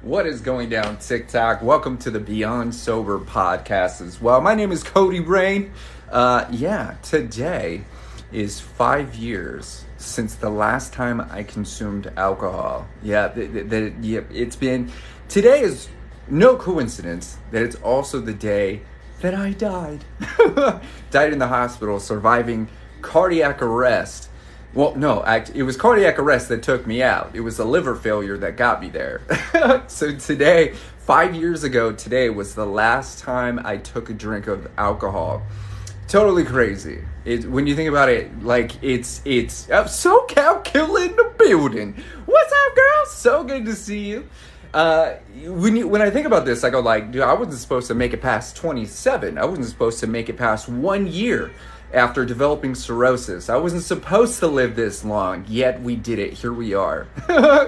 What is going down, TikTok? Welcome to the Beyond Sober podcast as well. My name is Kohdi Rayne. Today is 5 years since the last time I consumed alcohol. It's been. Today is no coincidence that it's also the day that I died. Died in the hospital, surviving cardiac arrest. Well, no, it was cardiac arrest that took me out. It was a liver failure that got me there. So today, 5 years ago, today was the last time I took a drink of alcohol. Totally crazy. When you think about it, like it's SoCal Killer in the building. What's up, girl? So good to see you. When I think about this, I go like, dude, I wasn't supposed to make it past 27. I wasn't supposed to make it past 1 year after developing cirrhosis. I wasn't supposed to live this long, yet we did it. Here we are.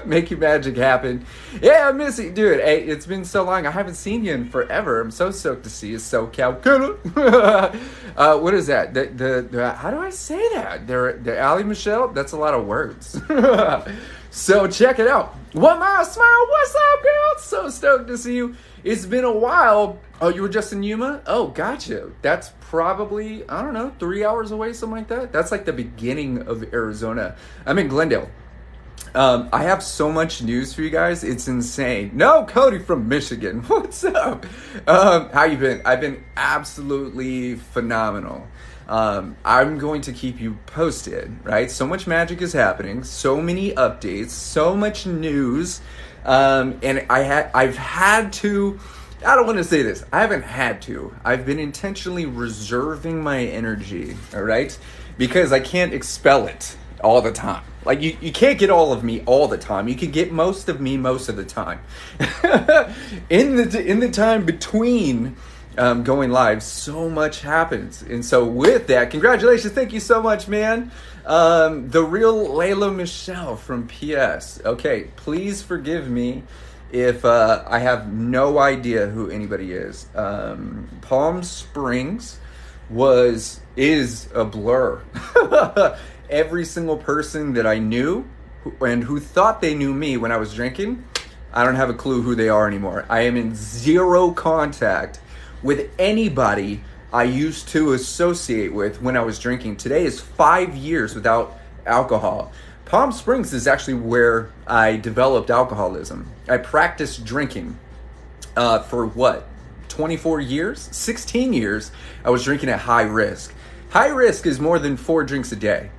Making magic happen. Yeah, I miss you, dude. Hey, it's been so long. I haven't seen you in forever. I'm so stoked to see you, SoCal Killer. What is that? How do I say that? The Ali Michelle? That's a lot of words. So check it out. One more smile. What's up, girl? So stoked to see you. It's been a while. Oh, you were just in Yuma? Oh, gotcha. That's probably, I don't know, 3 hours away, something like that. That's like the beginning of Arizona. I'm in Glendale. I have so much news for you guys. It's insane. No, Cody from Michigan. What's up? How you been? I've been absolutely phenomenal. I'm going to keep you posted, right? So much magic is happening, so many updates, so much news. And I've had to, I don't want to say this. I haven't had to. I've been intentionally reserving my energy, all right? Because I can't expel it all the time. Like you can't get all of me all the time. You can get most of me most of the time. In the time between going live, so much happens. And so with that, congratulations. Thank you so much, man. The real Layla Michelle from PS. Okay, please forgive me if I have no idea who anybody is. Palm Springs is a blur. Every single person that I knew and who thought they knew me when I was drinking, I don't have a clue who they are anymore. I am in zero contact with anybody I used to associate with when I was drinking. Today is 5 years without alcohol. Palm Springs is actually where I developed alcoholism. I practiced drinking for 24 years? 16 years I was drinking at high risk. High risk is more than 4 drinks a day.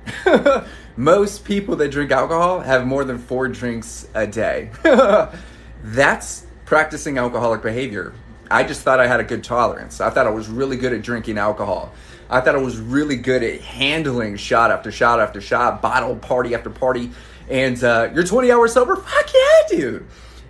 Most people that drink alcohol have more than 4 drinks a day. That's practicing alcoholic behavior. I just thought I had a good tolerance. I thought I was really good at drinking alcohol. I thought I was really good at handling shot after shot after shot, bottle party after party. And you're 20 hours sober? Fuck yeah, dude.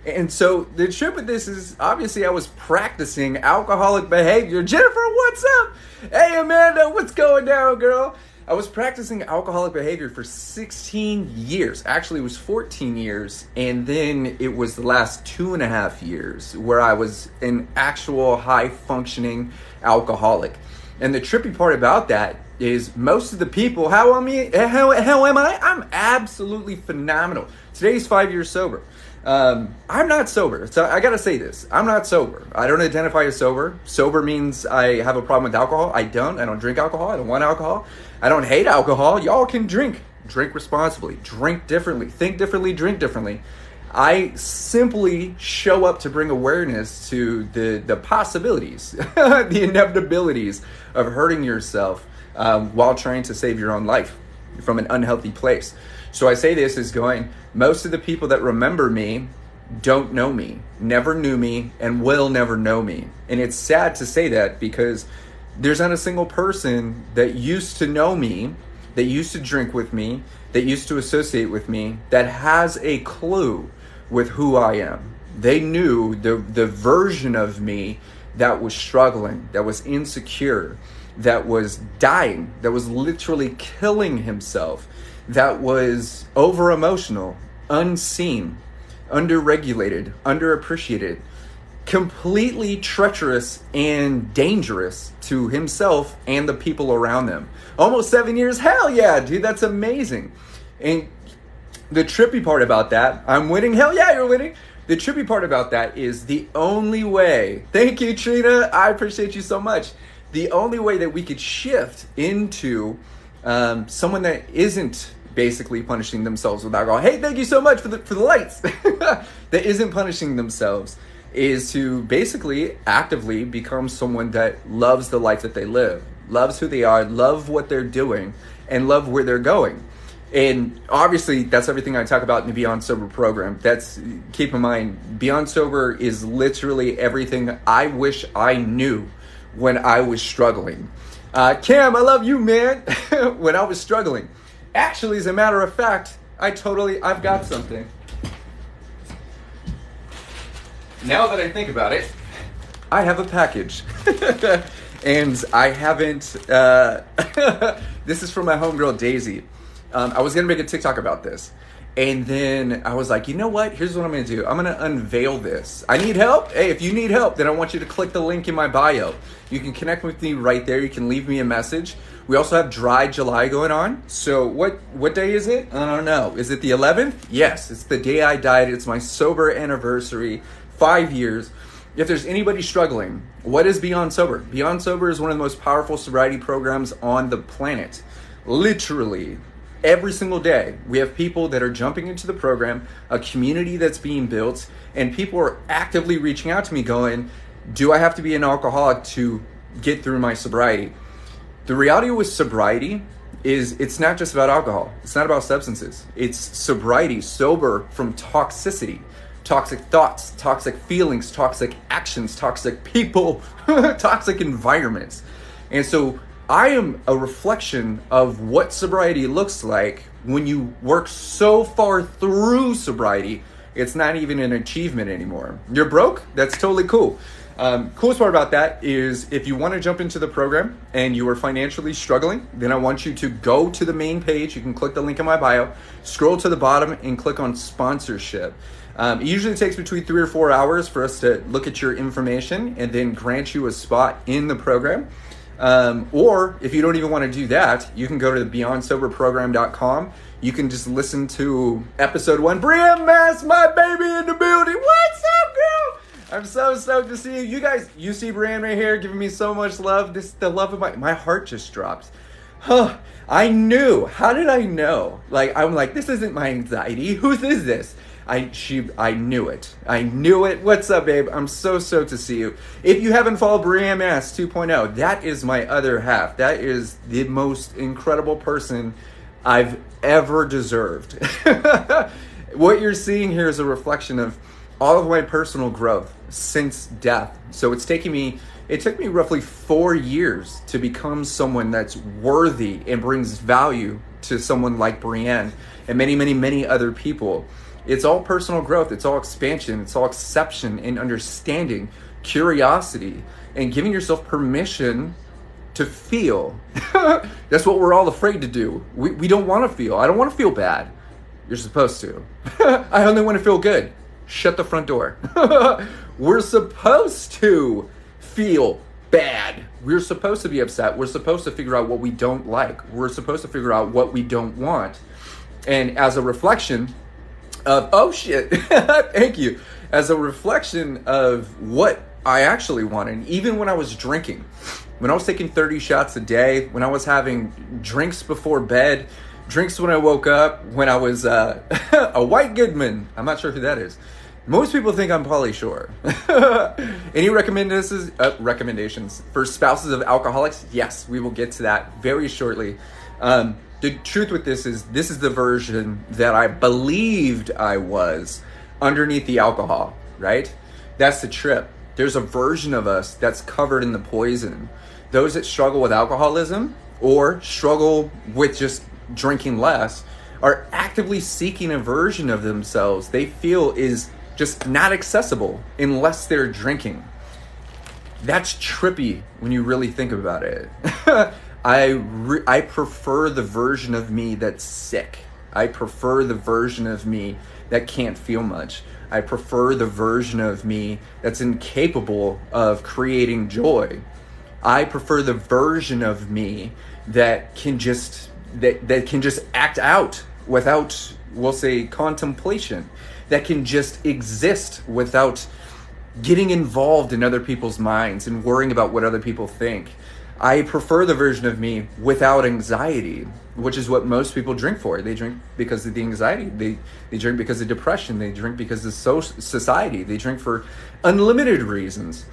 And so the trip with this is, obviously I was practicing alcoholic behavior. Jennifer, what's up? Hey, Amanda, what's going down, girl? I was practicing alcoholic behavior for 16 years. Actually, it was 14 years. And then it was the last 2.5 years where I was an actual high-functioning alcoholic. And the trippy part about that is most of the people, how am I? I'm absolutely phenomenal. Today's 5 years sober. I'm not sober. So I gotta say this. I'm not sober. I don't identify as sober. Sober means I have a problem with alcohol. I don't drink alcohol. I don't want alcohol. I don't hate alcohol. Y'all can drink. Drink responsibly. Drink differently. Think differently. Drink differently. I simply show up to bring awareness to the possibilities, the inevitabilities of hurting yourself while trying to save your own life from an unhealthy place. So I say this as going, most of the people that remember me don't know me, never knew me, and will never know me. And it's sad to say that because there's not a single person that used to know me, that used to drink with me, that used to associate with me, that has a clue with who I am. They knew the version of me that was struggling, that was insecure, that was dying, that was literally killing himself, that was over emotional, unseen, underregulated, underappreciated, completely treacherous and dangerous to himself and the people around them. Almost 7 years. Hell yeah, dude, that's amazing. And the trippy part about that, I'm winning. Hell yeah, you're winning. the trippy part about that is the only way, thank you, Trina, I appreciate you so much. The only way that we could shift into someone that isn't basically punishing themselves with alcohol. Hey, thank you so much for the lights. That isn't punishing themselves is to basically actively become someone that loves the life that they live, loves who they are, love what they're doing, and love where they're going. And obviously, that's everything I talk about in the Beyond Sober program. Keep in mind, Beyond Sober is literally everything I wish I knew when I was struggling. Cam, I love you, man. When I was struggling. Actually, as a matter of fact, I've got something. Now that I think about it, I have a package. And I haven't, this is from my homegirl, Daisy. I was going to make a TikTok about this. And then I was like, you know what? Here's what I'm going to do. I'm going to unveil this. I need help. Hey, if you need help, then I want you to click the link in my bio. You can connect with me right there. You can leave me a message. We also have Dry July going on. So what day is it? I don't know. Is it the 11th? Yes, it's the day I died. It's my sober anniversary, 5 years. If there's anybody struggling, what is Beyond Sober? Beyond Sober is one of the most powerful sobriety programs on the planet. Literally, every single day, we have people that are jumping into the program, a community that's being built, and people are actively reaching out to me going, do I have to be an alcoholic to get through my sobriety? The reality with sobriety is it's not just about alcohol. It's not about substances. It's sobriety, sober from toxicity, toxic thoughts, toxic feelings, toxic actions, toxic people, toxic environments. And so I am a reflection of what sobriety looks like when you work so far through sobriety, it's not even an achievement anymore. You're broke? That's totally cool. Coolest part about that is if you want to jump into the program and you are financially struggling, then I want you to go to the main page. You can click the link in my bio, scroll to the bottom and click on sponsorship. It usually takes between 3 or 4 hours for us to look at your information and then grant you a spot in the program. Or if you don't even want to do that, you can go to the beyondsoberprogram.com. You can just listen to episode 1. Brianne Mass, my baby in the building. What's up, girl? I'm so stoked to see you. You guys, you see Brianne right here giving me so much love. The love of my heart just dropped. Huh, I knew. How did I know? I'm like, this isn't my anxiety. Whose is this? I knew it. I knew it. What's up, babe? I'm so stoked to see you. If you haven't followed Brianne Mass 2.0, that is my other half. That is the most incredible person I've ever deserved. What you're seeing here is a reflection of all of my personal growth since death. So it took me roughly 4 years to become someone that's worthy and brings value to someone like Brianne and many, many, many other people. It's all personal growth. It's all expansion. It's all exception and understanding, curiosity, and giving yourself permission to feel. That's what we're all afraid to do. We don't want to feel. I don't want to feel bad. You're supposed to. I only want to feel good. Shut the front door. We're supposed to feel bad. We're supposed to be upset. We're supposed to figure out what we don't like. We're supposed to figure out what we don't want. And as a reflection of, oh shit, thank you. As a reflection of what I actually wanted, even when I was drinking, when I was taking 30 shots a day, when I was having drinks before bed, drinks when I woke up, when I was a white Goodman. I'm not sure who that is. Most people think I'm Pauly Shore. Any recommendations for spouses of alcoholics? Yes, we will get to that very shortly. The truth with this is the version that I believed I was underneath the alcohol, right? That's the trip. There's a version of us that's covered in the poison. Those that struggle with alcoholism or struggle with just drinking less are actively seeking a version of themselves they feel is just not accessible unless they're drinking. That's trippy when you really think about it. I prefer the version of me that's sick. I prefer the version of me that can't feel much. I prefer the version of me that's incapable of creating joy. I prefer the version of me that can just act out without, we'll say, contemplation. that can just exist without getting involved in other people's minds and worrying about what other people think. I prefer the version of me without anxiety, which is what most people drink for. They drink because of the anxiety. They drink because of depression. They drink because of society. They drink for unlimited reasons.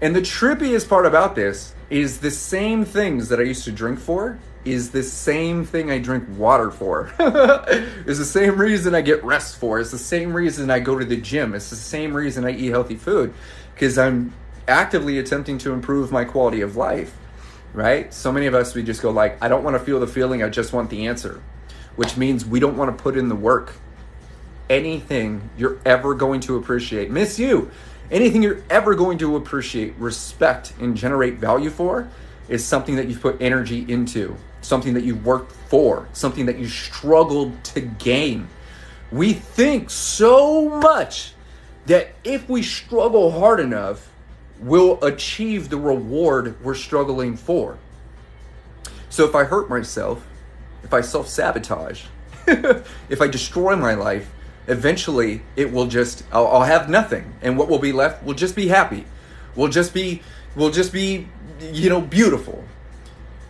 And the trippiest part about this is the same things that I used to drink for is the same thing I drink water for. It's the same reason I get rest for. It's the same reason I go to the gym. It's the same reason I eat healthy food, because I'm actively attempting to improve my quality of life. Right? So many of us, we just go like, I don't want to feel the feeling, I just want the answer, which means we don't want to put in the work. Anything you're ever going to appreciate, miss you, anything you're ever going to appreciate, respect, and generate value for is something that you've put energy into, something that you've worked for, something that you struggled to gain. We think so much that if we struggle hard enough, will achieve the reward we're struggling for. So if I hurt myself, if I self-sabotage, if I destroy my life, eventually it will just, I'll have nothing. And what will be left will just be happy. We'll just be, beautiful.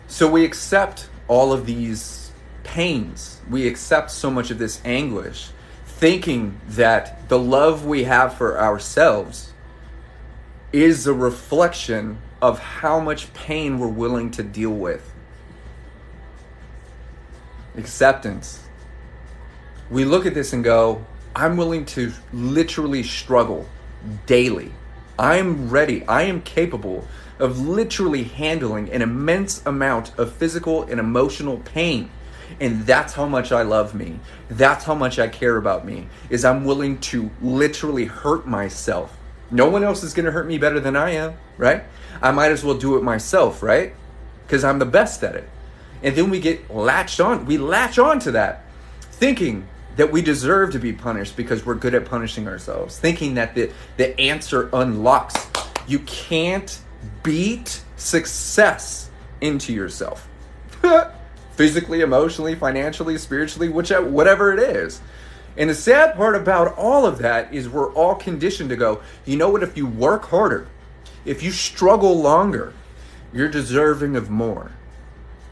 So we accept all of these pains. We accept so much of this anguish, thinking that the love we have for ourselves is a reflection of how much pain we're willing to deal with. Acceptance. We look at this and go, I'm willing to literally struggle daily. I'm ready. I am capable of literally handling an immense amount of physical and emotional pain. And that's how much I love me. That's how much I care about me, is I'm willing to literally hurt myself. No one else is going to hurt me better than I am, right? I might as well do it myself, right? Because I'm the best at it. And then we latch on to that, thinking that we deserve to be punished because we're good at punishing ourselves, thinking that the answer unlocks. You can't beat success into yourself. Physically, emotionally, financially, spiritually, whatever it is. And the sad part about all of that is we're all conditioned to go, you know what, if you work harder, if you struggle longer, you're deserving of more.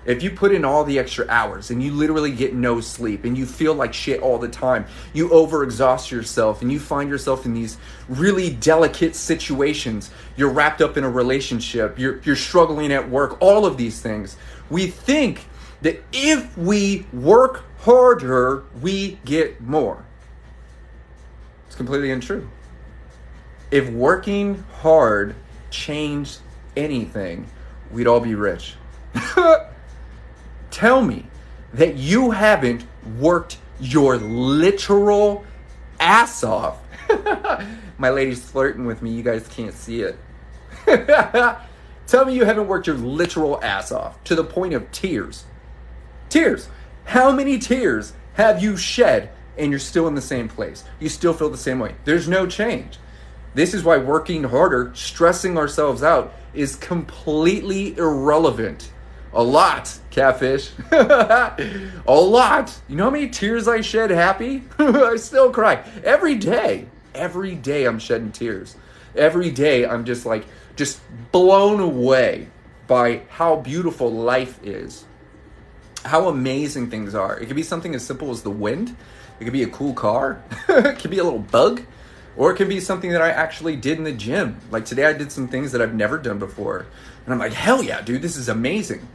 If you put in all the extra hours and you literally get no sleep and you feel like shit all the time, you overexhaust yourself and you find yourself in these really delicate situations, you're wrapped up in a relationship, you're struggling at work, all of these things. We think that if we work harder, we get more. It's completely untrue. If working hard changed anything, we'd all be rich. Tell me that you haven't worked your literal ass off. My lady's flirting with me. You guys can't see it. Tell me you haven't worked your literal ass off to the point of tears. Tears. How many tears have you shed and you're still in the same place? You still feel the same way. There's no change. This is why working harder, stressing ourselves out, is completely irrelevant. A lot, catfish. A lot. You know how many tears I shed happy? I still cry. Every day. Every day I'm shedding tears. Every day I'm just blown away by how beautiful life is. How amazing things are. It could be something as simple as the wind. It could be a cool car. It could be a little bug. Or it could be something that I actually did in the gym. Like today I did some things that I've never done before. And I'm like, hell yeah, dude, this is amazing.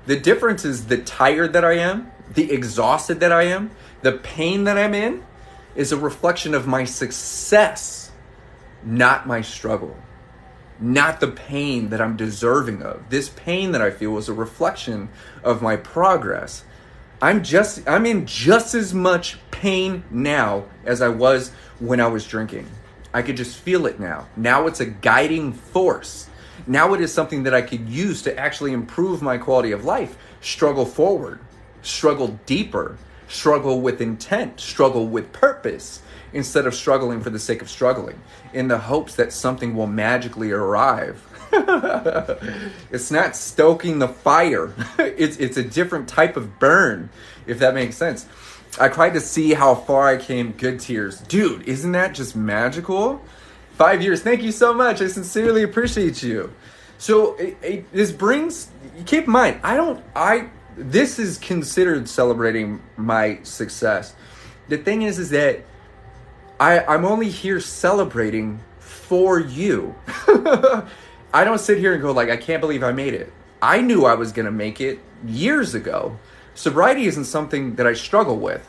The difference is the tired that I am, the exhausted that I am, the pain that I'm in is a reflection of my success, not my struggle. Not the pain that I'm deserving of. This pain that I feel is a reflection of my progress. I'm in just as much pain now as I was when I was drinking. I could just feel it now. Now it's a guiding force. Now it is something that I could use to actually improve my quality of life. Struggle forward, struggle deeper, struggle with intent, struggle with purpose, instead of struggling for the sake of struggling, in the hopes that something will magically arrive. It's not stoking the fire. It's a different type of burn, if that makes sense. I cried to see how far I came. Good tears. Dude, isn't that just magical? 5 years. Thank you so much. I sincerely appreciate you. So this brings, keep in mind, this is considered celebrating my success. The thing is that I'm only here celebrating for you. I don't sit here and go like, I can't believe I made it. I knew I was going to make it years ago. Sobriety isn't something that I struggle with.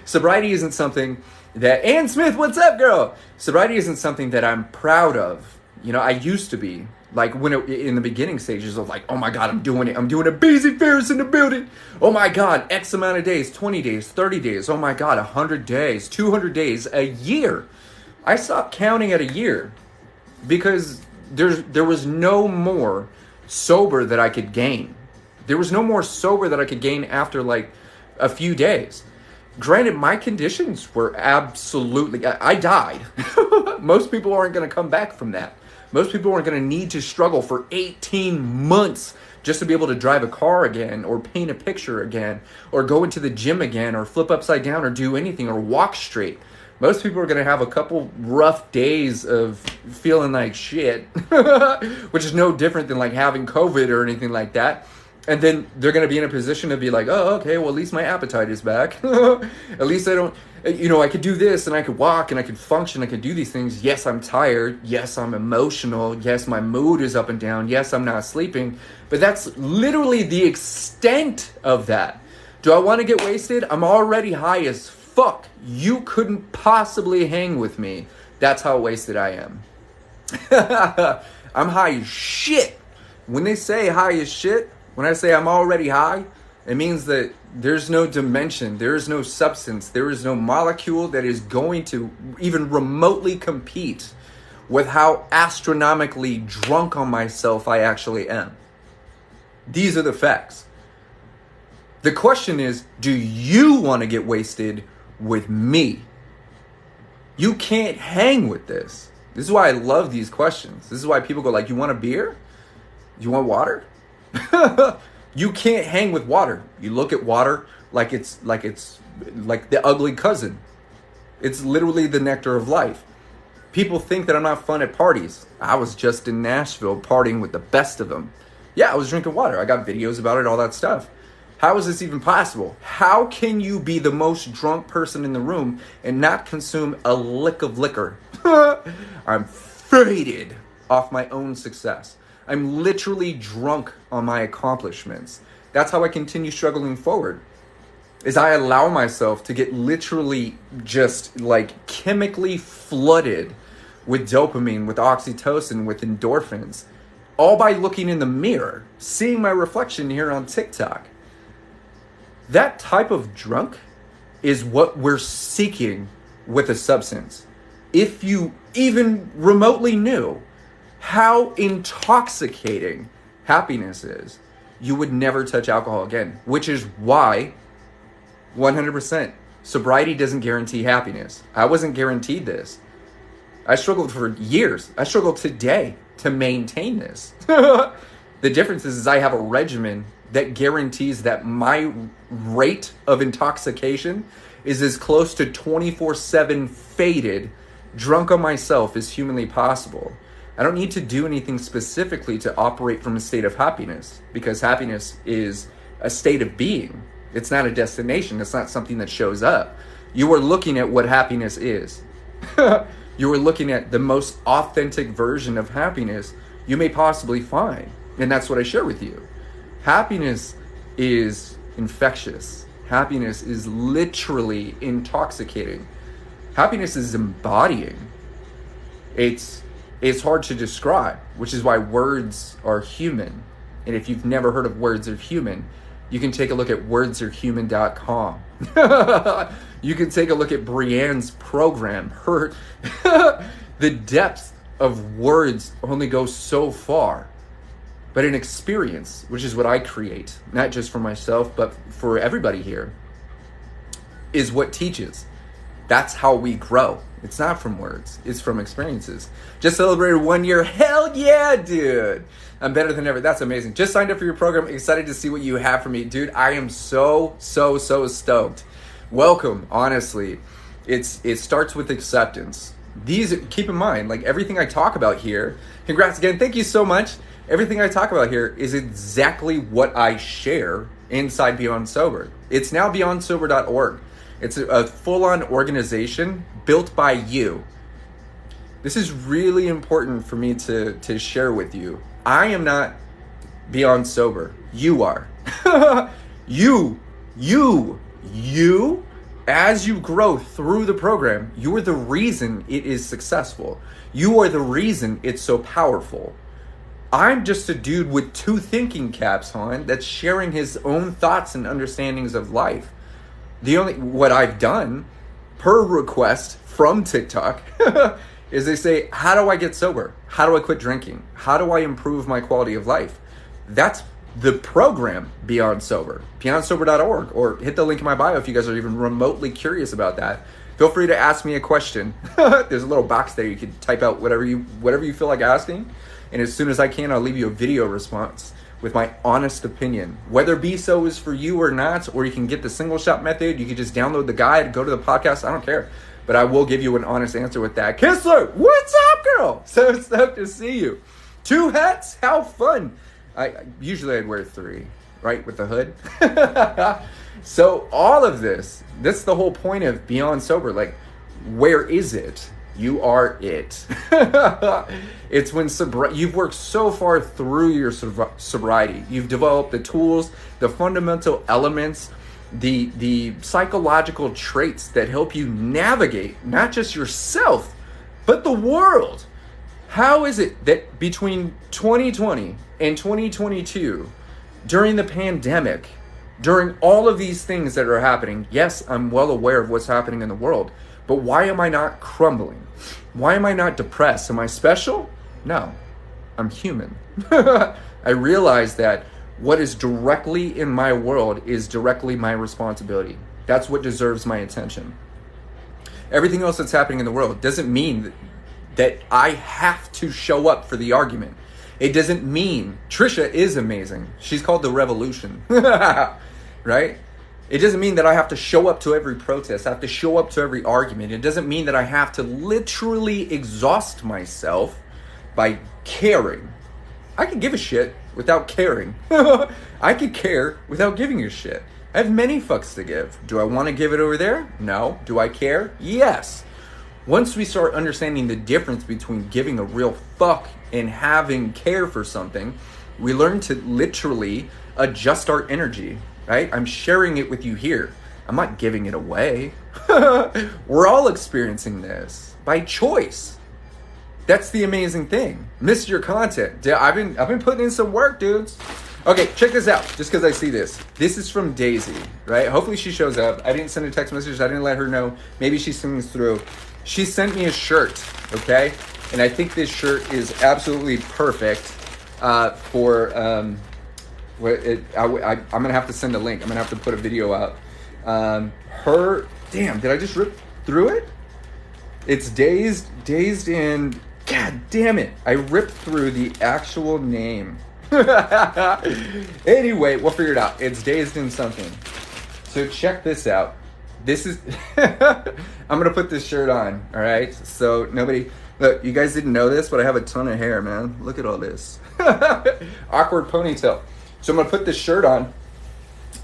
Sobriety isn't something that, Ann Smith, what's up, girl? Sobriety isn't something that I'm proud of. You know, I used to be. Like in the beginning stages of like, oh my God, I'm doing it. I'm doing a Busy Ferris in the building. Oh my God, X amount of days, 20 days, 30 days. Oh my God, 100 days, 200 days, a year. I stopped counting at a year because there was no more sober that I could gain. There was no more sober that I could gain after like a few days. Granted, my conditions were absolutely, I died. Most people aren't going to come back from that. Most people aren't going to need to struggle for 18 months just to be able to drive a car again or paint a picture again or go into the gym again or flip upside down or do anything or walk straight. Most people are going to have a couple rough days of feeling like shit, which is no different than like having COVID or anything like that. And then they're going to be in a position to be like, oh, okay, well, at least my appetite is back. At least I don't, I could do this and I could walk and I could function. I could do these things. Yes, I'm tired. Yes, I'm emotional. Yes, my mood is up and down. Yes, I'm not sleeping. But that's literally the extent of that. Do I want to get wasted? I'm already high as fuck. You couldn't possibly hang with me. That's how wasted I am. I'm high as shit. When they say high as shit, when I say I'm already high, it means that there's no dimension, there is no substance, there is no molecule that is going to even remotely compete with how astronomically drunk on myself I actually am. These are the facts. The question is, do you want to get wasted with me? You can't hang with this. This is why I love these questions. This is why people go like, you want a beer? You want water? You can't hang with water. You look at water like it's like the ugly cousin. It's literally the nectar of life. People think that I'm not fun at parties. I was just in Nashville partying with the best of them. Yeah, I was drinking water. I got videos about it, all that stuff. How is this even possible? How can you be the most drunk person in the room and not consume a lick of liquor? I'm faded off my own success. I'm literally drunk on my accomplishments. That's how I continue struggling forward. Is I allow myself to get literally just like chemically flooded with dopamine, with oxytocin, with endorphins, all by looking in the mirror, seeing my reflection here on TikTok. That type of drunk is what we're seeking with a substance. If you even remotely knew how intoxicating happiness is, you would never touch alcohol again, which is why 100% sobriety doesn't guarantee happiness. I wasn't guaranteed this. I struggled for years. I struggle today to maintain this. The difference is I have a regimen that guarantees that my rate of intoxication is as close to 24/7 faded, drunk on myself as humanly possible. I don't need to do anything specifically to operate from a state of happiness, because happiness is a state of being. It's not a destination. It's not something that shows up. You are looking at what happiness is. You are looking at the most authentic version of happiness you may possibly find. And that's what I share with you. Happiness is infectious. Happiness is literally intoxicating. Happiness is embodying. It's hard to describe, which is why words are human. And if you've never heard of Words Are Human, you can take a look at wordsarehuman.com. You can take a look at Brienne's program. The depth of words only goes so far. But an experience, which is what I create, not just for myself, but for everybody here, is what teaches. That's how we grow. It's not from words. It's from experiences. Just celebrated 1 year. Hell yeah, dude. I'm better than ever. That's amazing. Just signed up for your program. Excited to see what you have for me. Dude, I am so stoked. welcome, honestly. It starts with acceptance. Keep in mind, like everything I talk about here, congrats again, thank you so much. Everything I talk about here is exactly what I share inside Beyond Sober. It's now beyondsober.org. It's a full-on organization built by you. This is really important for me to share with you. I am not Beyond Sober. You are. You, as you grow through the program, you are the reason it is successful. You are the reason it's so powerful. I'm just a dude with two thinking caps on that's sharing his own thoughts and understandings of life. What I've done per request from TikTok is they say, how do I get sober? How do I quit drinking? How do I improve my quality of life? That's the program Beyond Sober, beyondsober.org, or hit the link in my bio if you guys are even remotely curious about that. Feel free to ask me a question. There's a little box there. You can type out whatever you feel like asking. And as soon as I can, I'll leave you a video response with my honest opinion. Whether BSO is for you or not, or you can get the single shot method, you can just download the guide, go to the podcast, I don't care. But I will give you an honest answer with that. Kissler, what's up, girl? So stoked to see you. 2 hats, how fun. Usually I'd wear 3, right, with the hood. So all of this, that's the whole point of Beyond Sober. Like, where is it? You are it. It's when you've worked so far through your sobriety. You've developed the tools, the fundamental elements, the psychological traits that help you navigate not just yourself, but the world. How is it that between 2020 and 2022, during the pandemic, during all of these things that are happening, yes, I'm well aware of what's happening in the world, but why am I not crumbling? Why am I not depressed? Am I special? No, I'm human. I realize that what is directly in my world is directly my responsibility. That's what deserves my attention. Everything else that's happening in the world doesn't mean that I have to show up for the argument. It doesn't mean Trisha is amazing. She's called the revolution, right? It doesn't mean that I have to show up to every protest. I have to show up to every argument. It doesn't mean that I have to literally exhaust myself by caring. I can give a shit without caring. I could care without giving a shit. I have many fucks to give. Do I want to give it over there? No. Do I care? Yes. Once we start understanding the difference between giving a real fuck and having care for something, we learn to literally adjust our energy, right? I'm sharing it with you here. I'm not giving it away. We're all experiencing this by choice. That's the amazing thing. Miss your content. I've been putting in some work, dudes. Okay, check this out, just because I see this. This is from Daisy, right? Hopefully she shows up. I didn't send a text message. I didn't let her know. Maybe she swings through. She sent me a shirt, okay? And I think this shirt is absolutely perfect for, I'm going to have to send a link. I'm going to have to put a video out. Damn, did I just rip through it? It's dazed and, god damn it. I ripped through the actual name. Anyway, we'll figure it out. It's dazed in something. So check this out. This is, I'm going to put this shirt on, all right? So look, you guys didn't know this, but I have a ton of hair, man. Look at all this. Awkward ponytail. So I'm going to put this shirt on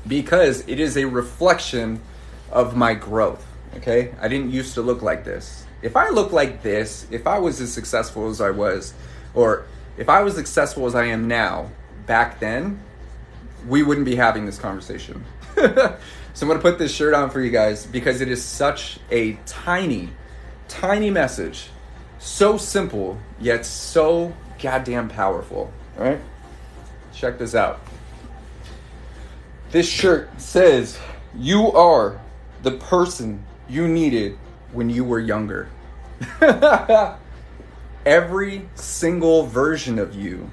because it is a reflection of my growth, okay? I didn't used to look like this. If I looked like this, if I was as successful as I was, or if I was successful as I am now, back then, we wouldn't be having this conversation. So I'm going to put this shirt on for you guys because it is such a tiny, tiny message. So simple, yet so goddamn powerful. All right? Check this out. This shirt says, "You are the person you needed when you were younger." Every single version of you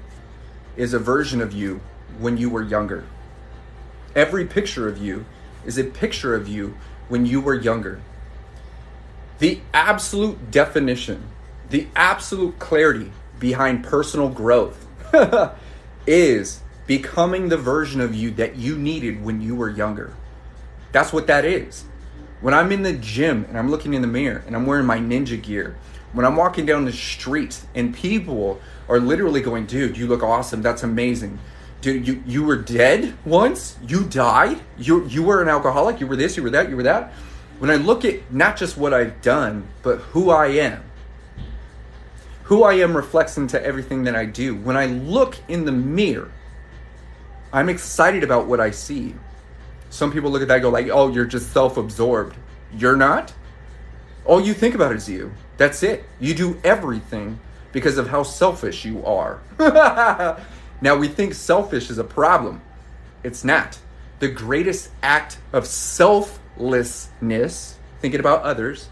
is a version of you when you were younger. Every picture of you is a picture of you when you were younger. The absolute definition, the absolute clarity behind personal growth is becoming the version of you that you needed when you were younger. That's what that is. When I'm in the gym and I'm looking in the mirror and I'm wearing my ninja gear, when I'm walking down the street and people are literally going, dude, you look awesome. That's amazing. Dude, you were dead once? You died? You were an alcoholic? You were this, you were that, you were that? When I look at not just what I've done, but who I am reflects into everything that I do. When I look in the mirror, I'm excited about what I see. Some people look at that and go like, oh, you're just self-absorbed. You're not? All you think about is you. That's it. You do everything because of how selfish you are. Now, we think selfish is a problem. It's not. The greatest act of selflessness, thinking about others,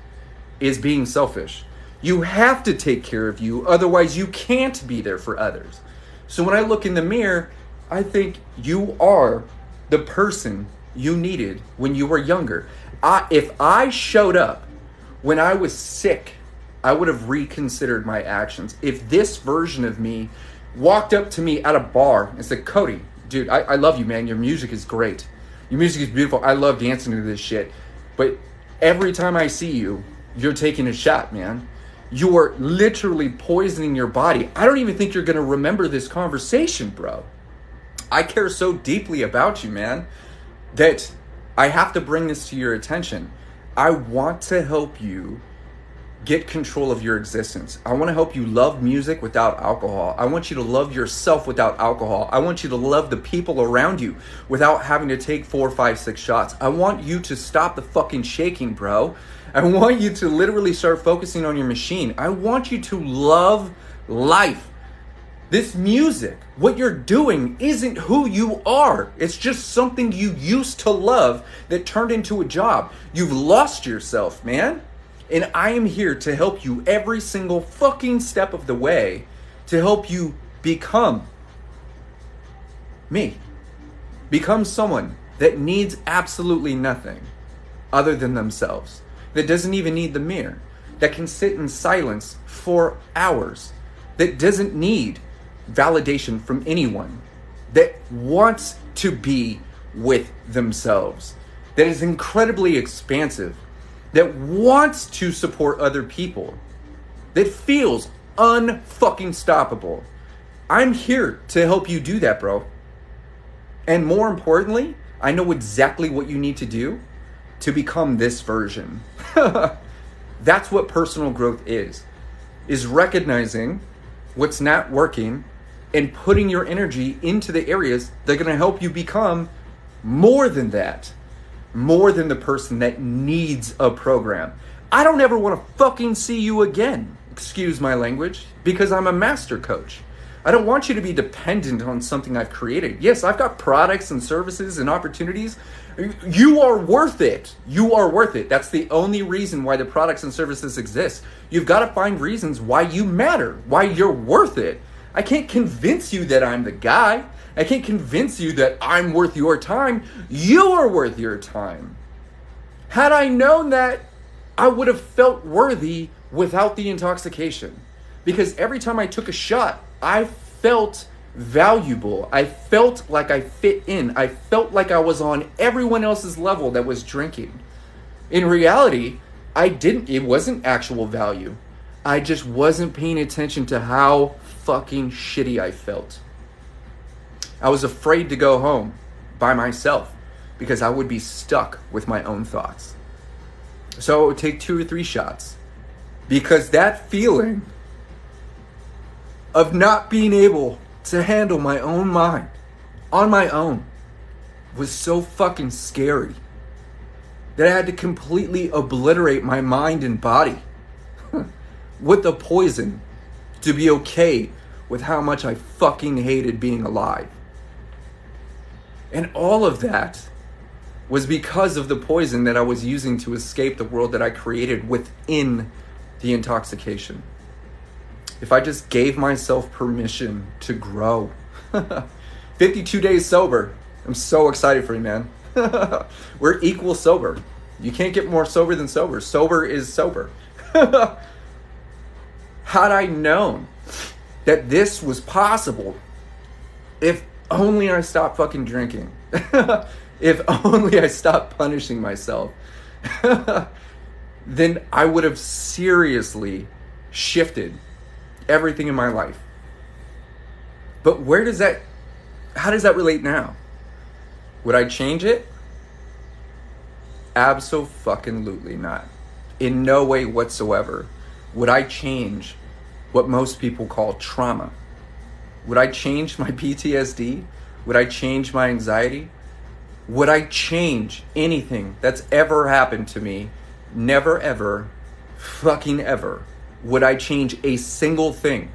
is being selfish. You have to take care of you, otherwise you can't be there for others. So when I look in the mirror, I think you are the person you needed when you were younger. If I showed up when I was sick, I would have reconsidered my actions. If this version of me walked up to me at a bar and said, Kohdi, dude, I love you, man. Your music is great. Your music is beautiful. I love dancing to this shit. But every time I see you, you're taking a shot, man. You are literally poisoning your body. I don't even think you're going to remember this conversation, bro. I care so deeply about you, man, that I have to bring this to your attention. I want to help you get control of your existence. I want to help you love music without alcohol. I want you to love yourself without alcohol. I want you to love the people around you without having to take 4, 5, 6 shots. I want you to stop the fucking shaking, bro. I want you to literally start focusing on your machine. I want you to love life. This music, what you're doing, isn't who you are. It's just something you used to love that turned into a job. You've lost yourself, man. And I am here to help you every single fucking step of the way to help you become me. Become someone that needs absolutely nothing other than themselves. That doesn't even need the mirror. That can sit in silence for hours. That doesn't need validation from anyone. That wants to be with themselves. That is incredibly expansive. That wants to support other people. That feels unfucking stoppable. I'm here to help you do that, bro. And more importantly, I know exactly what you need to do to become this version. That's what personal growth is recognizing what's not working and putting your energy into the areas that are going to help you become more than that. More than the person that needs a program. I don't ever want to fucking see you again, excuse my language, because I'm a master coach. I don't want you to be dependent on something I've created. Yes, I've got products and services and opportunities. You are worth it. You are worth it. That's the only reason why the products and services exist. You've got to find reasons why you matter, why you're worth it. I can't convince you that I'm the guy. I can't convince you that I'm worth your time. You are worth your time. Had I known that, I would have felt worthy without the intoxication. Because every time I took a shot, I felt valuable. I felt like I fit in. I felt like I was on everyone else's level that was drinking. In reality, it wasn't actual value. I just wasn't paying attention to how fucking shitty I felt. I was afraid to go home by myself because I would be stuck with my own thoughts. So it would take 2 or 3 shots because that feeling of not being able to handle my own mind on my own was so fucking scary that I had to completely obliterate my mind and body with the poison to be okay with how much I fucking hated being alive. And all of that was because of the poison that I was using to escape the world that I created within the intoxication. If I just gave myself permission to grow. 52 days sober. I'm so excited for you, man. We're equal sober. You can't get more sober than sober. Sober is sober. Had I known that this was possible, if only I stopped fucking drinking. If only I stopped punishing myself. then I would have seriously shifted everything in my life. But how does that relate now? Would I change it? Abso-fucking-lutely not. In no way whatsoever would I change what most people call trauma. Would I change my PTSD? Would I change my anxiety? Would I change anything that's ever happened to me? Never, ever, fucking ever. Would I change a single thing,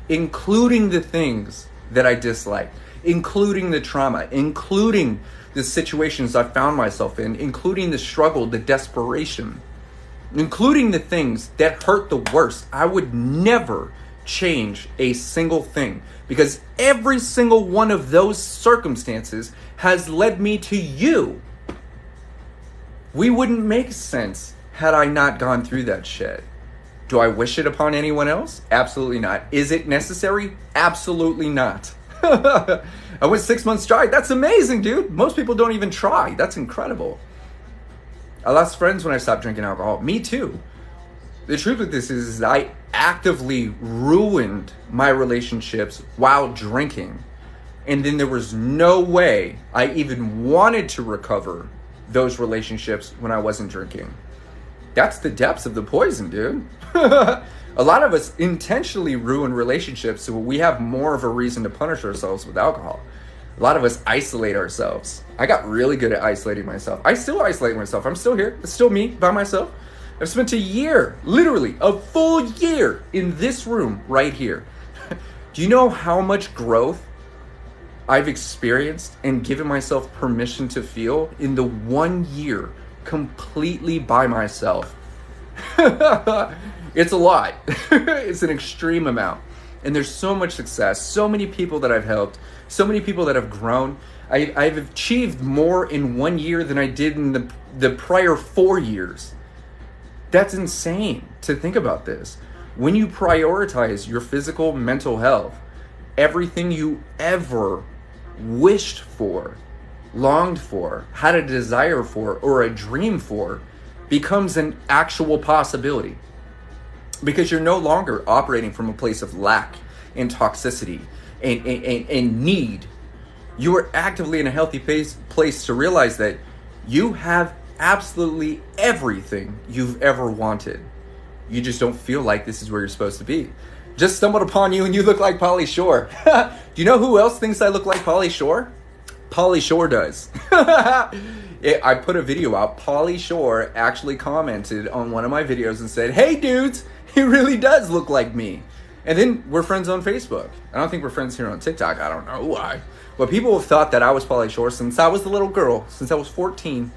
including the things that I disliked, including the trauma, including the situations I found myself in, including the struggle, the desperation, including the things that hurt the worst? I would never change a single thing, because every single one of those circumstances has led me to you. We wouldn't make sense had I not gone through that shit. Do I wish it upon anyone else? Absolutely not. Is it necessary? Absolutely not. I went 6 months dry. That's amazing, dude. Most people don't even try. That's incredible. I lost friends when I stopped drinking alcohol. Me too. The truth with this is I actively ruined my relationships while drinking. And then there was no way I even wanted to recover those relationships when I wasn't drinking. That's the depths of the poison, dude. A lot of us intentionally ruin relationships so we have more of a reason to punish ourselves with alcohol. A lot of us isolate ourselves. I got really good at isolating myself. I still isolate myself. I'm still here. It's still me by myself. I've spent a year, literally a full year in this room right here. Do you know how much growth I've experienced and given myself permission to feel in the 1 year completely by myself? It's a lot. It's an extreme amount. And there's so much success, so many people that I've helped, so many people that have grown. I've achieved more in 1 year than I did in the prior 4 years. That's insane to think about this. When you prioritize your physical, mental health, everything you ever wished for, longed for, had a desire for, or a dream for, becomes an actual possibility. Because you're no longer operating from a place of lack and toxicity and need. You are actively in a healthy place to realize that you have absolutely everything you've ever wanted. You just don't feel like this is where you're supposed to be. Just stumbled upon you and you look like Pauly Shore. Do you know who else thinks I look like Pauly Shore? Pauly Shore does. I put a video out. Pauly Shore actually commented on one of my videos and said, "Hey dudes, he really does look like me." And then we're friends on Facebook. I don't think we're friends here on TikTok. I don't know why. But people have thought that I was Pauly Shore since I was a little girl, since I was 14.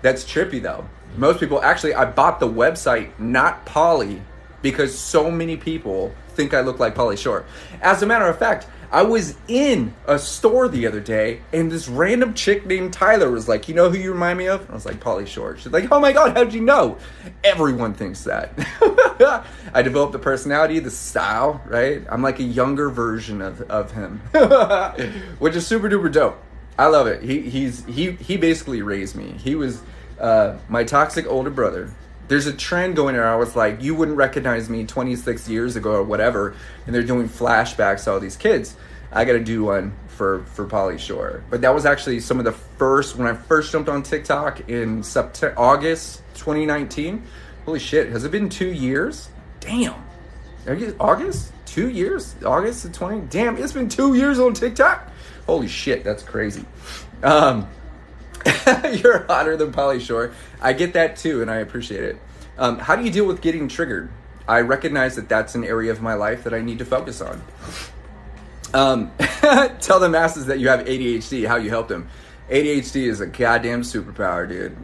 That's trippy though. Most people, actually, I bought the website Not Pauly because so many people think I look like Pauly Shore. As a matter of fact, I was in a store the other day and this random chick named Tyler was like, "You know who you remind me of?" And I was like, "Pauly Shore." She's like, "Oh my God, how'd you know?" Everyone thinks that. I developed the personality, the style, right? I'm like a younger version of him, which is super duper dope. I love it. He basically raised me. He was my toxic older brother. There's a trend going around. I was like, you wouldn't recognize me 26 years ago or whatever. And they're doing flashbacks to all these kids. I got to do one for Pauly Shore. But that was actually some of the first, when I first jumped on TikTok in August 2019. Holy shit, has it been 2 years? Damn. August? 2 years? August of 20? Damn, it's been 2 years on TikTok? Holy shit, that's crazy. You're hotter than Pauly Shore. I get that too, and I appreciate it. How do you deal with getting triggered? I recognize that that's an area of my life that I need to focus on. Tell the masses that you have ADHD, how you help them. ADHD is a goddamn superpower, dude.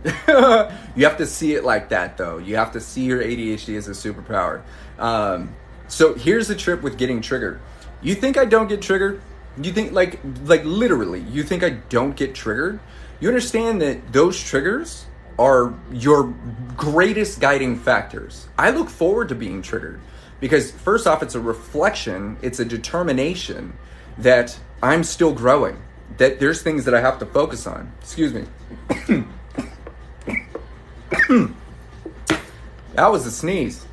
You have to see it like that, though. You have to see your ADHD as a superpower. So here's the trip with getting triggered. You think I don't get triggered? You think, like literally, you think I don't get triggered? You understand that those triggers are your greatest guiding factors. I look forward to being triggered because first off, it's a reflection, it's a determination that I'm still growing, that there's things that I have to focus on. Excuse me. That was a sneeze.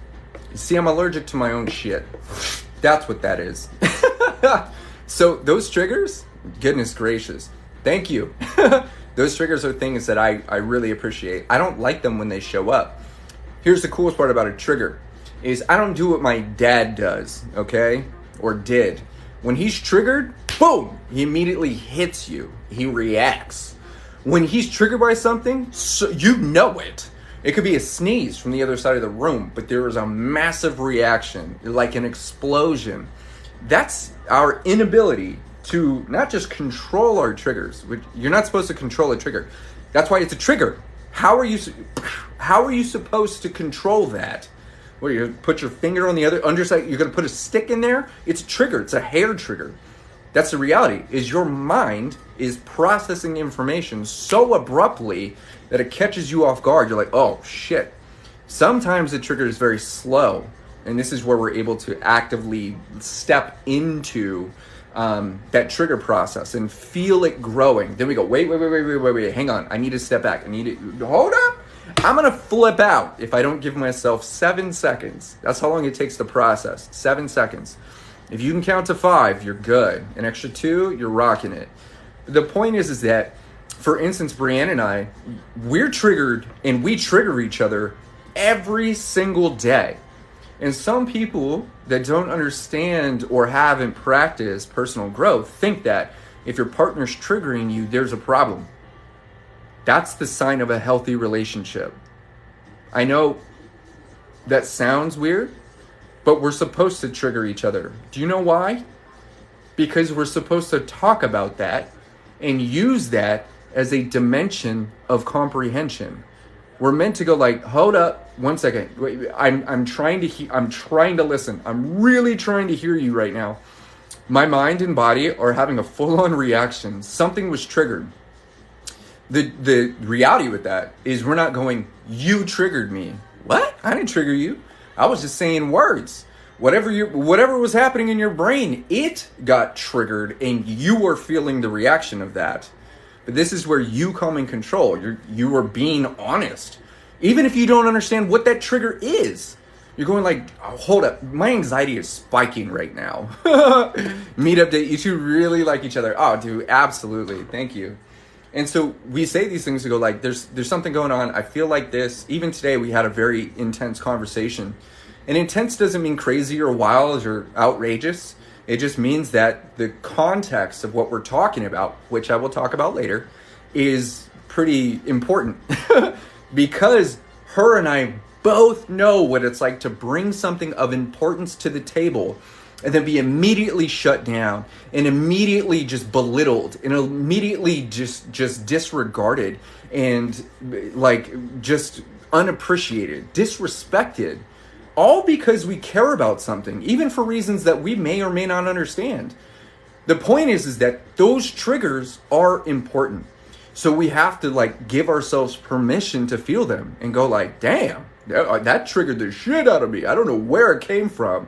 You see, I'm allergic to my own shit. That's what that is. So those triggers, goodness gracious, thank you. Those triggers are things that I really appreciate. I don't like them when they show up. Here's the coolest part about a trigger is I don't do what my dad does, okay? Or did. When he's triggered, boom, he immediately hits you. He reacts. When he's triggered by something, so you know it. It could be a sneeze from the other side of the room, but there is a massive reaction, like an explosion. That's our inability to not just control our triggers. You're not supposed to control a trigger. That's why it's a trigger. How are you supposed to control that? What, you put your finger on the other underside? You're going to put a stick in there? It's a trigger. It's a hair trigger. That's the reality, is your mind is processing information so abruptly that it catches you off guard. You're like, oh, shit. Sometimes the trigger is very slow, and this is where we're able to actively step into that trigger process and feel it growing. Then we go, wait, hang on. I need to step back. Hold up. I'm going to flip out if I don't give myself 7 seconds. That's how long it takes to process. 7 seconds. If you can count to 5, you're good. An extra 2, you're rocking it. The point is that, for instance, Brianne and I, we're triggered and we trigger each other every single day. And some people that don't understand or haven't practiced personal growth think that if your partner's triggering you, there's a problem. That's the sign of a healthy relationship. I know that sounds weird, but we're supposed to trigger each other. Do you know why? Because we're supposed to talk about that and use that as a dimension of comprehension. We're meant to go like, hold up, 1 second. Wait, I'm trying to listen. I'm really trying to hear you right now. My mind and body are having a full-on reaction. Something was triggered. The reality with that is we're not going, you triggered me. What? I didn't trigger you. I was just saying words. Whatever was happening in your brain, it got triggered and you were feeling the reaction of that. But this is where you come in control. You are being honest. Even if you don't understand what that trigger is, you're going like, oh, hold up, my anxiety is spiking right now. Meetup date, you two really like each other. Oh, dude, absolutely. Thank you. And so we say these things to go like, there's something going on. I feel like this. Even today we had a very intense conversation. And intense doesn't mean crazy or wild or outrageous. It just means that the context of what we're talking about, which I will talk about later, is pretty important. Because her and I both know what it's like to bring something of importance to the table and then be immediately shut down and immediately just belittled and immediately just disregarded and like just unappreciated, disrespected, all because we care about something, even for reasons that we may or may not understand. The point is that those triggers are important. So we have to like give ourselves permission to feel them and go like, damn, that triggered the shit out of me. I don't know where it came from,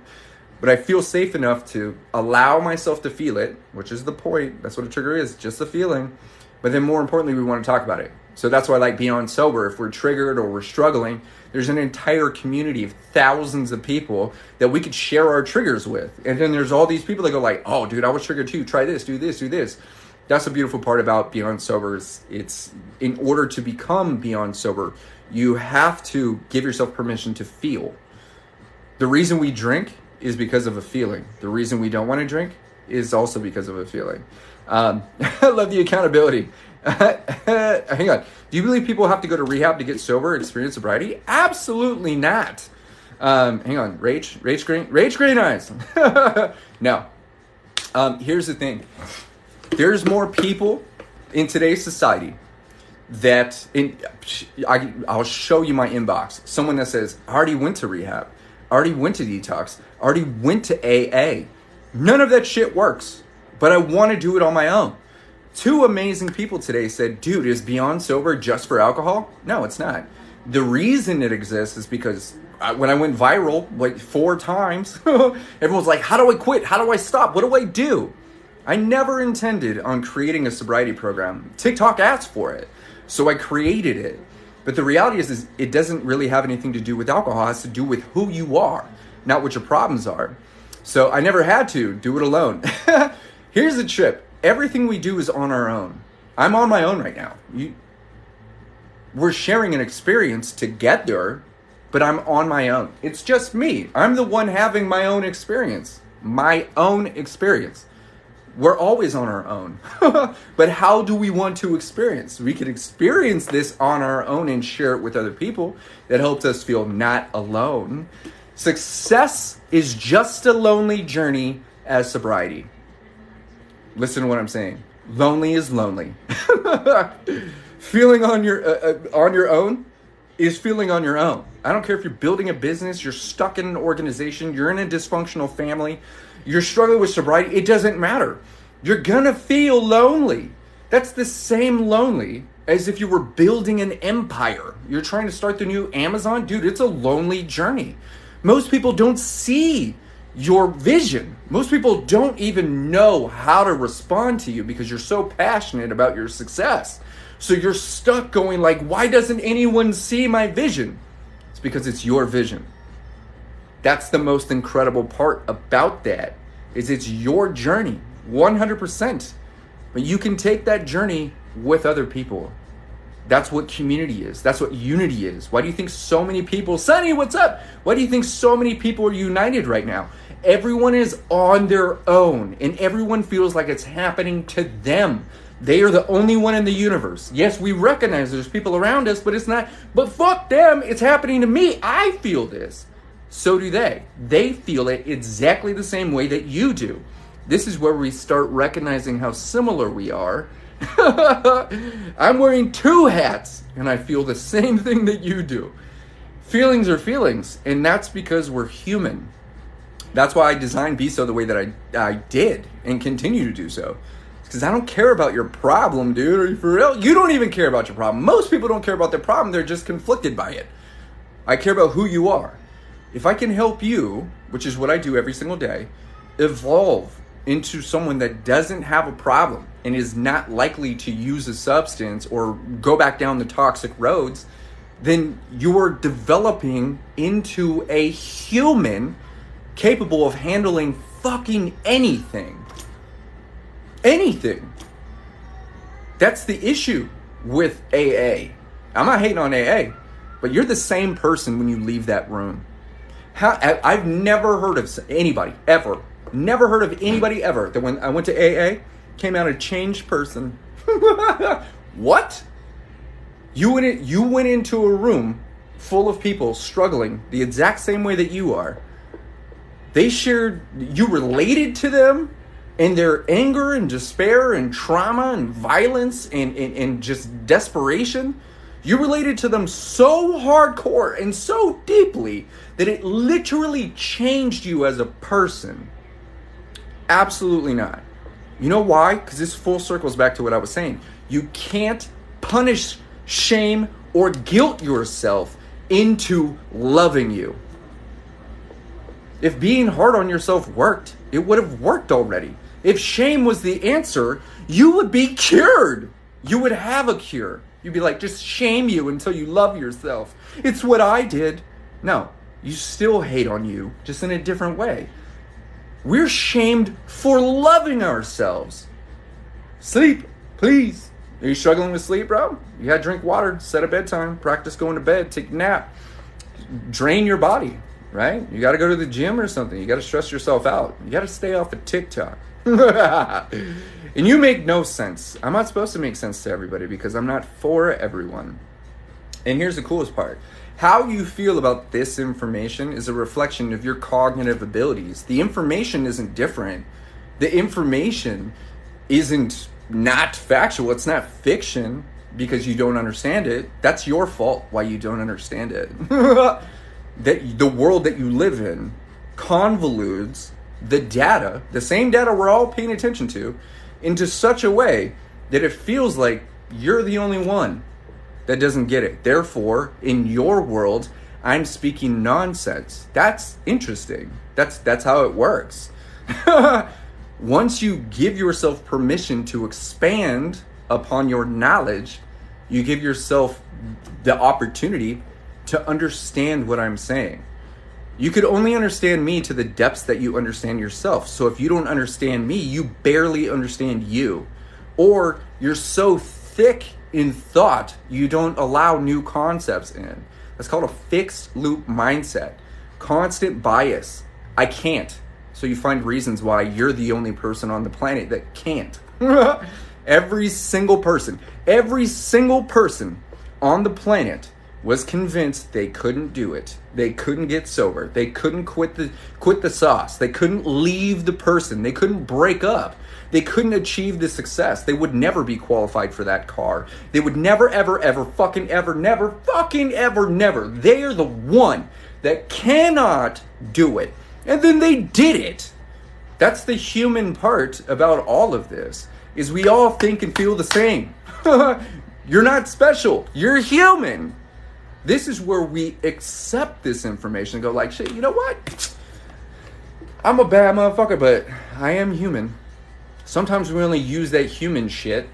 but I feel safe enough to allow myself to feel it, which is the point. That's what a trigger is, just a feeling. But then more importantly, we want to talk about it. So that's why I like Beyond Sober. If we're triggered or we're struggling, there's an entire community of thousands of people that we could share our triggers with. And then there's all these people that go like, oh, dude, I was triggered too. Try this, do this, do this. That's the beautiful part about Beyond Sober. It's in order to become Beyond Sober, you have to give yourself permission to feel. The reason we drink is because of a feeling. The reason we don't want to drink is also because of a feeling. I love the accountability. Hang on. Do you believe people have to go to rehab to get sober, experience sobriety? Absolutely not. Hang on. Rage green eyes. No. Here's the thing. There's more people in today's society that I'll show you my inbox. Someone that says, I already went to rehab. I already went to detox. I already went to AA. None of that shit works, but I want to do it on my own. 2 amazing people today said, dude, is Beyond Sober just for alcohol? No, it's not. The reason it exists is because when I went viral like 4 times, everyone's like, how do I quit? How do I stop? What do I do? I never intended on creating a sobriety program. TikTok asked for it, so I created it. But the reality is it doesn't really have anything to do with alcohol. It has to do with who you are, not what your problems are. So I never had to do it alone. Here's the trip. Everything we do is on our own. I'm on my own right now. We're sharing an experience together, but I'm on my own. It's just me. I'm the one having my own experience. My own experience. We're always on our own. But how do we want to experience? We can experience this on our own and share it with other people. That helps us feel not alone. Success is just a lonely journey as sobriety. Listen to what I'm saying. Lonely is lonely. Feeling on your own is feeling on your own. I don't care if you're building a business, you're stuck in an organization, you're in a dysfunctional family, you're struggling with sobriety, it doesn't matter. You're gonna feel lonely. That's the same lonely as if you were building an empire. You're trying to start the new Amazon. Dude, it's a lonely journey. Most people don't see your vision. Most people don't even know how to respond to you because you're so passionate about your success. So you're stuck going like, why doesn't anyone see my vision? It's because it's your vision. That's the most incredible part about that, is it's your journey, 100%. But you can take that journey with other people. That's what community is. That's what unity is. Why do you think so many people, Sonny, what's up? Why do you think so many people are united right now? Everyone is on their own and everyone feels like it's happening to them. They are the only one in the universe. Yes, we recognize there's people around us, but it's not, but fuck them, it's happening to me. I feel this. So do they. They feel it exactly the same way that you do. This is where we start recognizing how similar we are. I'm wearing two hats and I feel the same thing that you do. Feelings are feelings, and that's because we're human. That's why I designed Be So the way that I did and continue to do so. Because I don't care about your problem, dude. Are you for real? You don't even care about your problem. Most people don't care about their problem. They're just conflicted by it. I care about who you are. If I can help you, which is what I do every single day, evolve into someone that doesn't have a problem and is not likely to use a substance or go back down the toxic roads, then you're developing into a human capable of handling fucking anything. Anything. That's the issue with AA. I'm not hating on AA, but you're the same person when you leave that room. I've never heard of anybody ever, never heard of anybody ever that when I went to AA came out a changed person. What? You went into a room full of people struggling the exact same way that you are. You related to them and their anger and despair and trauma and violence and just desperation. You related to them so hardcore and so deeply that it literally changed you as a person. Absolutely not. You know why? Because this full circles back to what I was saying. You can't punish, shame, or guilt yourself into loving you. If being hard on yourself worked, it would have worked already. If shame was the answer, you would be cured. You would have a cure. You'd be like, just shame you until you love yourself. It's what I did. No, you still hate on you, just in a different way. We're shamed for loving ourselves. Sleep, please. Are you struggling with sleep, bro? You gotta drink water, set a bedtime, practice going to bed, take a nap, drain your body, right? You gotta go to the gym or something. You gotta stress yourself out. You gotta stay off of TikTok. And you make no sense. I'm not supposed to make sense to everybody because I'm not for everyone. And here's the coolest part. How you feel about this information is a reflection of your cognitive abilities. The information isn't different. The information isn't not factual. It's not fiction because you don't understand it. That's your fault why you don't understand it. That the world that you live in convolutes the data, the same data we're all paying attention to, into such a way that it feels like you're the only one that doesn't get it. Therefore, in your world, I'm speaking nonsense. That's interesting. That's how it works. Once you give yourself permission to expand upon your knowledge, you give yourself the opportunity to understand what I'm saying. You could only understand me to the depths that you understand yourself. So if you don't understand me, you barely understand you. Or you're so thick in thought, you don't allow new concepts in. That's called a fixed loop mindset. Constant bias. I can't. So you find reasons why you're the only person on the planet that can't. Every single person on the planet was convinced they couldn't do it. They couldn't get sober. They couldn't quit the sauce. They couldn't leave the person. They couldn't break up. They couldn't achieve the success. They would never be qualified for that car. They would never, ever, ever, fucking ever, never, fucking ever, never. They are the one that cannot do it. And then they did it. That's the human part about all of this, is we all think and feel the same. You're not special. You're human. This is where we accept this information and go like, shit, you know what? I'm a bad motherfucker, but I am human. Sometimes we only use that human shit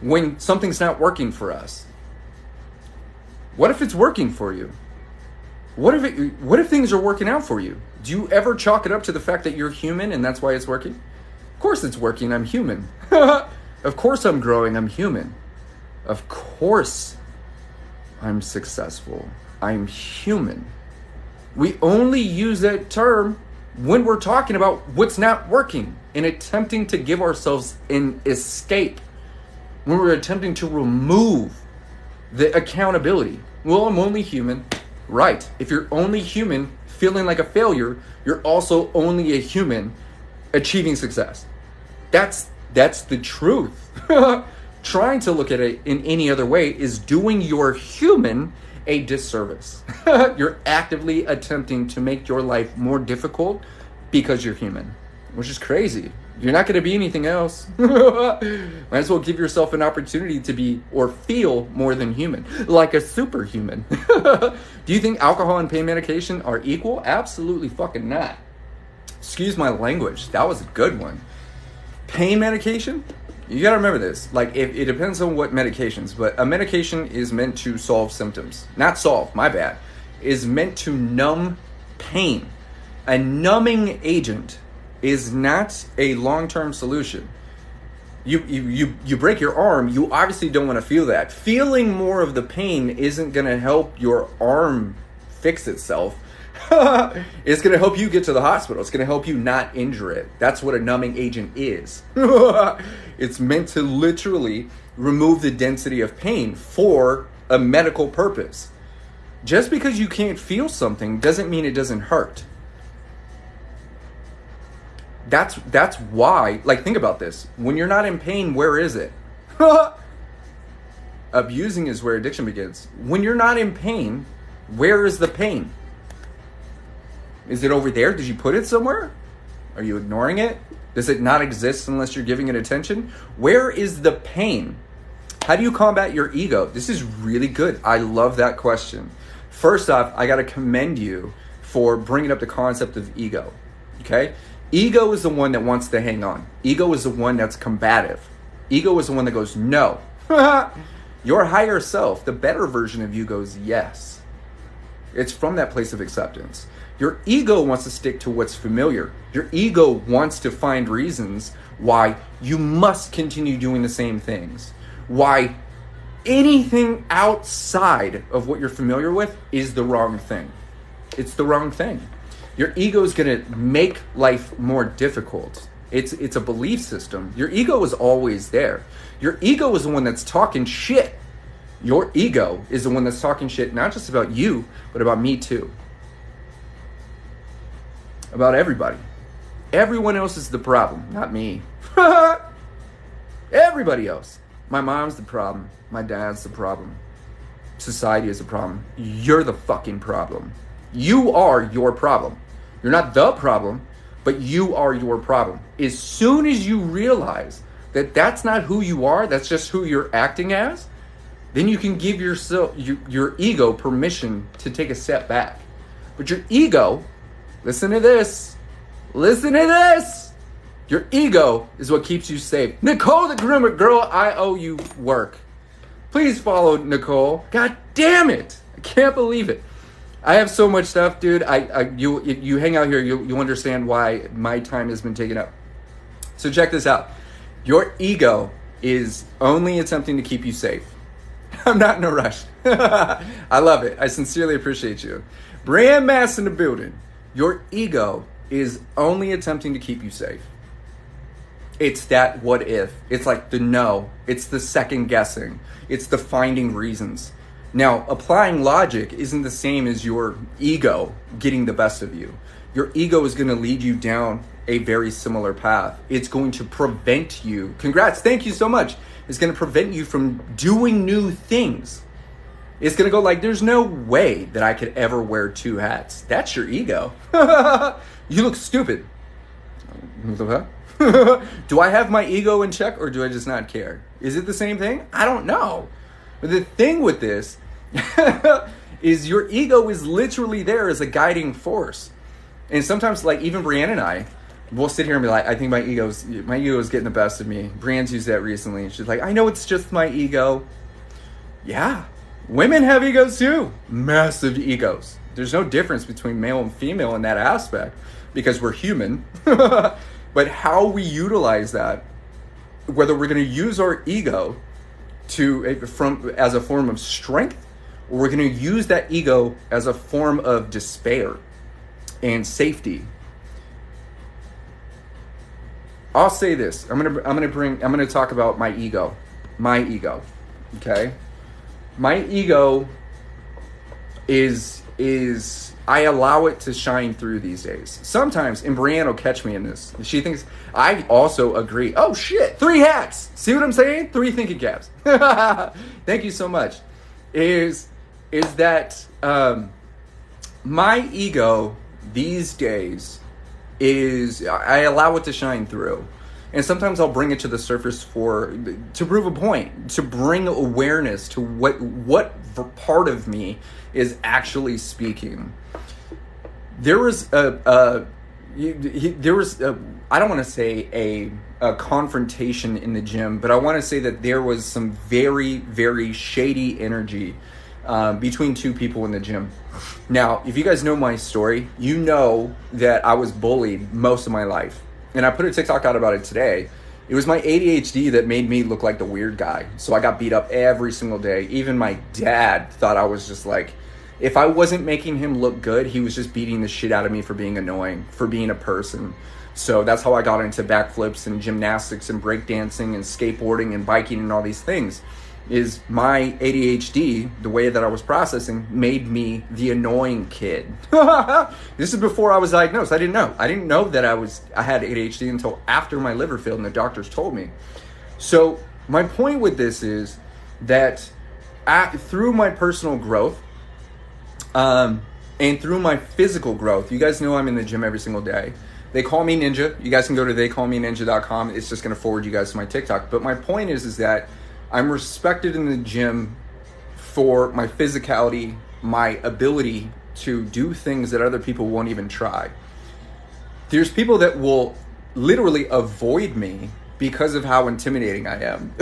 when something's not working for us. What if it's working for you? What if things are working out for you? Do you ever chalk it up to the fact that you're human and that's why it's working? Of course it's working. I'm human. Of course I'm growing. I'm human. Of course I'm successful. I'm human. We only use that term when we're talking about what's not working and attempting to give ourselves an escape. When we're attempting to remove the accountability. Well, I'm only human. Right. If you're only human feeling like a failure, you're also only a human achieving success. That's the truth. Trying to look at it in any other way is doing your human a disservice. You're actively attempting to make your life more difficult because you're human, which is crazy. You're not going to be anything else. Might as well give yourself an opportunity to be or feel more than human, like a superhuman. Do you think alcohol and pain medication are equal? Absolutely fucking not. Excuse my language. That was a good one. Pain medication? You got to remember this. Like, it depends on what medications, but a medication is meant to solve symptoms. Not solve, my bad. Is meant to numb pain. A numbing agent is not a long-term solution. You break your arm, you obviously don't want to feel that. Feeling more of the pain isn't going to help your arm fix itself. It's going to help you get to the hospital. It's going to help you not injure it. That's what a numbing agent is. It's meant to literally remove the density of pain for a medical purpose. Just because you can't feel something doesn't mean it doesn't hurt. That's why, like, think about this. When you're not in pain, where is it? Abusing is where addiction begins. When you're not in pain, where is the pain? Is it over there? Did you put it somewhere? Are you ignoring it? Does it not exist unless you're giving it attention? Where is the pain? How do you combat your ego? This is really good. I love that question. First off, I got to commend you for bringing up the concept of ego. Okay? Ego is the one that wants to hang on. Ego is the one that's combative. Ego is the one that goes, no. Your higher self, the better version of you, goes, yes. It's from that place of acceptance. Your ego wants to stick to what's familiar. Your ego wants to find reasons why you must continue doing the same things. Why anything outside of what you're familiar with is the wrong thing. It's the wrong thing. Your ego is going to make life more difficult. It's a belief system. Your ego is always there. Your ego is the one that's talking shit. Your ego is the one that's talking shit, not just about you, but about me too. About everybody. Everyone else is the problem, not me. Everybody else. My mom's the problem. My dad's the problem. Society is the problem. You're the fucking problem. You are your problem. You're not the problem, but you are your problem. As soon as you realize that that's not who you are, that's just who you're acting as, then you can give yourself your ego permission to take a step back. But your ego, listen to this. Listen to this. Your ego is what keeps you safe. Nicole the Groomer, girl, I owe you work. Please follow Nicole. God damn it. I can't believe it. I have so much stuff, dude. You hang out here, you understand why my time has been taken up. So check this out. Your ego is only attempting to keep you safe. I'm not in a rush. I love it. I sincerely appreciate you. Brand Mass in the building. Your ego is only attempting to keep you safe. It's that what if. It's like the no. It's the second guessing. It's the finding reasons. Now, applying logic isn't the same as your ego getting the best of you. Your ego is going to lead you down a very similar path. It's going to prevent you. Congrats. Thank you so much. It's going to prevent you from doing new things. It's going to go like, there's no way that I could ever wear two hats. That's your ego. You look stupid. Do I have my ego in check or do I just not care? Is it the same thing? I don't know. But the thing with this is your ego is literally there as a guiding force. And sometimes, like, even Brianne and I, we'll sit here and be like, I think my ego is getting the best of me. Brianne's used that recently. She's like, I know it's just my ego. Yeah. Women have egos too. Massive egos. There's no difference between male and female in that aspect because we're human. But how we utilize that, whether we're going to use our ego as a form of strength, or we're going to use that ego as a form of despair and safety. I'll say this. I'm gonna talk about my ego. My ego. Okay? My ego is I allow it to shine through these days. Sometimes, and Brianne will catch me in this. She thinks, I also agree. Oh shit, 3 hats. See what I'm saying? 3 thinking caps. Thank you so much. Is that my ego these days I allow it to shine through. And sometimes I'll bring it to the surface to prove a point, to bring awareness to what part of me is actually speaking. There was I don't want to say a confrontation in the gym, but I want to say that there was some very, very shady energy between 2 people in the gym. Now, if you guys know my story, you know that I was bullied most of my life. And I put a TikTok out about it today. It was my ADHD that made me look like the weird guy. So I got beat up every single day. Even my dad thought I was just like, if I wasn't making him look good, he was just beating the shit out of me for being annoying, for being a person. So that's how I got into backflips and gymnastics and breakdancing and skateboarding and biking and all these things. Is my ADHD, the way that I was processing, made me the annoying kid. This is before I was diagnosed. I didn't know. I didn't know that I had ADHD until after my liver failed and the doctors told me. So my point with this is that through my personal growth and through my physical growth, you guys know I'm in the gym every single day. They call me Ninja. You guys can go to theycallmeninja.com. It's just going to forward you guys to my TikTok. But my point is that I'm respected in the gym for my physicality, my ability to do things that other people won't even try. There's people that will literally avoid me because of how intimidating I am.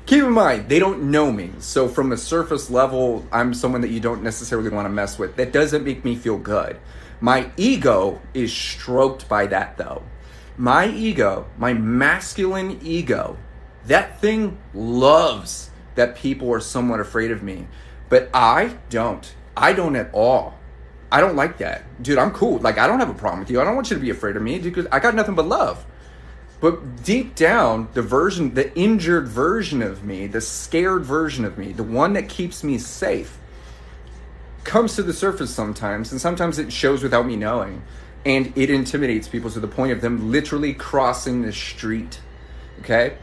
Keep in mind, they don't know me. So from a surface level, I'm someone that you don't necessarily want to mess with. That doesn't make me feel good. My ego is stroked by that though. My ego, my masculine ego, that thing loves that people are somewhat afraid of me. But I don't. I don't at all. I don't like that. Dude, I'm cool. Like, I don't have a problem with you. I don't want you to be afraid of me because I got nothing but love. But deep down, the injured version of me, the scared version of me, the one that keeps me safe, comes to the surface sometimes. And sometimes it shows without me knowing. And it intimidates people to the point of them literally crossing the street. Okay?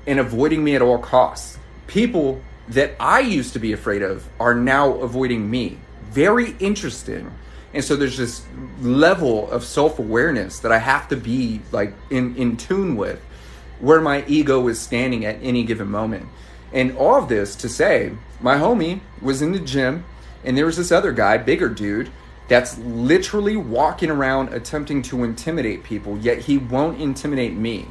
And avoiding me at all costs. People that I used to be afraid of are now avoiding me. Very interesting. And so there's this level of self-awareness that I have to be like in tune with, where my ego is standing at any given moment. And all of this to say, my homie was in the gym and there was this other guy, bigger dude, that's literally walking around attempting to intimidate people, yet he won't intimidate me.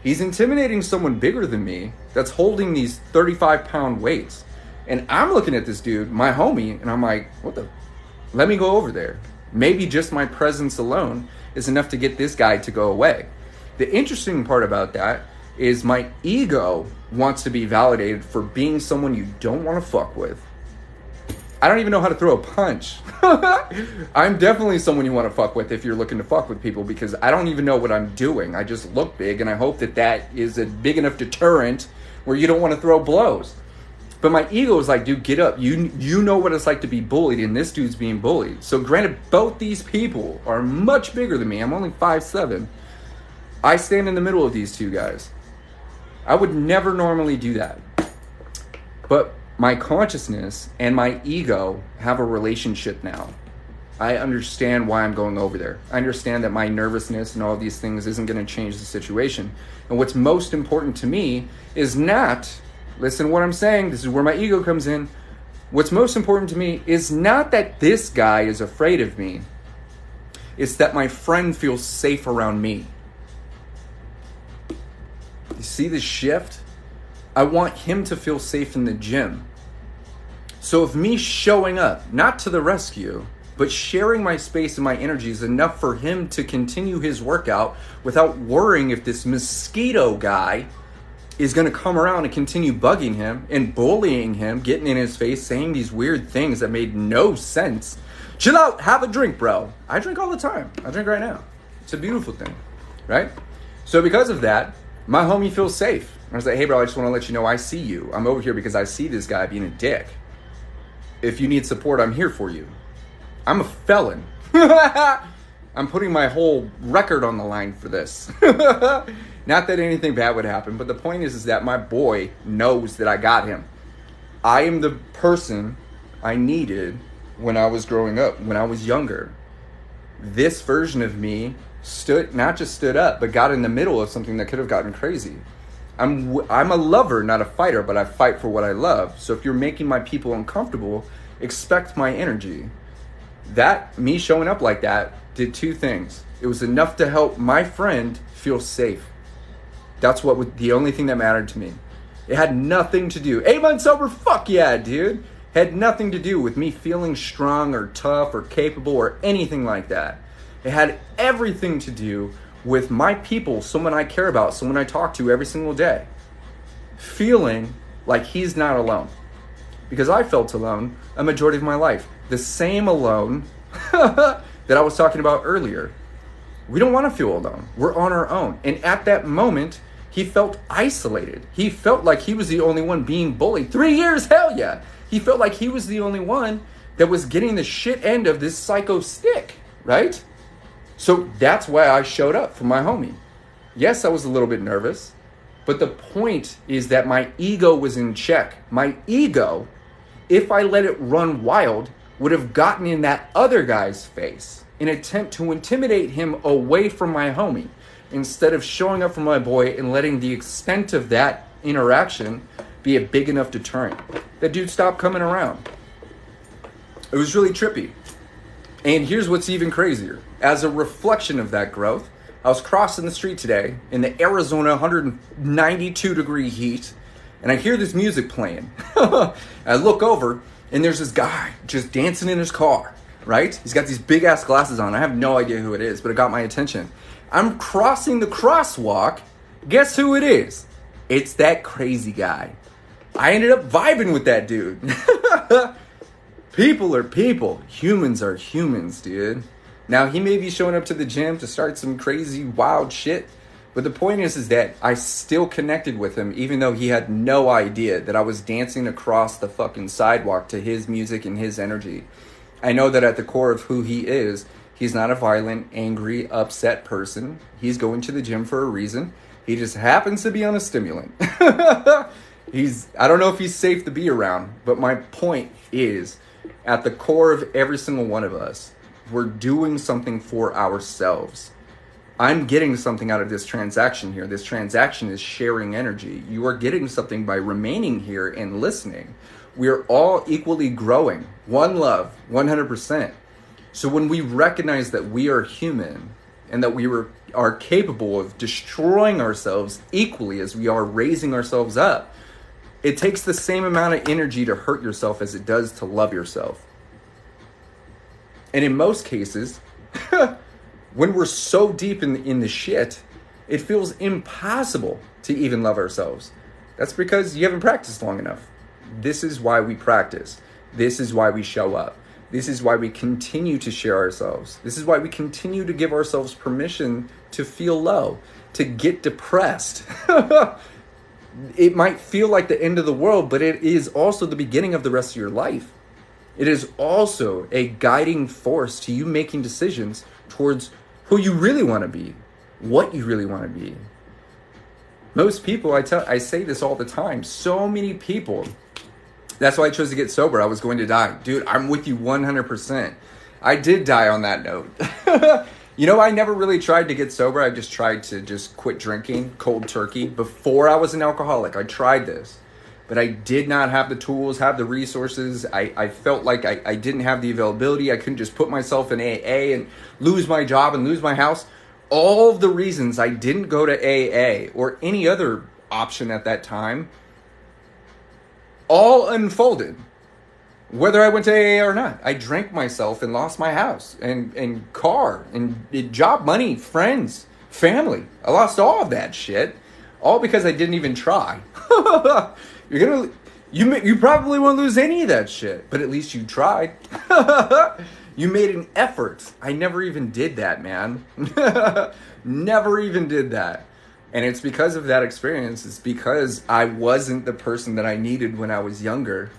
He's intimidating someone bigger than me that's holding these 35-pound weights. And I'm looking at this dude, my homie, and I'm like, what the? Let me go over there. Maybe just my presence alone is enough to get this guy to go away. The interesting part about that is my ego wants to be validated for being someone you don't want to fuck with. I don't even know how to throw a punch. I'm definitely someone you want to fuck with if you're looking to fuck with people, because I don't even know what I'm doing. I just look big, and I hope that that is a big enough deterrent where you don't want to throw blows. But my ego is like, dude, get up. You know what it's like to be bullied, and this dude's being bullied. So granted, both these people are much bigger than me. I'm only 5'7". I stand in the middle of these two guys. I would never normally do that. But my consciousness and my ego have a relationship now. I understand why I'm going over there. I understand that my nervousness and all of these things isn't going to change the situation. And what's most important to me is not, listen to what I'm saying, this is where my ego comes in. What's most important to me is not that this guy is afraid of me. It's that my friend feels safe around me. You see the shift? I want him to feel safe in the gym. So if me showing up, not to the rescue, but sharing my space and my energy is enough for him to continue his workout without worrying if this mosquito guy is going to come around and continue bugging him and bullying him, getting in his face, saying these weird things that made no sense. Chill out, have a drink, bro. I drink all the time. I drink right now. It's a beautiful thing, right? So because of that, my homie feels safe. I was like, hey, bro, I just want to let you know I see you. I'm over here because I see this guy being a dick. If you need support, I'm here for you. I'm a felon. I'm putting my whole record on the line for this. Not that anything bad would happen, but the point is that my boy knows that I got him. I am the person I needed when I was growing up, when I was younger. This version of me not just stood up, but got in the middle of something that could have gotten crazy. I'm a lover, not a fighter, but I fight for what I love. So if you're making my people uncomfortable, expect my energy. That, me showing up like that, did two things. It was enough to help my friend feel safe. That's the only thing that mattered to me. It had nothing to do, 8 months sober, fuck yeah, dude. Had nothing to do with me feeling strong or tough or capable or anything like that. It had everything to do with my people, someone I care about, someone I talk to every single day, feeling like he's not alone. Because I felt alone a majority of my life. The same alone that I was talking about earlier. We don't want to feel alone. We're on our own. And at that moment, he felt isolated. He felt like he was the only one being bullied. 3 years, hell yeah. He felt like he was the only one that was getting the shit end of this psycho stick, right? So that's why I showed up for my homie. Yes, I was a little bit nervous, but the point is that my ego was in check. My ego, if I let it run wild, would have gotten in that other guy's face in an attempt to intimidate him away from my homie, instead of showing up for my boy and letting the extent of that interaction be a big enough deterrent. That dude stopped coming around. It was really trippy. And here's what's even crazier. As a reflection of that growth, I was crossing the street today in the Arizona 192 degree heat, and I hear this music playing. I look over, and there's this guy just dancing in his car, right? He's got these big ass glasses on. I have no idea who it is, but it got my attention. I'm crossing the crosswalk. Guess who it is? It's that crazy guy. I ended up vibing with that dude. People are people. Humans are humans, dude. Now, he may be showing up to the gym to start some crazy, wild shit. But the point is that I still connected with him, even though he had no idea that I was dancing across the fucking sidewalk to his music and his energy. I know that at the core of who he is, he's not a violent, angry, upset person. He's going to the gym for a reason. He just happens to be on a stimulant. I don't know if he's safe to be around, but my point is, at the core of every single one of us, we're doing something for ourselves. I'm getting something out of this transaction here. This transaction is sharing energy. You are getting something by remaining here and listening. We are all equally growing. One love, 100%. So when we recognize that we are human and that are capable of destroying ourselves equally as we are raising ourselves up. It takes the same amount of energy to hurt yourself as it does to love yourself. And in most cases, when we're so deep in the shit, it feels impossible to even love ourselves. That's because you haven't practiced long enough. This is why we practice. This is why we show up. This is why we continue to share ourselves. This is why we continue to give ourselves permission to feel low, to get depressed. It might feel like the end of the world, but it is also the beginning of the rest of your life. It is also a guiding force to you making decisions towards who you really want to be, what you really want to be. Most people, I say this all the time, so many people, that's why I chose to get sober. I was going to die. Dude, I'm with you 100%. I did die on that note. You know, I never really tried to get sober. I just tried to just quit drinking cold turkey. Before I was an alcoholic, I tried this. But I did not have the tools, have the resources. I felt like I didn't have the availability. I couldn't just put myself in AA and lose my job and lose my house. All of the reasons I didn't go to AA or any other option at that time all unfolded. Whether I went to AA or not, I drank myself and lost my house and car and job, money, friends, family. I lost all of that shit, all because I didn't even try. You probably won't lose any of that shit, but at least you tried. You made an effort. I never even did that, man. Never even did that. And it's because of that experience. It's because I wasn't the person that I needed when I was younger.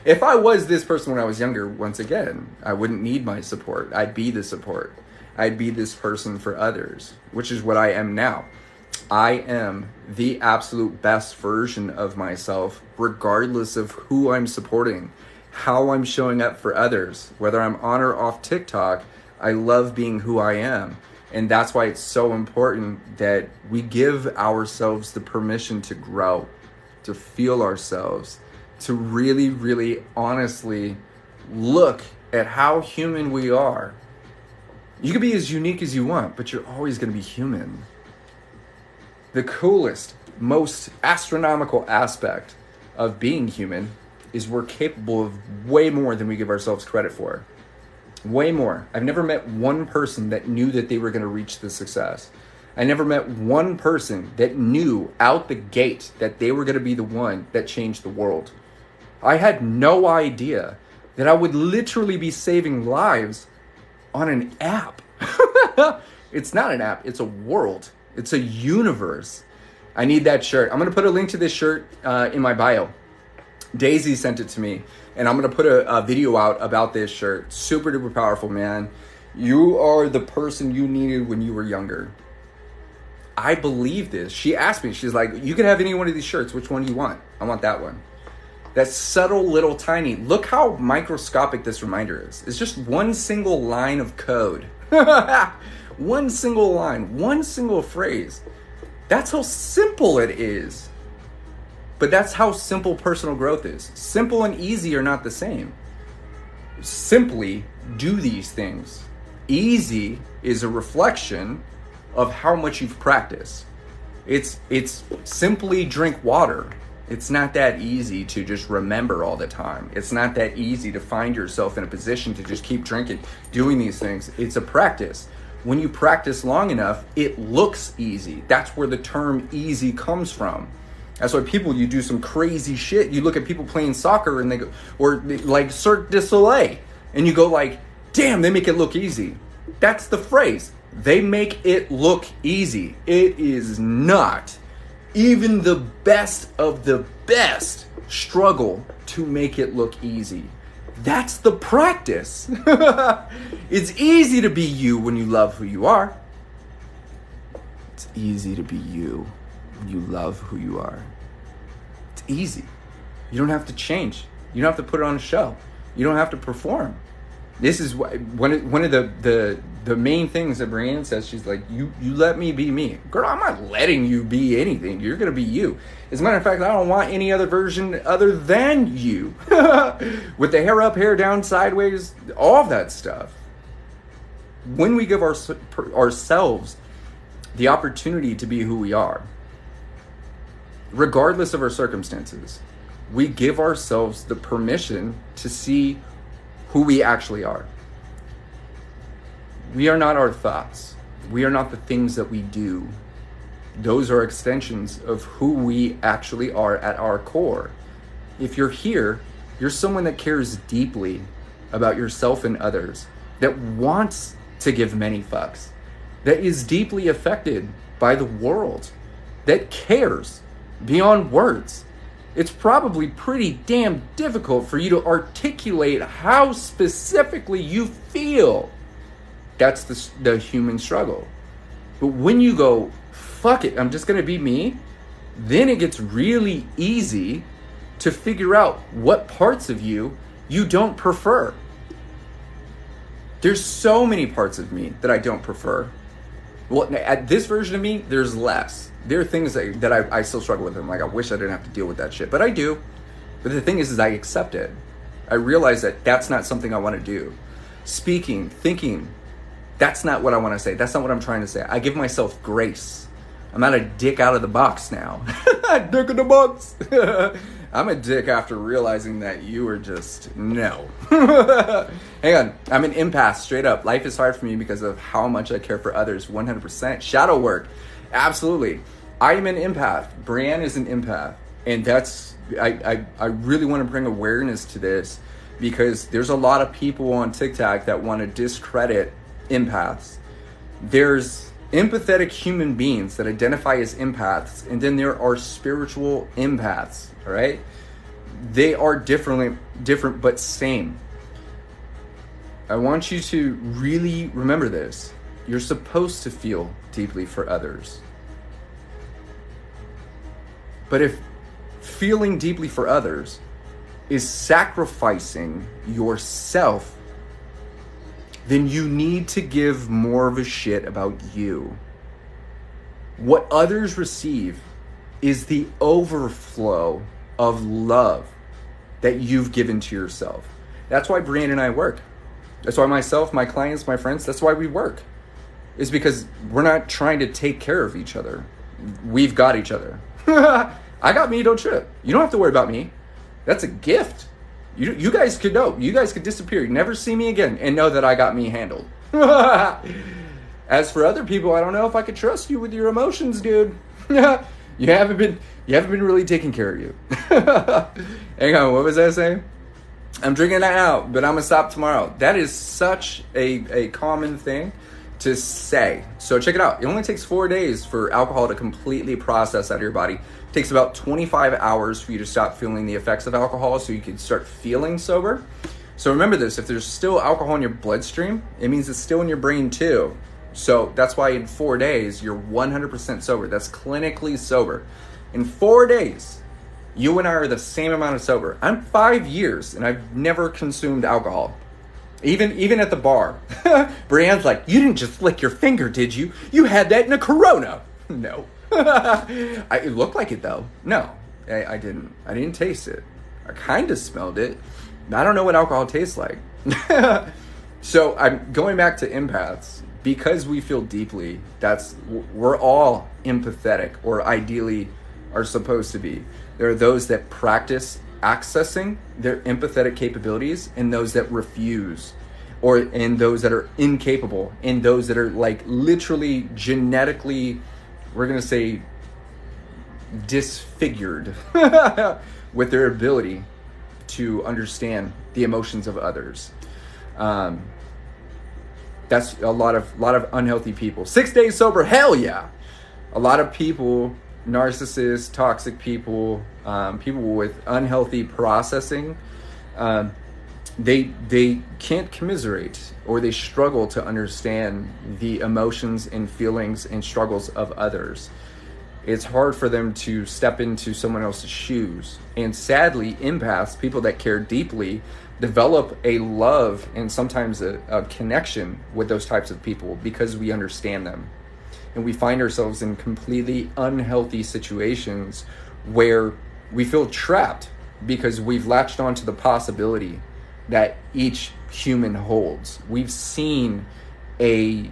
If I was this person when I was younger, once again, I wouldn't need my support. I'd be the support. I'd be this person for others, which is what I am now. I am the absolute best version of myself, regardless of who I'm supporting, how I'm showing up for others, whether I'm on or off TikTok. I love being who I am. And that's why it's so important that we give ourselves the permission to grow, to feel ourselves, to really, really honestly look at how human we are. You can be as unique as you want, but you're always going to be human. The coolest, most astronomical aspect of being human is we're capable of way more than we give ourselves credit for. Way more. I've never met one person that knew that they were going to reach the success. I never met one person that knew out the gate that they were going to be the one that changed the world. I had no idea that I would literally be saving lives on an app. It's not an app. It's a world. It's a universe. I need that shirt. I'm going to put a link to this shirt in my bio. Daisy sent it to me, and I'm going to put a video out about this shirt. Super duper powerful, man. You are the person you needed when you were younger. I believe this. She asked me, she's like, you can have any one of these shirts. Which one do you want? I want that one. That subtle little tiny, look how microscopic this reminder is. It's just one single line of code. One single line, one single phrase. That's how simple it is. But that's how simple personal growth is. Simple and easy are not the same. Simply do these things. Easy is a reflection of how much you've practiced. It's simply drink water. It's not that easy to just remember all the time. It's not that easy to find yourself in a position to just keep drinking, doing these things. It's a practice. When you practice long enough, it looks easy. That's where the term easy comes from. That's why you do some crazy shit. You look at people playing soccer and they go, or like Cirque du Soleil, and you go like, damn, they make it look easy. That's the phrase. They make it look easy. It is not. Even the best of the best struggle to make it look easy. That's the practice. It's easy to be you when you love who you are. It's easy to be you when you love who you are. It's easy. You don't have to change. You don't have to put it on a show. You don't have to perform. This is one of the main things that Brianne says. She's like, you let me be me. Girl, I'm not letting you be anything. You're going to be you. As a matter of fact, I don't want any other version other than you. With the hair up, hair down, sideways, all of that stuff. when we give ourselves the opportunity to be who we are, regardless of our circumstances, we give ourselves the permission to see who we actually are. We are not our thoughts. We are not the things that we do. Those are extensions of who we actually are at our core. If you're here, you're someone that cares deeply about yourself and others, that wants to give many fucks, that is deeply affected by the world, that cares beyond words. It's probably pretty damn difficult for you to articulate how specifically you feel. That's the human struggle. But when you go, fuck it, I'm just gonna be me, then it gets really easy to figure out what parts of you don't prefer. There's so many parts of me that I don't prefer. Well, at this version of me, there's less. There are things that I still struggle with. I'm like, I wish I didn't have to deal with that shit, but I do. But the thing is I accept it. I realize that that's not something I want to do. Speaking, thinking, that's not what I want to say. That's not what I'm trying to say. I give myself grace. I'm not a dick out of the box now. Dick in the box. I'm a dick after realizing that you are just, no. Hang on. I'm an empath, straight up. Life is hard for me because of how much I care for others. 100%. Shadow work. Absolutely. I am an empath. Brianne is an empath. And that's, I really want to bring awareness to this because there's a lot of people on TikTok that want to discredit empaths. There's empathetic human beings that identify as empaths, and then there are spiritual empaths, all right? They are different but same. I want you to really remember this. You're supposed to feel deeply for others. But if feeling deeply for others is sacrificing yourself, then you need to give more of a shit about you. What others receive is the overflow of love that you've given to yourself. That's why Brianne and I work. That's why myself, my clients, my friends, that's why we work. Is because we're not trying to take care of each other. We've got each other. I got me, don't trip. You don't have to worry about me. That's a gift. You guys could know. You guys could disappear. You never see me again and know that I got me handled. As for other people, I don't know if I could trust you with your emotions, dude. You haven't been really taking care of you. Hang on, what was I saying? I'm drinking that out, but I'm gonna stop tomorrow. That is such a common thing to say. So check it out. It only takes 4 days for alcohol to completely process out of your body. It takes about 25 hours for you to stop feeling the effects of alcohol so you can start feeling sober. So remember this, if there's still alcohol in your bloodstream, it means it's still in your brain too. So that's why in 4 days, you're 100% sober. That's clinically sober. In 4 days, you and I are the same amount of sober. I'm 5 years and I've never consumed alcohol. Even at the bar. Brianne's like, you didn't just lick your finger, did you? You had that in a Corona. No. It looked like it though. No, I didn't. I didn't taste it. I kind of smelled it. I don't know what alcohol tastes like. So I'm going back to empaths. Because we feel deeply, we're all empathetic, or ideally are supposed to be. There are those that practice accessing their empathetic capabilities, and those that refuse, and those that are incapable, and those that are like literally genetically, we're gonna say, disfigured with their ability to understand the emotions of others. That's a lot of unhealthy people. 6 days sober, hell yeah. A lot of people, narcissists, toxic people, people with unhealthy processing, they can't commiserate, or they struggle to understand the emotions and feelings and struggles of others. It's hard for them to step into someone else's shoes. And sadly, empaths, people that care deeply, develop a love and sometimes a connection with those types of people because we understand them. And we find ourselves in completely unhealthy situations where we feel trapped because we've latched onto the possibility that each human holds. We've seen a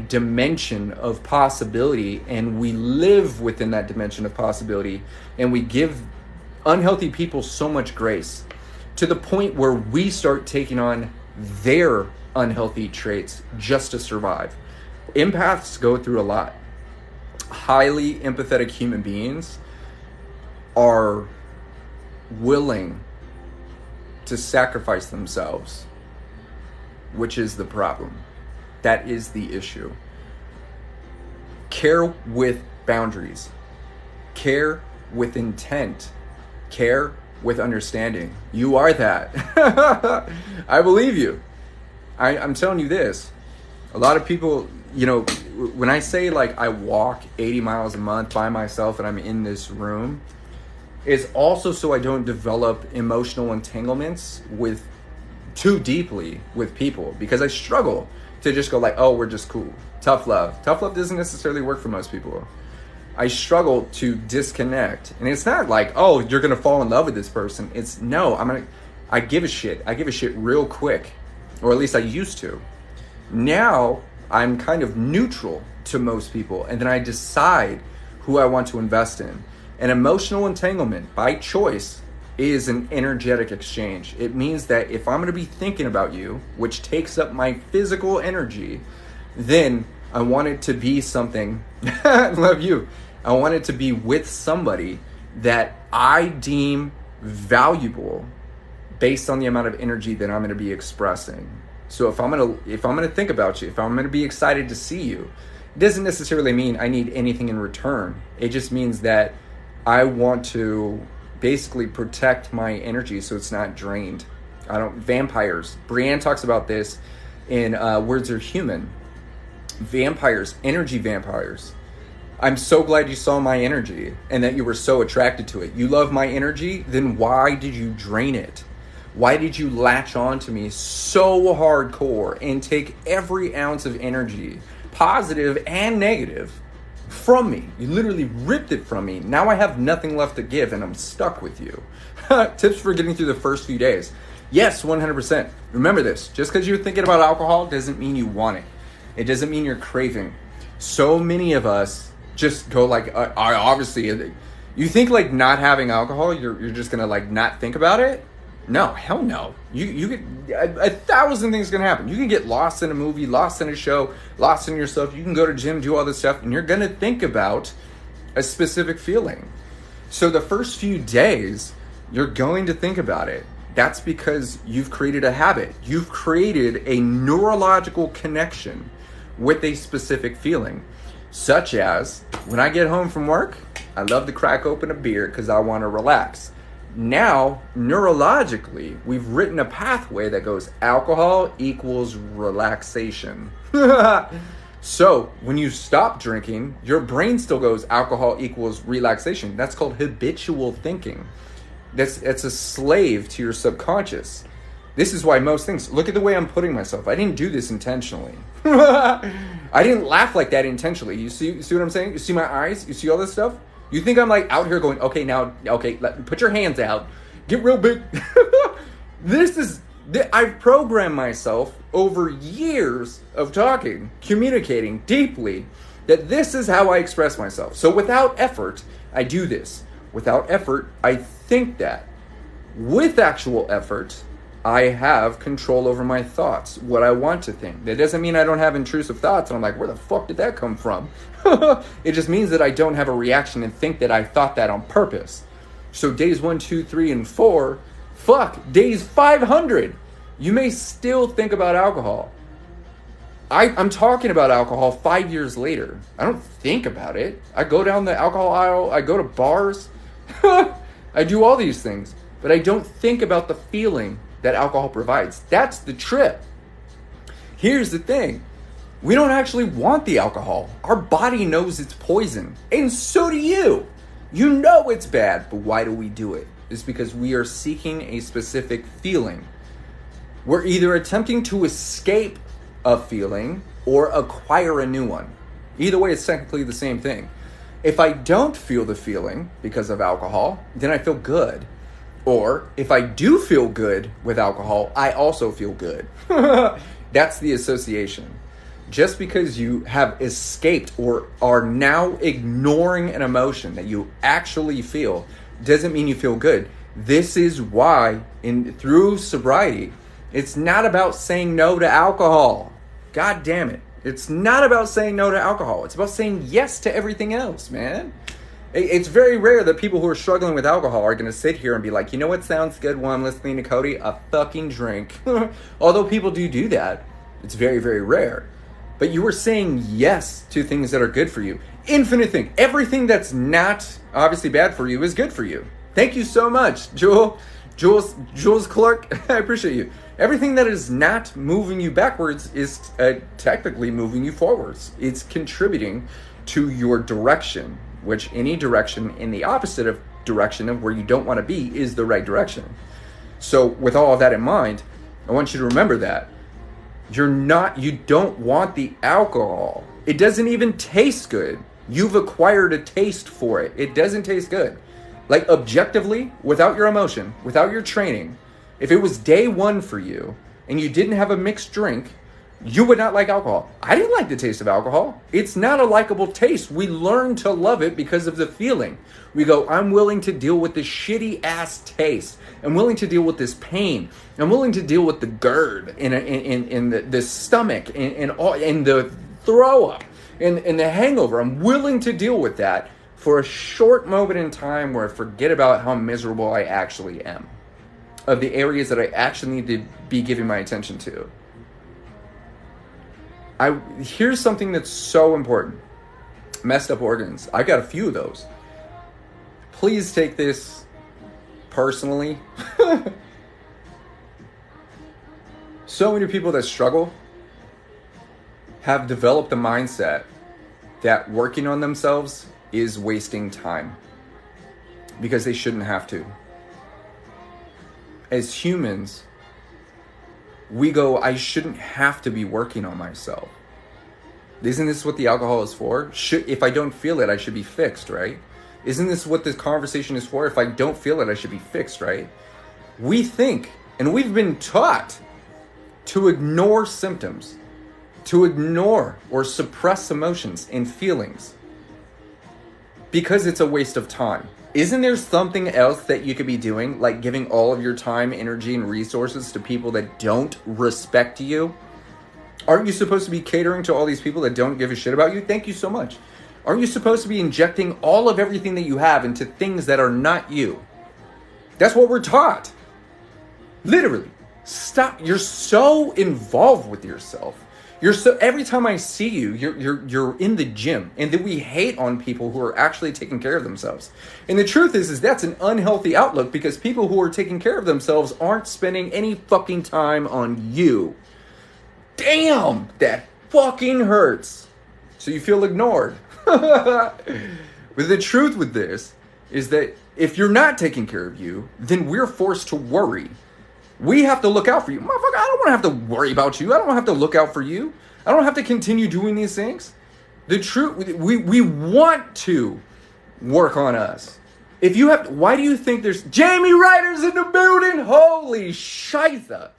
dimension of possibility, and we live within that dimension of possibility, and we give unhealthy people so much grace to the point where we start taking on their unhealthy traits just to survive. Empaths go through a lot. Highly empathetic human beings are willing to sacrifice themselves, which is the problem. That is the issue. Care with boundaries. Care with intent. Care with understanding. You are that. I believe you. I'm telling you this. A lot of people, you know, when I say like I walk 80 miles a month by myself and I'm in this room, it's also so I don't develop emotional entanglements with too deeply with people, because I struggle to just go like, oh, we're just cool. Tough love. Tough love doesn't necessarily work for most people. I struggle to disconnect. And it's not like, oh, you're going to fall in love with this person. It's no, I give a shit. I give a shit real quick, or at least I used to. Now I'm kind of neutral to most people, and then I decide who I want to invest in. An emotional entanglement by choice is an energetic exchange. It means that if I'm going to be thinking about you, which takes up my physical energy, then I want it to be something, I love you, I want it to be with somebody that I deem valuable based on the amount of energy that I'm going to be expressing. So if I'm going to think about you, if I'm going to be excited to see you, it doesn't necessarily mean I need anything in return. It just means that I want to basically protect my energy so it's not drained. Vampires. Brienne talks about this in Words Are Human. Vampires, energy vampires. I'm so glad you saw my energy and that you were so attracted to it. You love my energy, then why did you drain it? Why did you latch on to me so hardcore and take every ounce of energy, positive and negative, from me? You literally ripped it from me. Now I have nothing left to give and I'm stuck with you. Tips for getting through the first few days. Yes, 100%. Remember this. Just because you're thinking about alcohol doesn't mean you want it. It doesn't mean you're craving. So many of us just go like, obviously, you think like not having alcohol, you're just going to like not think about it? No, hell no. You get 1,000 things can happen. You can get lost in a movie, lost in a show, lost in yourself. You can go to gym, do all this stuff, and you're going to think about a specific feeling. So the first few days, you're going to think about it. That's because you've created a habit. You've created a neurological connection with a specific feeling, such as when I get home from work, I love to crack open a beer because I want to relax. Now, neurologically, we've written a pathway that goes alcohol equals relaxation. So when you stop drinking, your brain still goes alcohol equals relaxation. That's called habitual thinking. It's a slave to your subconscious. This is why most things, look at the way I'm putting myself. I didn't do this intentionally. I didn't laugh like that intentionally. You see what I'm saying? You see my eyes? You see all this stuff? You think I'm like out here going, put your hands out, get real big. I've programmed myself over years of talking, communicating deeply, that this is how I express myself. So without effort, I do this. Without effort, I think that. With actual effort, I have control over my thoughts, what I want to think. That doesn't mean I don't have intrusive thoughts and I'm like, where the fuck did that come from? It just means that I don't have a reaction and think that I thought that on purpose. So days 1, 2, 3, and 4, days 500, you may still think about alcohol. I'm talking about alcohol 5 years later. I don't think about it. I go down the alcohol aisle, I go to bars, I do all these things, but I don't think about the feeling that alcohol provides. That's the trip. Here's the thing. We don't actually want the alcohol. Our body knows it's poison. And so do you. You know it's bad, but why do we do it? It's because we are seeking a specific feeling. We're either attempting to escape a feeling or acquire a new one. Either way, it's technically the same thing. If I don't feel the feeling because of alcohol, then I feel good. Or if I do feel good with alcohol, I also feel good. That's the association. just because you have escaped or are now ignoring an emotion that you actually feel doesn't mean you feel good. This is why through sobriety, it's not about saying no to alcohol. God damn it. It's not about saying no to alcohol. It's about saying yes to everything else, man. It's very rare that people who are struggling with alcohol are going to sit here and be like, you know what sounds good while I'm listening to Kohdi? A fucking drink. Although people do that, it's very, very rare. But you are saying yes to things that are good for you. Infinite thing. Everything that's not obviously bad for you is good for you. Thank you so much, Jules Clark. I appreciate you. Everything that is not moving you backwards is technically moving you forwards. It's contributing to your direction, which any direction in the opposite of direction of where you don't want to be is the right direction. So with all of that in mind, I want you to remember that. You don't want the alcohol. It doesn't even taste good. You've acquired a taste for it. It doesn't taste good. Like objectively, without your emotion, without your training, if it was day one for you and you didn't have a mixed drink, you would not like alcohol. I didn't like the taste of alcohol. It's not a likable taste. We learn to love it because of the feeling. We go, I'm willing to deal with this shitty ass taste. I'm willing to deal with this pain. I'm willing to deal with the GERD in the stomach and the throw up and the hangover. I'm willing to deal with that for a short moment in time where I forget about how miserable I actually am, of the areas that I actually need to be giving my attention to. Here's something that's so important. Messed up organs. I got a few of those. Please take this personally. So many people that struggle have developed the mindset that working on themselves is wasting time because they shouldn't have to. As humans, we go, I shouldn't have to be working on myself. Isn't this what the alcohol is for? If I don't feel it, I should be fixed, right? Isn't this what this conversation is for? If I don't feel it, I should be fixed, right? We think, and we've been taught to ignore symptoms, to ignore or suppress emotions and feelings because it's a waste of time. Isn't there something else that you could be doing, like giving all of your time, energy, and resources to people that don't respect you? Aren't you supposed to be catering to all these people that don't give a shit about you? Thank you so much. Aren't you supposed to be injecting all of everything that you have into things that are not you? That's what we're taught. Literally. Stop. You're so involved with yourself. Every time I see you, you're in the gym, and then we hate on people who are actually taking care of themselves. And the truth is that's an unhealthy outlook because people who are taking care of themselves aren't spending any fucking time on you. Damn, that fucking hurts. So you feel ignored. But the truth with this is that if you're not taking care of you, then we're forced to worry. We have to look out for you. Motherfucker, I don't want to have to worry about you. I don't have to look out for you. I don't have to continue doing these things. The truth, we want to work on us. Why do you think there's Jamie Ryder's in the building? Holy shitha.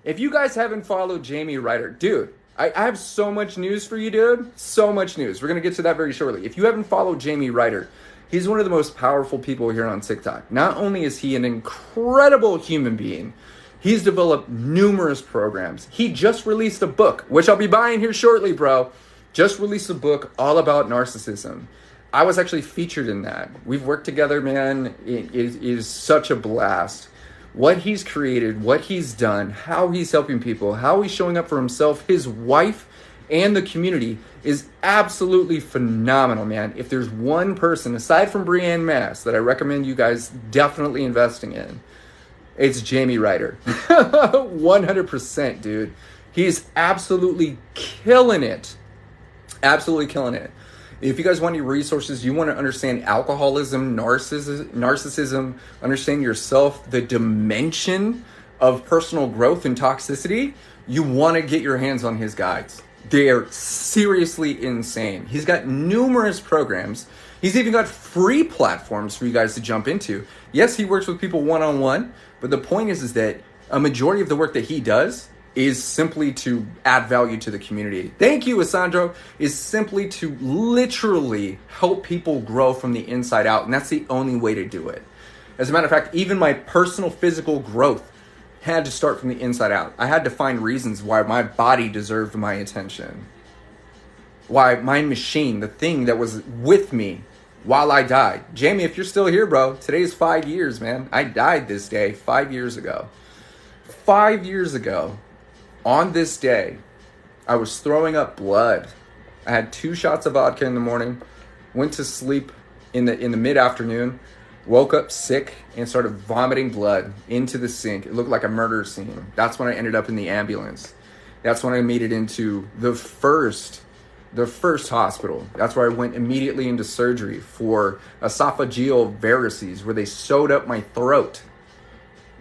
If you guys haven't followed Jamie Ryder, dude, I have so much news for you, dude. So much news. We're going to get to that very shortly. If you haven't followed Jamie Ryder, he's one of the most powerful people here on TikTok. Not only is he an incredible human being, he's developed numerous programs. He just released a book, which I'll be buying here shortly, bro. Just released a book all about narcissism. I was actually featured in that. We've worked together, man. It is such a blast. What he's created, what he's done, how he's helping people, how he's showing up for himself, his wife, and the community is absolutely phenomenal, man. If there's one person, aside from Brianne Mass, that I recommend you guys definitely investing in, it's Jamie Ryder. 100%, dude. He's absolutely killing it. Absolutely killing it. If you guys want any resources, you want to understand alcoholism, narcissism, understand yourself, the dimension of personal growth and toxicity, you want to get your hands on his guides. They are seriously insane. He's got numerous programs. He's even got free platforms for you guys to jump into. Yes, he works with people one-on-one, but the point is that a majority of the work that he does is simply to add value to the community. Thank you, Asandro, is simply to literally help people grow from the inside out. And that's the only way to do it. As a matter of fact, even my personal physical growth had to start from the inside out. I had to find reasons why my body deserved my attention. Why my machine, the thing that was with me while I died. Jamie, if you're still here, bro, today's 5 years, man. I died this day 5 years ago. 5 years ago, on this day, I was throwing up blood. I had 2 shots of vodka in the morning, went to sleep in the mid-afternoon, woke up sick and started vomiting blood into the sink. It looked like a murder scene. That's when I ended up in the ambulance. That's when I made it into the first hospital. That's where I went immediately into surgery for esophageal varices, where they sewed up my throat.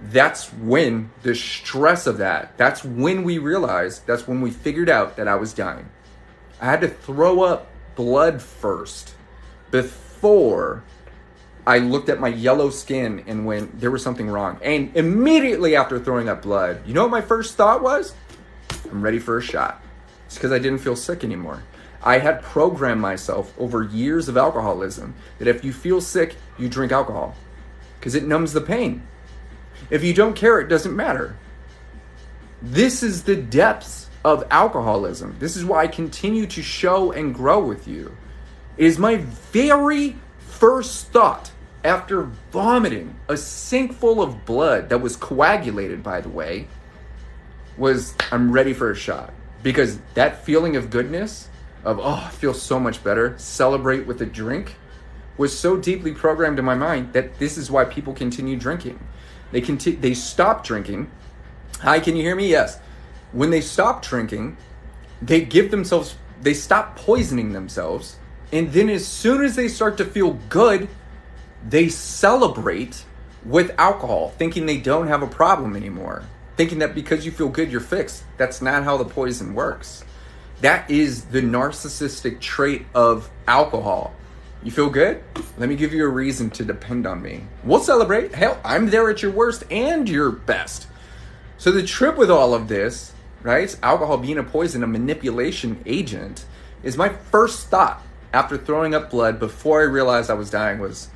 That's when the stress of that's when we realized, that's when we figured out that I was dying. I had to throw up blood first before I looked at my yellow skin and went, there was something wrong. And immediately after throwing up blood, you know what my first thought was? I'm ready for a shot. It's because I didn't feel sick anymore. I had programmed myself over years of alcoholism that if you feel sick, you drink alcohol because it numbs the pain. If you don't care, it doesn't matter. This is the depths of alcoholism. This is why I continue to show and grow with you. It is my very first thought after vomiting a sink full of blood that was coagulated, by the way, was I'm ready for a shot. Because that feeling of goodness, of, oh, I feel so much better, celebrate with a drink, was so deeply programmed in my mind that this is why people continue drinking. They stop drinking. Hi, can you hear me? Yes. When they stop drinking, they stop poisoning themselves. And then as soon as they start to feel good, they celebrate with alcohol, thinking they don't have a problem anymore. Thinking that because you feel good, you're fixed. That's not how the poison works. That is the narcissistic trait of alcohol. You feel good? Let me give you a reason to depend on me. We'll celebrate. Hell, I'm there at your worst and your best. So the trip with all of this, right? Alcohol being a poison, a manipulation agent, is my first thought after throwing up blood before I realized I was dying was,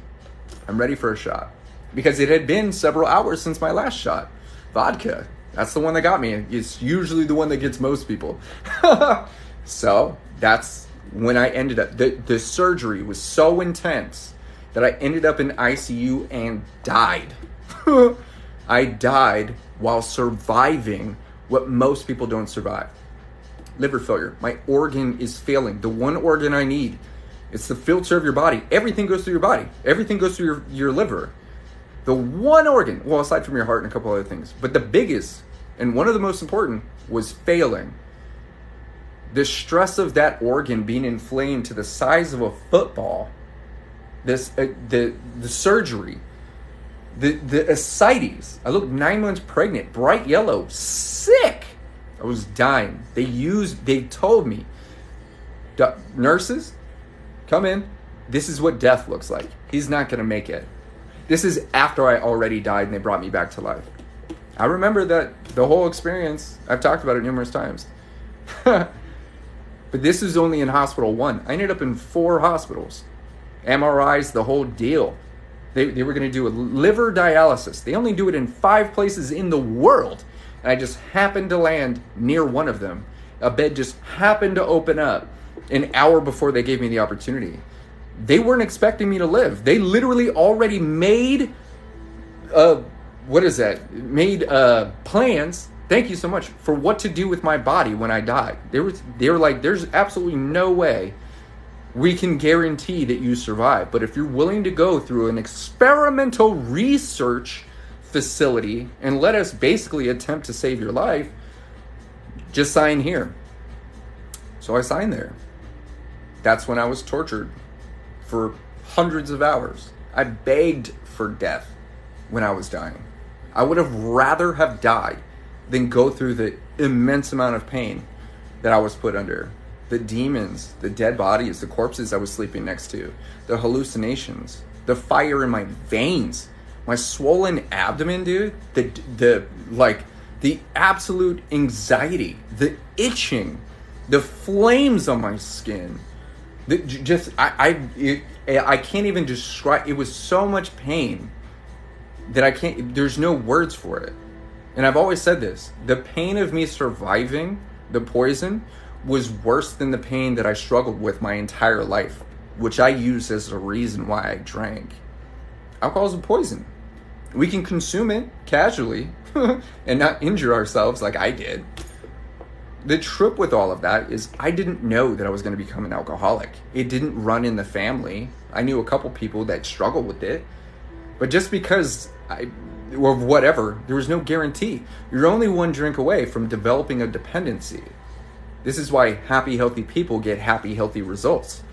I'm ready for a shot. Because it had been several hours since my last shot. Vodka. That's the one that got me. It's usually the one that gets most people. So that's when I ended up, the surgery was so intense that I ended up in ICU and died. I died while surviving what most people don't survive. Liver failure. My organ is failing. The one organ I need. It's the filter of your body. Everything goes through your body. Everything goes through your liver. The one organ, well, aside from your heart and a couple other things, but the biggest and one of the most important was failing. The stress of that organ being inflamed to the size of a football, the surgery, the ascites. I looked 9 months pregnant, bright yellow, sick. I was dying. They told me, nurses, come in. This is what death looks like. He's not going to make it. This is after I already died and they brought me back to life. I remember that the whole experience. I've talked about it numerous times. But this is only in hospital 1. I ended up in 4 hospitals. MRIs, the whole deal. They were going to do a liver dialysis. They only do it in 5 places in the world. And I just happened to land near one of them. A bed just happened to open up an hour before they gave me the opportunity. They weren't expecting me to live. They literally already made plans, thank you so much, for what to do with my body when I died. They were like, there's absolutely no way we can guarantee that you survive. But if you're willing to go through an experimental research facility and let us basically attempt to save your life, just sign here. So I signed there. That's when I was tortured for hundreds of hours. I begged for death when I was dying. I would have rather have died than go through the immense amount of pain that I was put under. The demons, the dead bodies, the corpses I was sleeping next to, the hallucinations, the fire in my veins, my swollen abdomen, dude, the the absolute anxiety, the itching, the flames on my skin. I can't even describe. It was so much pain that I can't. There's no words for it. And I've always said this: the pain of me surviving the poison was worse than the pain that I struggled with my entire life, which I used as a reason why I drank. Alcohol is a poison. We can consume it casually and not injure ourselves like I did. The trip with all of that is I didn't know that I was going to become an alcoholic. It didn't run in the family. I knew a couple people that struggled with it. But just because or whatever, there was no guarantee. You're only one drink away from developing a dependency. This is why happy, healthy people get happy, healthy results.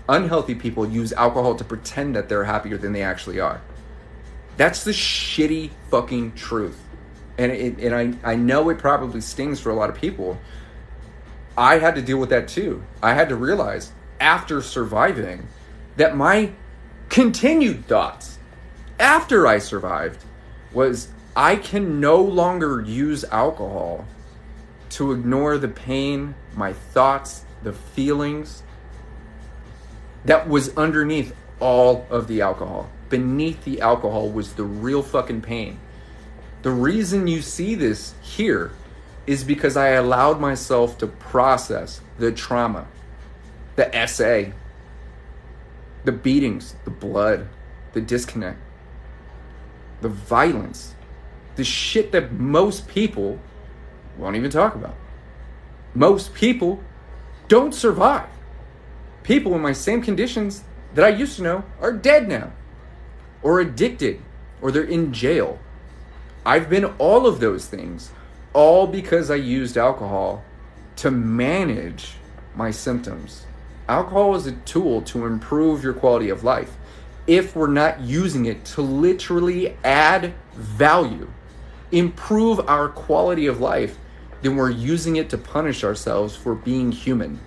Unhealthy people use alcohol to pretend that they're happier than they actually are. That's the shitty fucking truth. And I know it probably stings for a lot of people. I had to deal with that too. I had to realize after surviving that my continued thoughts after I survived was I can no longer use alcohol to ignore the pain, my thoughts, the feelings that was underneath all of the alcohol. Beneath the alcohol was the real fucking pain. The reason you see this here is because I allowed myself to process the trauma, the SA, the beatings, the blood, the disconnect, the violence, the shit that most people won't even talk about. Most people don't survive. People in my same conditions that I used to know are dead now, or addicted, or they're in jail. I've been all of those things, all because I used alcohol to manage my symptoms. Alcohol is a tool to improve your quality of life. If we're not using it to literally add value, improve our quality of life, then we're using it to punish ourselves for being human.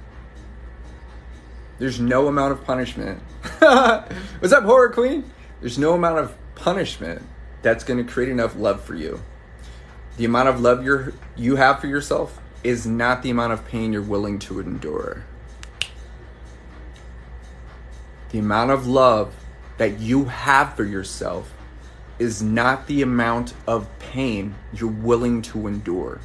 There's no amount of punishment. What's up, Horror Queen? There's no amount of punishment that's going to create enough love for you. The amount of love you have for yourself is not the amount of pain you're willing to endure. The amount of love that you have for yourself is not the amount of pain you're willing to endure.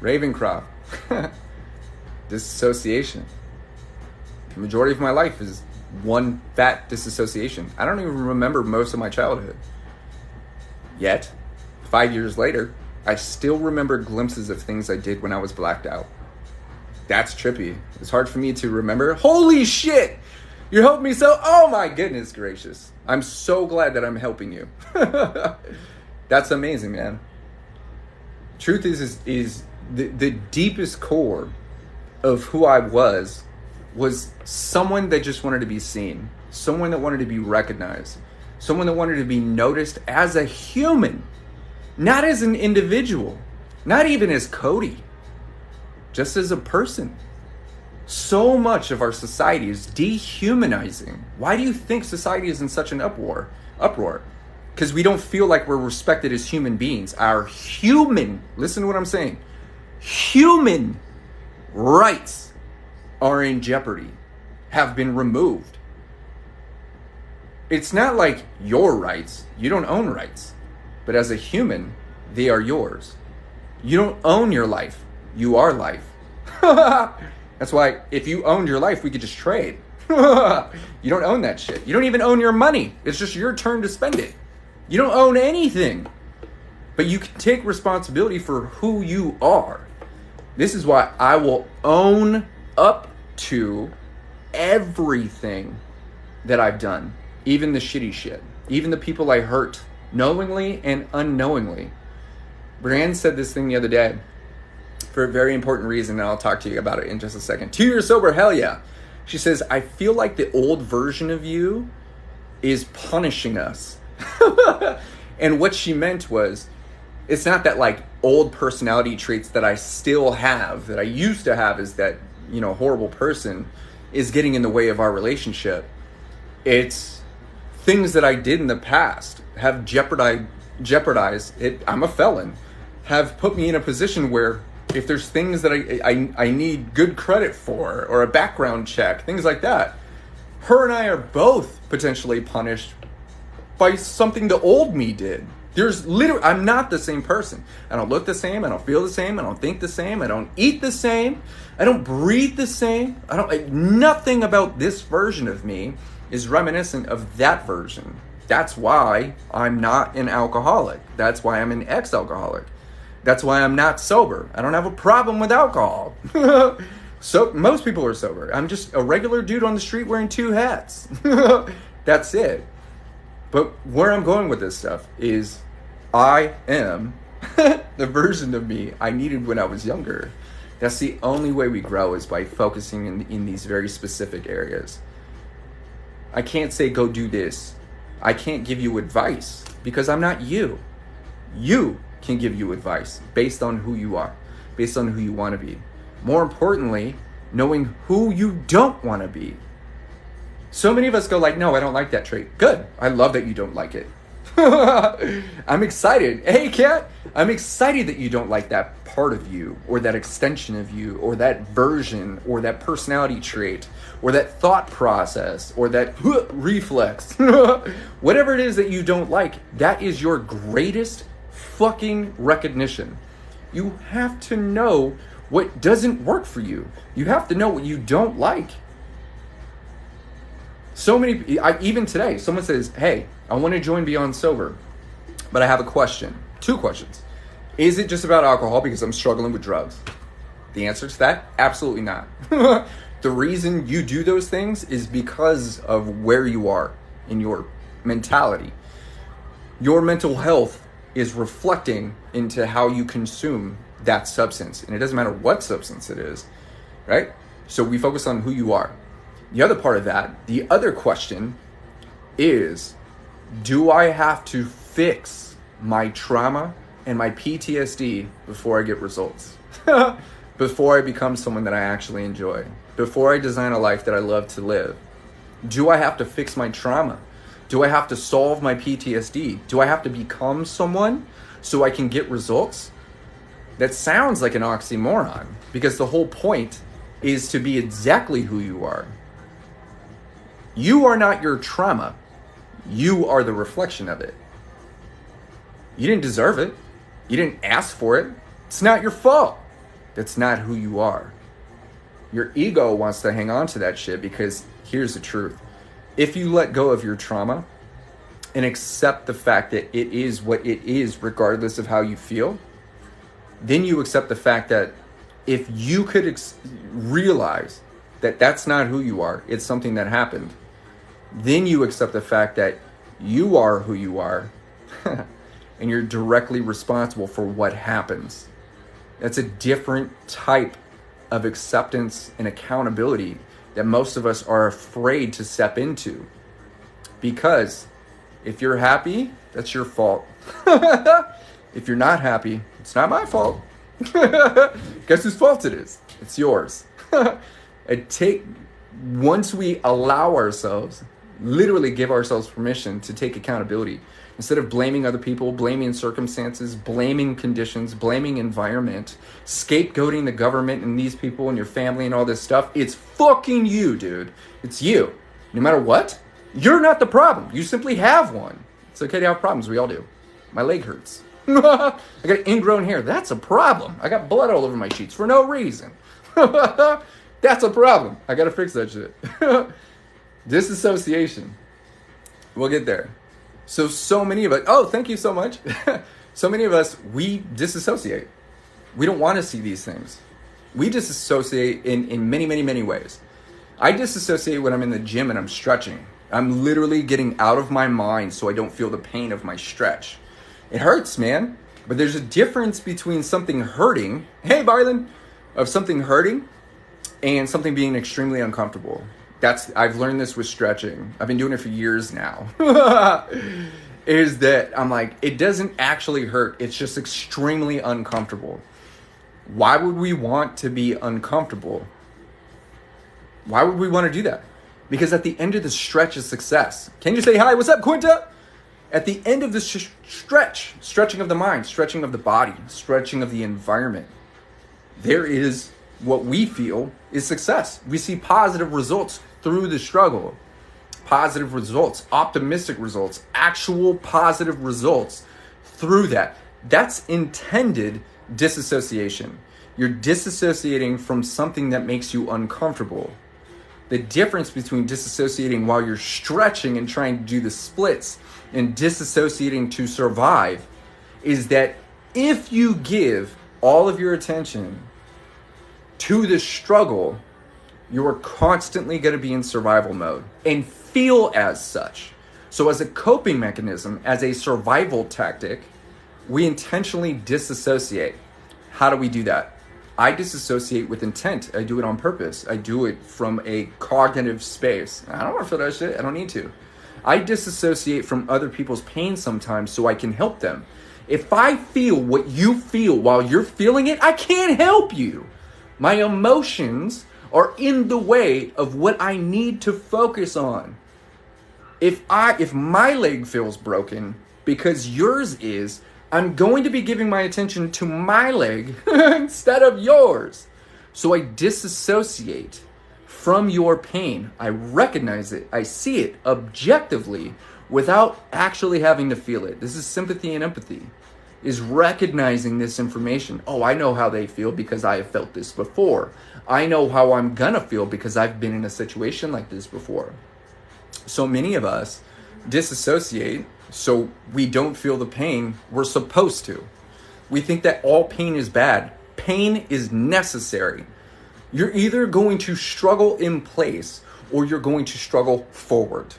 Ravencroft. Disassociation. The majority of my life is one fat disassociation. I don't even remember most of my childhood. Yet, 5 years later, I still remember glimpses of things I did when I was blacked out. That's trippy. It's hard for me to remember. Holy shit! You're helping me so... Oh my goodness gracious. I'm so glad that I'm helping you. That's amazing, man. Truth is the deepest core of who I was someone that just wanted to be seen. Someone that wanted to be recognized. Someone that wanted to be noticed as a human. Not as an individual. Not even as Kohdi. Just as a person. So much of our society is dehumanizing. Why do you think society is in such an uproar? Because we don't feel like we're respected as human beings. Our human, listen to what I'm saying, human rights are in jeopardy, have been removed. It's not like your rights, you don't own rights. But as a human, they are yours. You don't own your life, you are life. That's why if you owned your life, we could just trade. You don't own that shit. You don't even own your money. It's just your turn to spend it. You don't own anything. But you can take responsibility for who you are. This is why I will own up to everything that I've done. Even the shitty shit. Even the people I hurt. Knowingly and unknowingly. Brienne said this thing the other day. For a very important reason, and I'll talk to you about it in just a second. 2 years sober, hell yeah. She says, I feel like the old version of you is punishing us. And what she meant was, it's not that like old personality traits that I still have, that I used to have, is that, horrible person is getting in the way of our relationship. It's things that I did in the past have jeopardized it. I'm a felon. Have put me in a position where if there's things that I need good credit for, or a background check, things like that, her and I are both potentially punished by something the old me did. I'm not the same person. I don't look the same. I don't feel the same. I don't think the same. I don't eat the same. I don't breathe the same. Nothing about this version of me is reminiscent of that version. That's why I'm not an alcoholic. That's why I'm an ex-alcoholic. That's why I'm not sober. I don't have a problem with alcohol. So most people are sober. I'm just a regular dude on the street wearing 2 hats. That's it. But where I'm going with this stuff is I am the version of me I needed when I was younger. That's the only way we grow, is by focusing in these very specific areas. I can't say go do this. I can't give you advice because I'm not you. You can give you advice based on who you are, based on who you want to be. More importantly, knowing who you don't want to be. So many of us go like, no, I don't like that trait. Good. I love that you don't like it. I'm excited. Hey, Kat, I'm excited that you don't like that part of you, or that extension of you, or that version, or that personality trait, or that thought process, or that reflex. Whatever it is that you don't like, that is your greatest fucking recognition. You have to know what doesn't work for you. You have to know what you don't like. So many, even today, someone says, hey, I want to join Beyond Sober, but I have a question. 2 questions. Is it just about alcohol because I'm struggling with drugs? The answer to that, absolutely not. The reason you do those things is because of where you are in your mentality. Your mental health is reflecting into how you consume that substance. And it doesn't matter what substance it is, right? So we focus on who you are. The other part of that, the other question is, do I have to fix my trauma and my PTSD before I get results? Before I become someone that I actually enjoy? Before I design a life that I love to live? Do I have to fix my trauma? Do I have to solve my PTSD? Do I have to become someone so I can get results? That sounds like an oxymoron, because the whole point is to be exactly who you are. You are not your trauma. You are the reflection of it. You didn't deserve it. You didn't ask for it. It's not your fault. That's not who you are. Your ego wants to hang on to that shit because here's the truth. If you let go of your trauma and accept the fact that it is what it is, regardless of how you feel, then you accept the fact that if you could realize that that's not who you are, it's something that happened, then you accept the fact that you are who you are and you're directly responsible for what happens. That's a different type of acceptance and accountability that most of us are afraid to step into. Because if you're happy, that's your fault. If you're not happy, it's not my fault. Guess whose fault it is? It's yours. Once we allow ourselves, literally give ourselves permission to take accountability, instead of blaming other people, blaming circumstances, blaming conditions, blaming environment, scapegoating the government and these people and your family and all this stuff, it's fucking you, dude. It's you. No matter what, you're not the problem. You simply have one. It's okay to have problems. We all do. My leg hurts. I got ingrown hair. That's a problem. I got blood all over my sheets for no reason. That's a problem. I got to fix that shit. Disassociation. We'll get there. So many of us, oh, thank you so much. So many of us, we disassociate. We don't want to see these things. We disassociate in many, many, many ways. I disassociate when I'm in the gym and I'm stretching. I'm literally getting out of my mind so I don't feel the pain of my stretch. It hurts, man. But there's a difference between something hurting, hey, Barlin, of something hurting and something being extremely uncomfortable. I've learned this with stretching. I've been doing it for years now. Is that I'm like, it doesn't actually hurt. It's just extremely uncomfortable. Why would we want to be uncomfortable? Why would we want to do that? Because at the end of the stretch is success. Can you say hi? What's up, Quinta? At the end of the stretching of the mind, stretching of the body, stretching of the environment, there is what we feel is success. We see positive results through the struggle. Positive results, optimistic results, actual positive results through that. That's intended disassociation. You're disassociating from something that makes you uncomfortable. The difference between disassociating while you're stretching and trying to do the splits and disassociating to survive is that if you give all of your attention to the struggle, you are constantly going to be in survival mode and feel as such. So as a coping mechanism, as a survival tactic, we intentionally disassociate. How do we do that? I disassociate with intent. I do it on purpose. I do it from a cognitive space. I don't want to feel that shit. I don't need to. I disassociate from other people's pain sometimes so I can help them. If I feel what you feel while you're feeling it, I can't help you. My emotions are in the way of what I need to focus on. If my leg feels broken because yours is, I'm going to be giving my attention to my leg instead of yours. So I disassociate from your pain. I recognize it. I see it objectively without actually having to feel it. This is sympathy and empathy, is recognizing this information. Oh, I know how they feel because I have felt this before. I know how I'm gonna feel because I've been in a situation like this before. So many of us disassociate so we don't feel the pain we're supposed to. We think that all pain is bad. Pain is necessary. You're either going to struggle in place or you're going to struggle forward.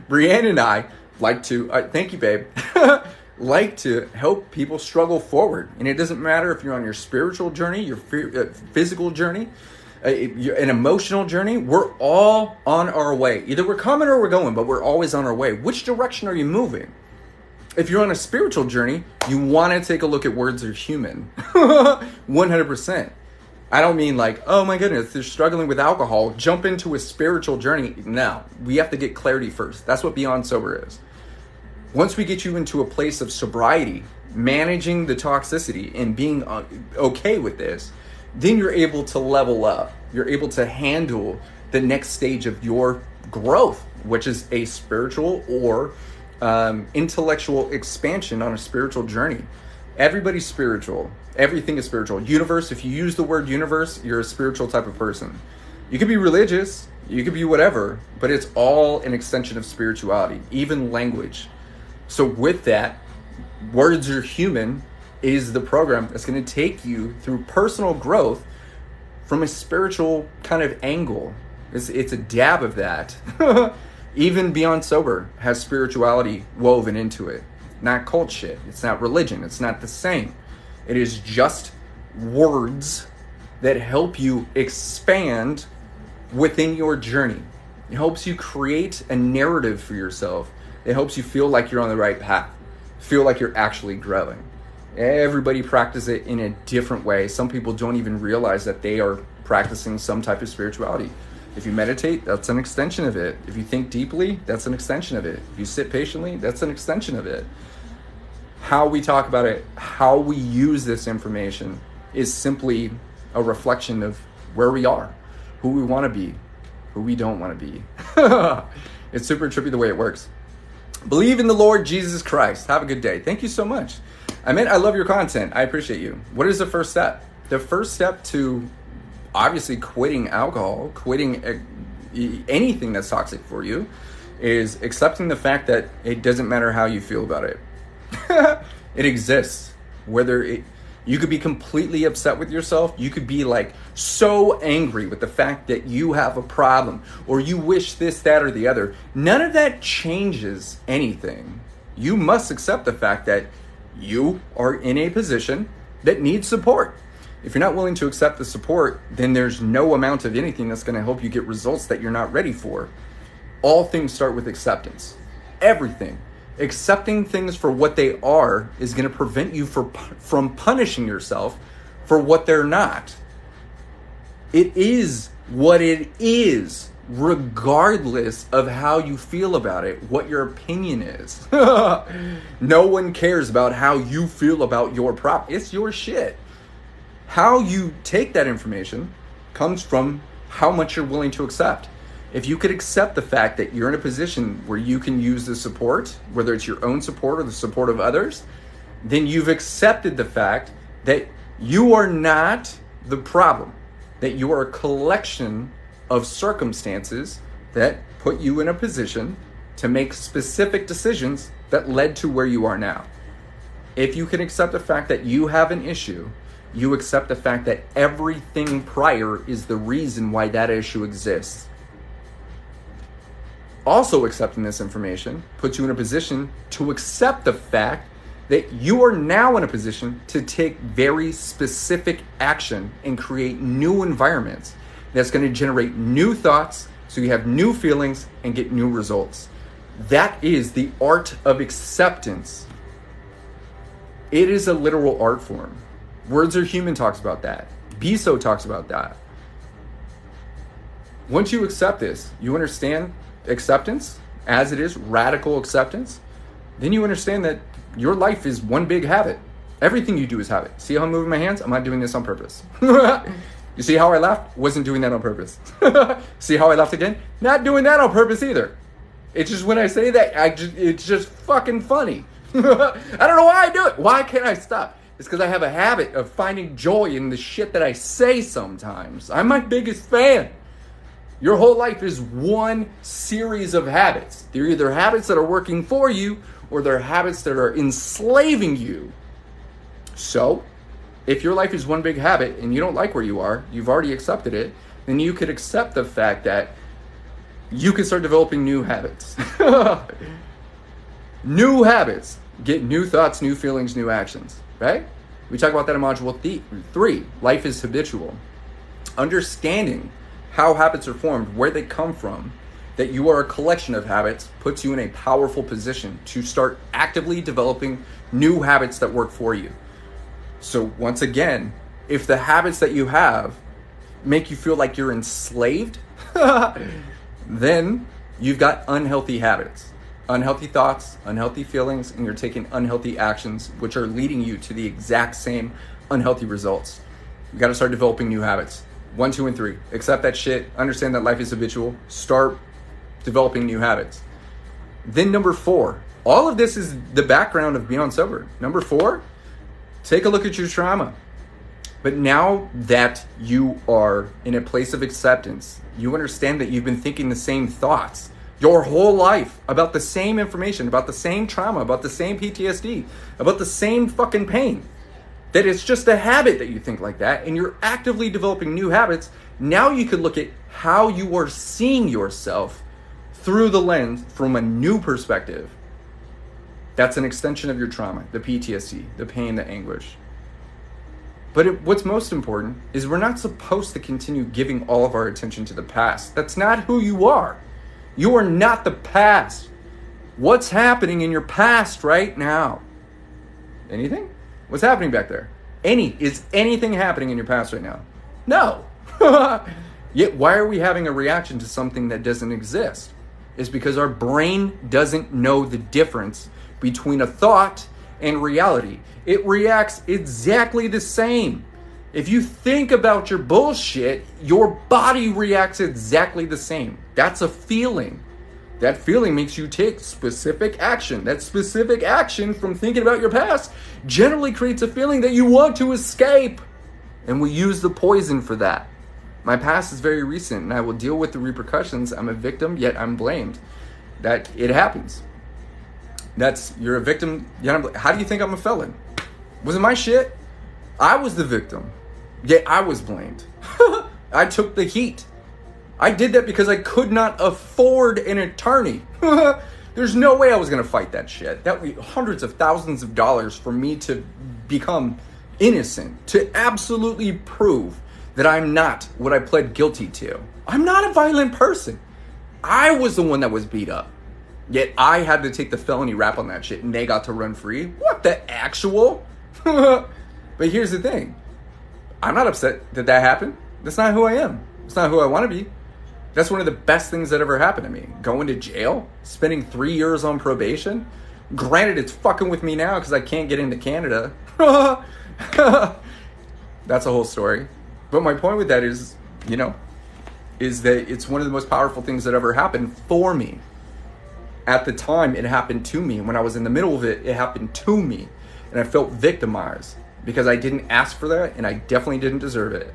Brianne and I like to, thank you, babe, like to help people struggle forward. And it doesn't matter if you're on your spiritual journey, your physical journey, an emotional journey. We're all on our way. Either we're coming or we're going, but we're always on our way. Which direction are you moving? If you're on a spiritual journey, you want to take a look at words are human. 100%. I don't mean like, oh my goodness, they're struggling with alcohol, jump into a spiritual journey. No, we have to get clarity first. That's what Beyond Sober is. Once we get you into a place of sobriety, managing the toxicity and being okay with this, then you're able to level up. You're able to handle the next stage of your growth, which is a spiritual or intellectual expansion on a spiritual journey. Everybody's spiritual. Everything is spiritual. Universe, if you use the word universe, you're a spiritual type of person. You could be religious, you could be whatever, but it's all an extension of spirituality, even language. So with that, words are human is the program that's going to take you through personal growth from a spiritual kind of angle. It's a dab of that. Even Beyond Sober has spirituality woven into it. Not cult shit. It's not religion. It's not the same. It is just words that help you expand within your journey. It helps you create a narrative for yourself. It helps you feel like you're on the right path. Feel like you're actually growing. Everybody practices it in a different way. Some people don't even realize that they are practicing some type of spirituality. If you meditate, that's an extension of it. If you think deeply, that's an extension of it. If you sit patiently, that's an extension of it. How we talk about it, how we use this information is simply a reflection of where we are, who we want to be, who we don't want to be. It's super trippy the way it works. Believe in the Lord Jesus Christ. Have a good day. Thank you so much. I love your content. I appreciate you. What is the first step? The first step to obviously quitting alcohol, quitting anything that's toxic for you, is accepting the fact that it doesn't matter how you feel about it. It exists. You could be completely upset with yourself. You could be like so angry with the fact that you have a problem, or you wish this, that, or the other. None of that changes anything. You must accept the fact that you are in a position that needs support. If you're not willing to accept the support, then there's no amount of anything that's going to help you get results that you're not ready for. All things start with acceptance. Everything. Accepting things for what they are is going to prevent you from punishing yourself for what they're not. It is what it is. regardless of how you feel about it, what your opinion is. No one cares about how you feel about your prop. It's your shit. How you take that information comes from how much you're willing to accept. If you could accept the fact that you're in a position where you can use the support, whether it's your own support or the support of others, then you've accepted the fact that you are not the problem, that you are a collection of circumstances that put you in a position to make specific decisions that led to where you are now. If you can accept the fact that you have an issue, you accept the fact that everything prior is the reason why that issue exists. Also accepting this information puts you in a position to accept the fact that you are now in a position to take very specific action and create new environments that's going to generate new thoughts so you have new feelings and get new results. That is the art of acceptance. It is a literal art form. Words Are Human talks about that. Biso talks about that. Once you accept this, you understand acceptance as it is, radical acceptance, then you understand that your life is one big habit. Everything you do is habit. See how I'm moving my hands? I'm not doing this on purpose. You see how I laughed? Wasn't doing that on purpose. See how I laughed again? Not doing that on purpose either. It's just when I say that, it's just fucking funny. I don't know why I do it. Why can't I stop? It's because I have a habit of finding joy in the shit that I say sometimes. I'm my biggest fan. Your whole life is one series of habits. They're either habits that are working for you or they're habits that are enslaving you. So, if your life is one big habit and you don't like where you are, you've already accepted it, then you could accept the fact that you can start developing new habits. New habits get new thoughts, new feelings, new actions, right? We talk about that in module 3. Life is habitual. Understanding how habits are formed, where they come from, that you are a collection of habits, puts you in a powerful position to start actively developing new habits that work for you. So once again, if the habits that you have make you feel like you're enslaved, then you've got unhealthy habits, unhealthy thoughts, unhealthy feelings, and you're taking unhealthy actions, which are leading you to the exact same unhealthy results. You got to start developing new habits. 1, 2, and 3. Accept that shit. Understand that life is habitual. Start developing new habits. Then number 4. All of this is the background of Beyond Sober. Number 4, take a look at your trauma. But now that you are in a place of acceptance, you understand that you've been thinking the same thoughts your whole life about the same information, about the same trauma, about the same PTSD, about the same fucking pain. That it's just a habit that you think like that, and you're actively developing new habits. Now you could look at how you are seeing yourself through the lens from a new perspective. That's an extension of your trauma, the PTSD, the pain, the anguish. But what's most important is we're not supposed to continue giving all of our attention to the past. That's not who you are. You are not the past. What's happening in your past right now? Anything? What's happening back there? Is anything happening in your past right now? No. Yet why are we having a reaction to something that doesn't exist? It's because our brain doesn't know the difference between a thought and reality. It reacts exactly the same. If you think about your bullshit, your body reacts exactly the same. That's a feeling. That feeling makes you take specific action. That specific action from thinking about your past generally creates a feeling that you want to escape. And we use the poison for that. My past is very recent and I will deal with the repercussions. I'm a victim, yet I'm blamed. That it happens. You're a victim, yet I'm blamed. How do you think I'm a felon? Was it my shit? I was the victim, yet I was blamed. I took the heat. I did that because I could not afford an attorney. There's no way I was going to fight that shit. That would be hundreds of thousands of dollars for me to become innocent, to absolutely prove that I'm not what I pled guilty to. I'm not a violent person. I was the one that was beat up. Yet I had to take the felony rap on that shit and they got to run free. What the actual? But here's the thing. I'm not upset that happened. That's not who I am. It's not who I want to be. That's one of the best things that ever happened to me. Going to jail, spending 3 years on probation. Granted, it's fucking with me now because I can't get into Canada. That's a whole story. But my point with that is, is that it's one of the most powerful things that ever happened for me. At the time, it happened to me. When I was in the middle of it, it happened to me. And I felt victimized because I didn't ask for that and I definitely didn't deserve it.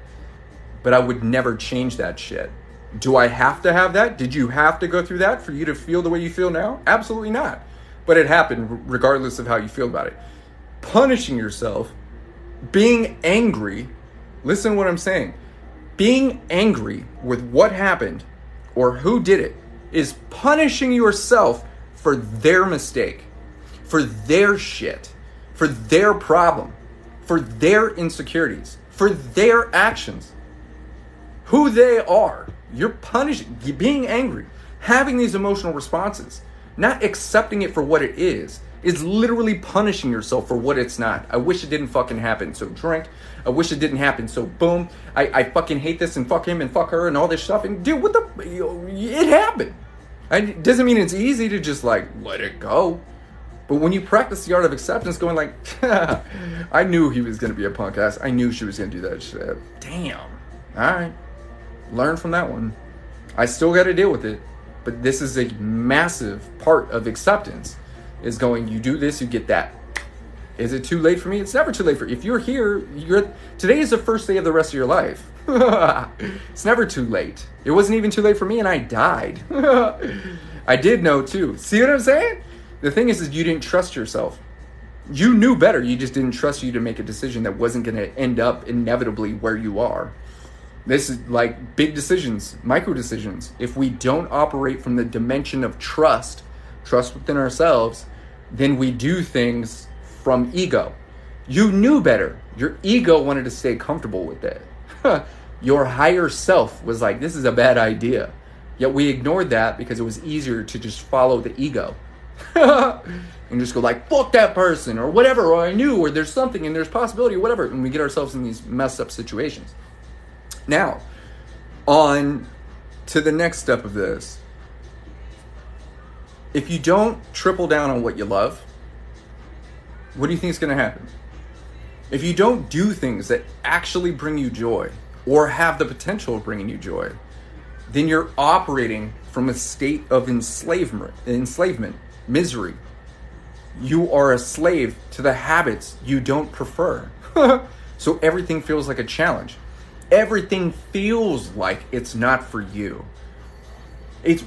But I would never change that shit. Do I have to have that? Did you have to go through that for you to feel the way you feel now? Absolutely not. But it happened regardless of how you feel about it. Punishing yourself, being angry, listen to what I'm saying. Being angry with what happened or who did it is punishing yourself for their mistake, for their shit, for their problem, for their insecurities, for their actions, who they are. You're punishing, being angry, having these emotional responses, not accepting it for what it is literally punishing yourself for what it's not. I wish it didn't fucking happen, so drink. I wish it didn't happen, so boom. I fucking hate this and fuck him and fuck her and all this stuff. And dude, it happened. It doesn't mean it's easy to just like let it go. But when you practice the art of acceptance, going like, I knew he was going to be a punk ass. I knew she was going to do that shit. Damn. All right. Learn from that one. I still got to deal with it. But this is a massive part of acceptance. Is going, you do this, you get that. Is it too late for me? It's never too late for you. If you're here, today is the first day of the rest of your life. It's never too late. It wasn't even too late for me and I died. I did know too. See what I'm saying? The thing is you didn't trust yourself. You knew better. You just didn't trust you to make a decision that wasn't going to end up inevitably where you are. This is like big decisions, micro decisions. If we don't operate from the dimension of trust within ourselves, then we do things from ego. You knew better. Your ego wanted to stay comfortable with it. Your higher self was like, this is a bad idea. Yet we ignored that because it was easier to just follow the ego. And just go like, fuck that person or whatever, or I knew, or there's something and there's possibility or whatever. And we get ourselves in these messed up situations. Now, on to the next step of this. If you don't triple down on what you love, what do you think is going to happen? If you don't do things that actually bring you joy or have the potential of bringing you joy, then you're operating from a state of enslavement, misery. You are a slave to the habits you don't prefer. So everything feels like a challenge. Everything feels like it's not for you.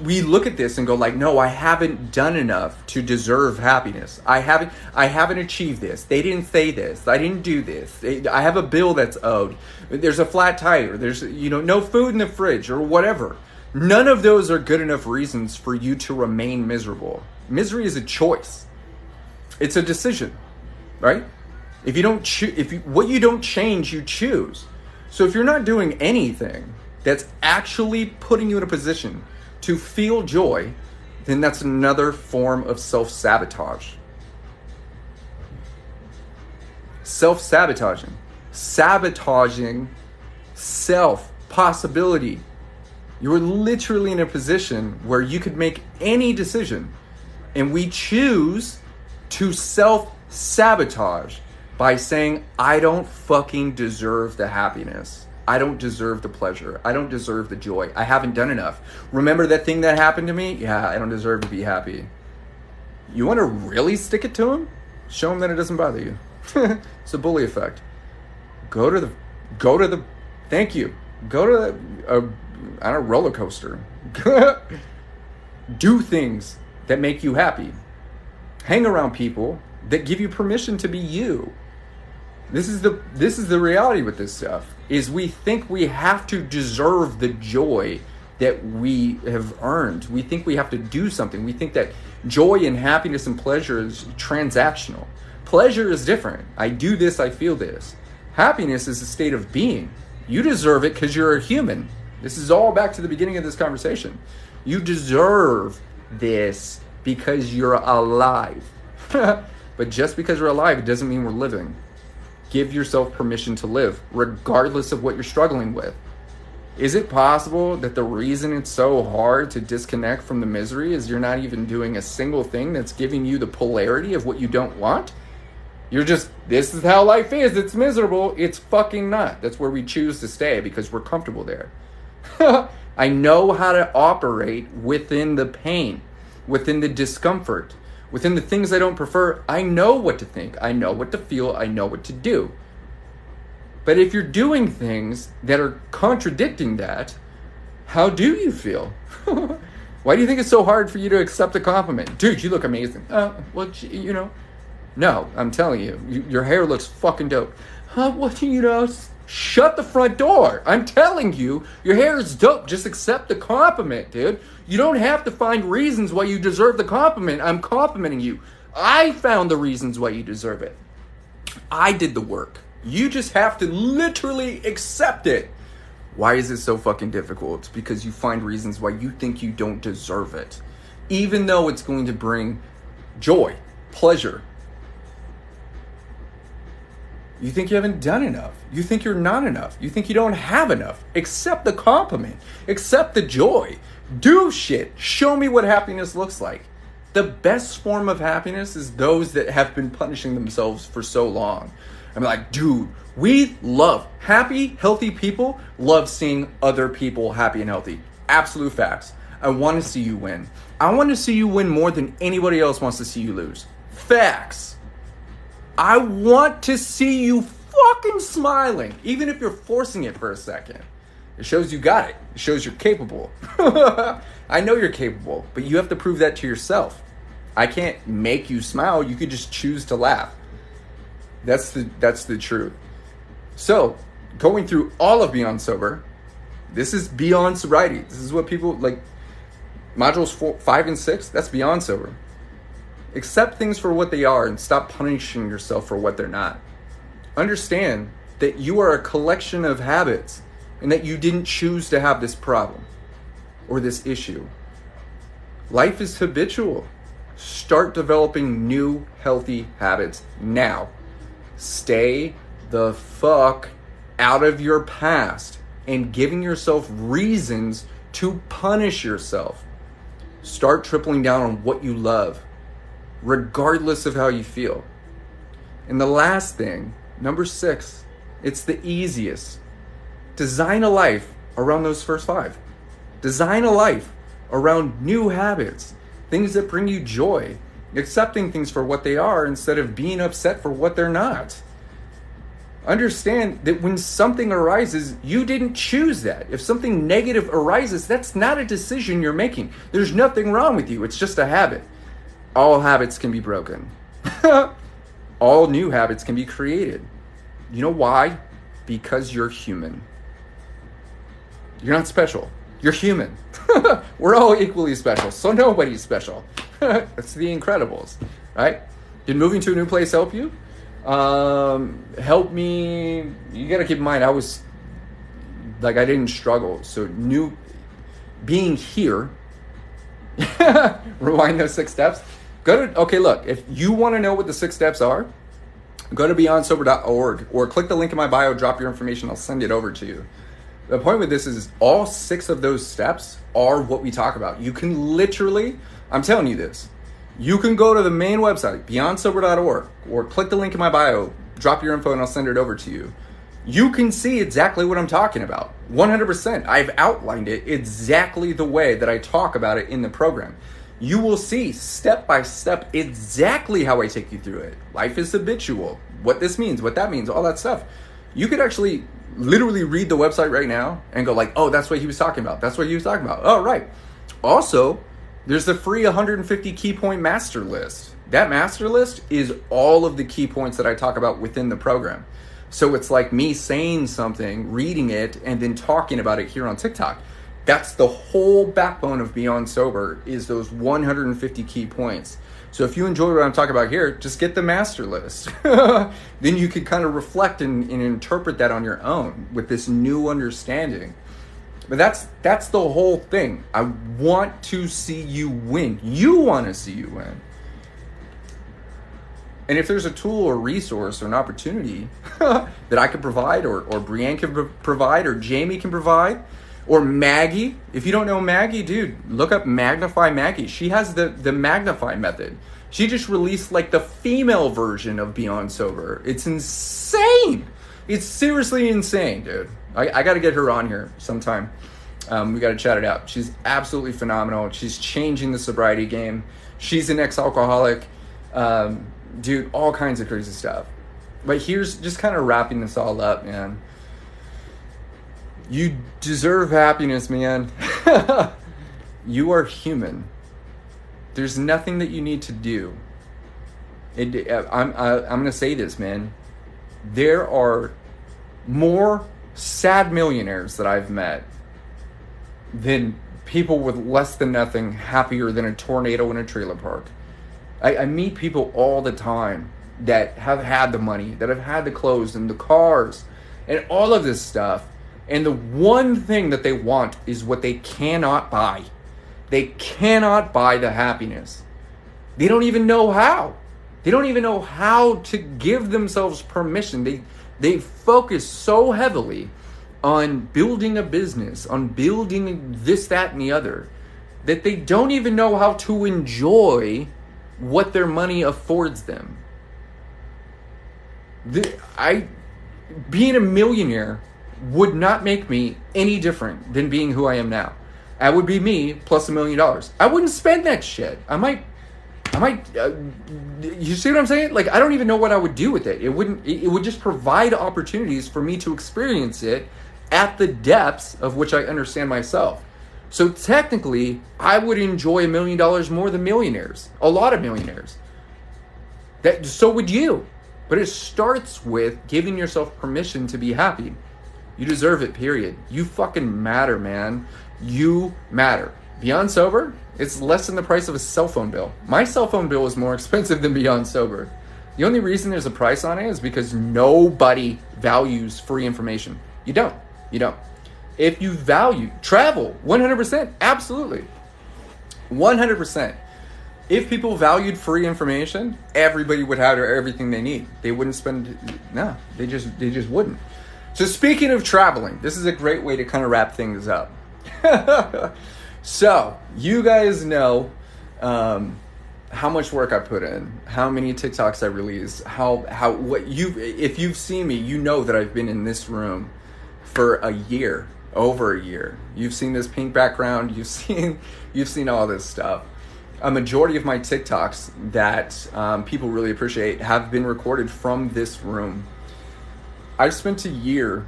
We look at this and go like, no, I haven't done enough to deserve happiness. I haven't achieved this. They didn't say this. I didn't do this. I have a bill that's owed. There's a flat tire. There's, no food in the fridge or whatever. None of those are good enough reasons for you to remain miserable. Misery is a choice. It's a decision, right? If you don't what you don't change, you choose. So if you're not doing anything that's actually putting you in a position to feel joy, then that's another form of self-sabotage. Self-sabotaging. Sabotaging self-possibility. You're literally in a position where you could make any decision, and we choose to self-sabotage by saying, I don't fucking deserve the happiness. I don't deserve the pleasure. I don't deserve the joy. I haven't done enough. Remember that thing that happened to me? Yeah, I don't deserve to be happy. You want to really stick it to him? Show him that it doesn't bother you. It's a bully effect. Go to the thank you. Go to a roller coaster. Do things that make you happy. Hang around people that give you permission to be you. This is the reality with this stuff, is we think we have to deserve the joy that we have earned. We think we have to do something. We think that joy and happiness and pleasure is transactional. Pleasure is different. I do this, I feel this. Happiness is a state of being. You deserve it because you're a human. This is all back to the beginning of this conversation. You deserve this because you're alive. But just because you're alive, it doesn't mean we're living. Give yourself permission to live, regardless of what you're struggling with. Is it possible that the reason it's so hard to disconnect from the misery is you're not even doing a single thing that's giving you the polarity of what you don't want? You're just, this is how life is. It's miserable. It's fucking not. That's where we choose to stay because we're comfortable there. I know how to operate within the pain, within the discomfort, within the things I don't prefer. I know what to think. I know what to feel. I know what to do. But if you're doing things that are contradicting that, how do you feel? Why do you think it's so hard for you to accept a compliment? Dude, you look amazing. Well, you know. No, I'm telling you, your hair looks fucking dope. What do you know? Shut the front door. I'm telling you, your hair is dope. Just accept the compliment, dude. You don't have to find reasons why you deserve the compliment. I'm complimenting you. I found the reasons why you deserve it. I did the work. You just have to literally accept it. Why is it so fucking difficult? Because you find reasons why you think you don't deserve it. Even though it's going to bring joy, pleasure. You think you haven't done enough. You think you're not enough. You think you don't have enough. Accept the compliment. Accept the joy. Do shit. Show me what happiness looks like. The best form of happiness is those that have been punishing themselves for so long. I'm like, dude, we love happy, healthy people, love seeing other people happy and healthy. Absolute facts. I want to see you win. I want to see you win more than anybody else wants to see you lose. Facts. I want to see you fucking smiling, even if you're forcing it for a second. It shows you got it. It shows you're capable. I know you're capable, but you have to prove that to yourself. I can't make you smile. You could just choose to laugh. That's the truth. So, going through all of Beyond Sober, this is beyond sobriety. This is what people like. Modules 5 and 6, that's Beyond Sober. Accept things for what they are and stop punishing yourself for what they're not. Understand that you are a collection of habits and that you didn't choose to have this problem or this issue. Life is habitual. Start developing new healthy habits now. Stay the fuck out of your past and giving yourself reasons to punish yourself. Start tripling down on what you love, regardless of how you feel. And the last thing, number 6, it's the easiest. Design a life around those first 5. Design a life around new habits, things that bring you joy, accepting things for what they are instead of being upset for what they're not. Understand that when something arises, you didn't choose that. If something negative arises, that's not a decision you're making. There's nothing wrong with you. It's just a habit. All habits can be broken. All new habits can be created. You know why? Because you're human. You're not special. You're human. We're all equally special, so nobody's special. It's the Incredibles, right? Did moving to a new place help you? Help me. You gotta keep in mind, I didn't struggle. So being here, rewind those 6 steps. Okay, look, if you want to know what the 6 steps are, go to beyondsober.org or click the link in my bio, drop your information, I'll send it over to you. The point with this is all 6 of those steps are what we talk about. You can literally, I'm telling you this, you can go to the main website, beyondsober.org, or click the link in my bio, drop your info, and I'll send it over to you. You can see exactly what I'm talking about. 100%. I've outlined it exactly the way that I talk about it in the program. You will see step by step exactly how I take you through it. Life is habitual. What this means, what that means, all that stuff. You could actually literally read the website right now and go like, oh, that's what he was talking about. That's what he was talking about. Oh, right. Also, there's the free 150 key point master list. That master list is all of the key points that I talk about within the program. So it's like me saying something, reading it, and then talking about it here on TikTok. That's the whole backbone of Beyond Sober, is those 150 key points. So if you enjoy what I'm talking about here, just get the master list. Then you can kind of reflect and interpret that on your own with this new understanding. But that's the whole thing. I want to see you win. You want to see you win. And if there's a tool or resource or an opportunity that I can provide or Brienne can provide or Jamie can provide Or Maggie. If you don't know Maggie, dude, look up Magnify Maggie. She has the Magnify method. She just released like the female version of Beyond Sober. It's insane. It's seriously insane, dude. I got to get her on here sometime. We got to chat it out. She's absolutely phenomenal. She's changing the sobriety game. She's an ex-alcoholic. Dude, all kinds of crazy stuff. But here's just kind of wrapping this all up, man. You deserve happiness, man. You are human. There's nothing that you need to do. I'm going to say this, man. There are more sad millionaires that I've met than people with less than nothing happier than a tornado in a trailer park. I meet people all the time that have had the money, that have had the clothes and the cars and all of this stuff. And the one thing that they want is what they cannot buy. They cannot buy the happiness. They don't even know how. They don't even know how to give themselves permission. They focus so heavily on building a business, on building this, that, and the other, that they don't even know how to enjoy what their money affords them. Being a millionaire would not make me any different than being who I am now. I would be me plus $1 million. I wouldn't spend that shit. I might, you see what I'm saying? Like, I don't even know what I would do with it. It would just provide opportunities for me to experience it at the depths of which I understand myself. So technically, I would enjoy $1 million more than millionaires. A lot of millionaires. So would you. But it starts with giving yourself permission to be happy. You deserve it, period. You fucking matter, man. You matter. Beyond Sober, it's less than the price of a cell phone bill. My cell phone bill is more expensive than Beyond Sober. The only reason there's a price on it is because nobody values free information. You don't. If you value travel, 100%, absolutely. 100%. If people valued free information, everybody would have everything they need. They wouldn't spend, they just wouldn't. So speaking of traveling, this is a great way to kind of wrap things up. So you guys know how much work I put in, how many TikToks I release, if you've seen me, you know that I've been in this room for a year, over a year. You've seen this pink background, you've seen all this stuff. A majority of my TikToks that people really appreciate have been recorded from this room. I spent a year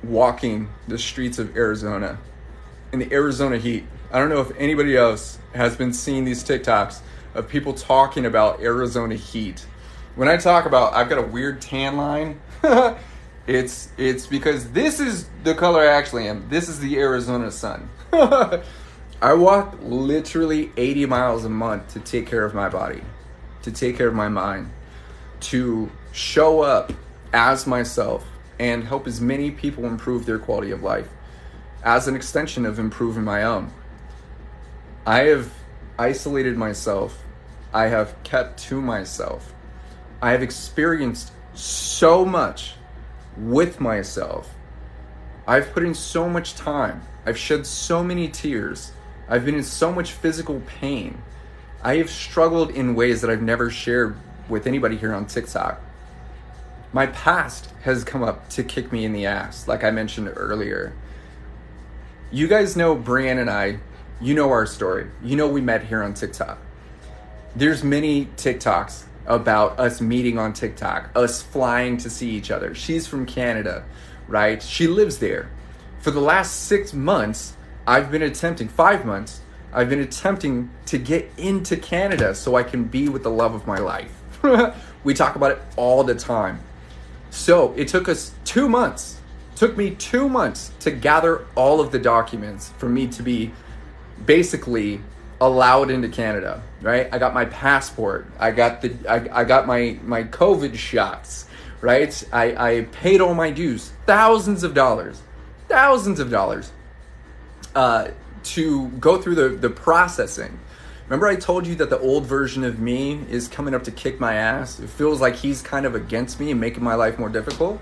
walking the streets of Arizona in the Arizona heat. I don't know if anybody else has been seeing these TikToks of people talking about Arizona heat. When I talk about I've got a weird tan line, it's because this is the color I actually am. This is the Arizona sun. I walk literally 80 miles a month to take care of my body, to take care of my mind, to show up as myself and help as many people improve their quality of life as an extension of improving my own. I have isolated myself. I have kept to myself. I have experienced so much with myself. I've put in so much time. I've shed so many tears. I've been in so much physical pain. I have struggled in ways that I've never shared with anybody here on TikTok. My past has come up to kick me in the ass, like I mentioned earlier. You guys know Brianne and I, you know our story. You know we met here on TikTok. There's many TikToks about us meeting on TikTok, us flying to see each other. She's from Canada, right? She lives there. For the last 6 months, 5 months, I've been attempting to get into Canada so I can be with the love of my life. We talk about it all the time. So it took us 2 months. Took me 2 months to gather all of the documents for me to be basically allowed into Canada, right? I got my passport. I got my COVID shots, right? I paid all my dues, thousands of dollars, to go through the processing. Remember I told you that the old version of me is coming up to kick my ass? It feels like he's kind of against me and making my life more difficult.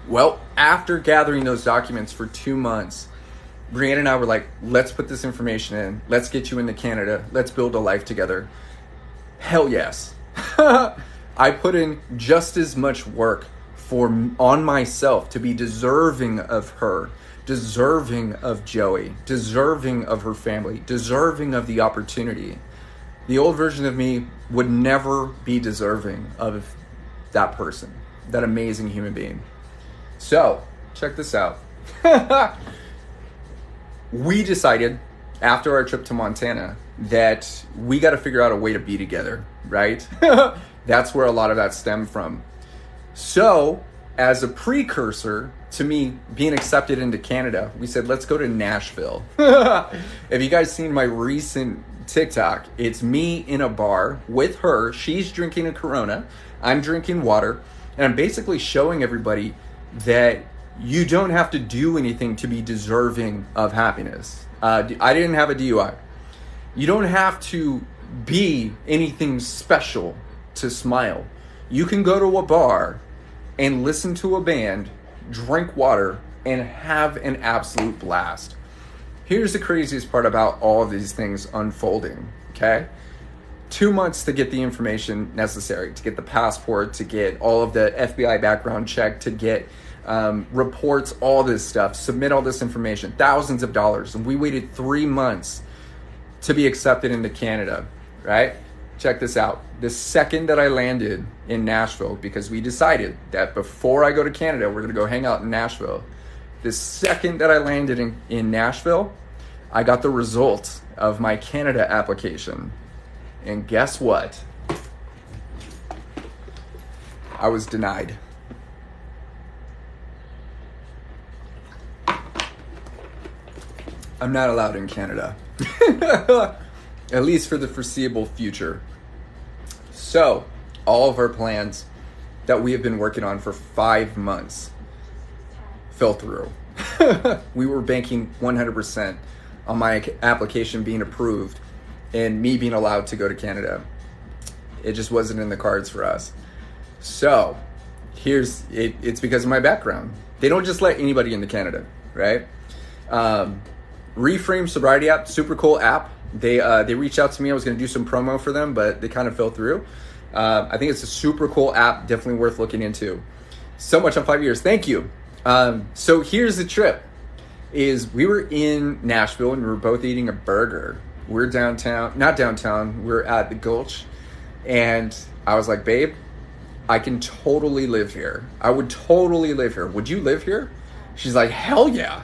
Well, after gathering those documents for 2 months, Brianne and I were like, let's put this information in. Let's get you into Canada. Let's build a life together. Hell yes. I put in just as much work on myself to be deserving of her, deserving of Joey, deserving of her family, deserving of the opportunity. The old version of me would never be deserving of that person, that amazing human being. So, check this out. We decided after our trip to Montana that we got to figure out a way to be together, right? That's where a lot of that stemmed from. So, as a precursor to me being accepted into Canada, we said, let's go to Nashville. If you guys seen my recent TikTok, it's me in a bar with her. She's drinking a Corona. I'm drinking water. And I'm basically showing everybody that you don't have to do anything to be deserving of happiness. I didn't have a DUI. You don't have to be anything special to smile. You can go to a bar and listen to a band, drink water, and have an absolute blast. Here's the craziest part about all of these things unfolding, okay? 2 months to get the information necessary, to get the passport, to get all of the FBI background check, to get reports, all this stuff, submit all this information, thousands of dollars. And we waited 3 months to be accepted into Canada, right? Check this out. The second that I landed in Nashville, because we decided that before I go to Canada, we're going to go hang out in Nashville. The second that I landed in Nashville, I got the results of my Canada application. And guess what? I was denied. I'm not allowed in Canada. At least for the foreseeable future. So, all of our plans that we have been working on for 5 months fell through. We were banking 100% on my application being approved and me being allowed to go to Canada. It just wasn't in the cards for us. So, it's because of my background. They don't just let anybody into Canada, right? Reframe Sobriety app, super cool app. They reached out to me. I was going to do some promo for them, but they kind of fell through. I think it's a super cool app, definitely worth looking into. So much on 5 years. Thank you. So here's the trip. We were in Nashville and we were both eating a burger. We're not downtown, we're at the Gulch. And I was like, babe, I can totally live here. I would totally live here. Would you live here? She's like, hell yeah.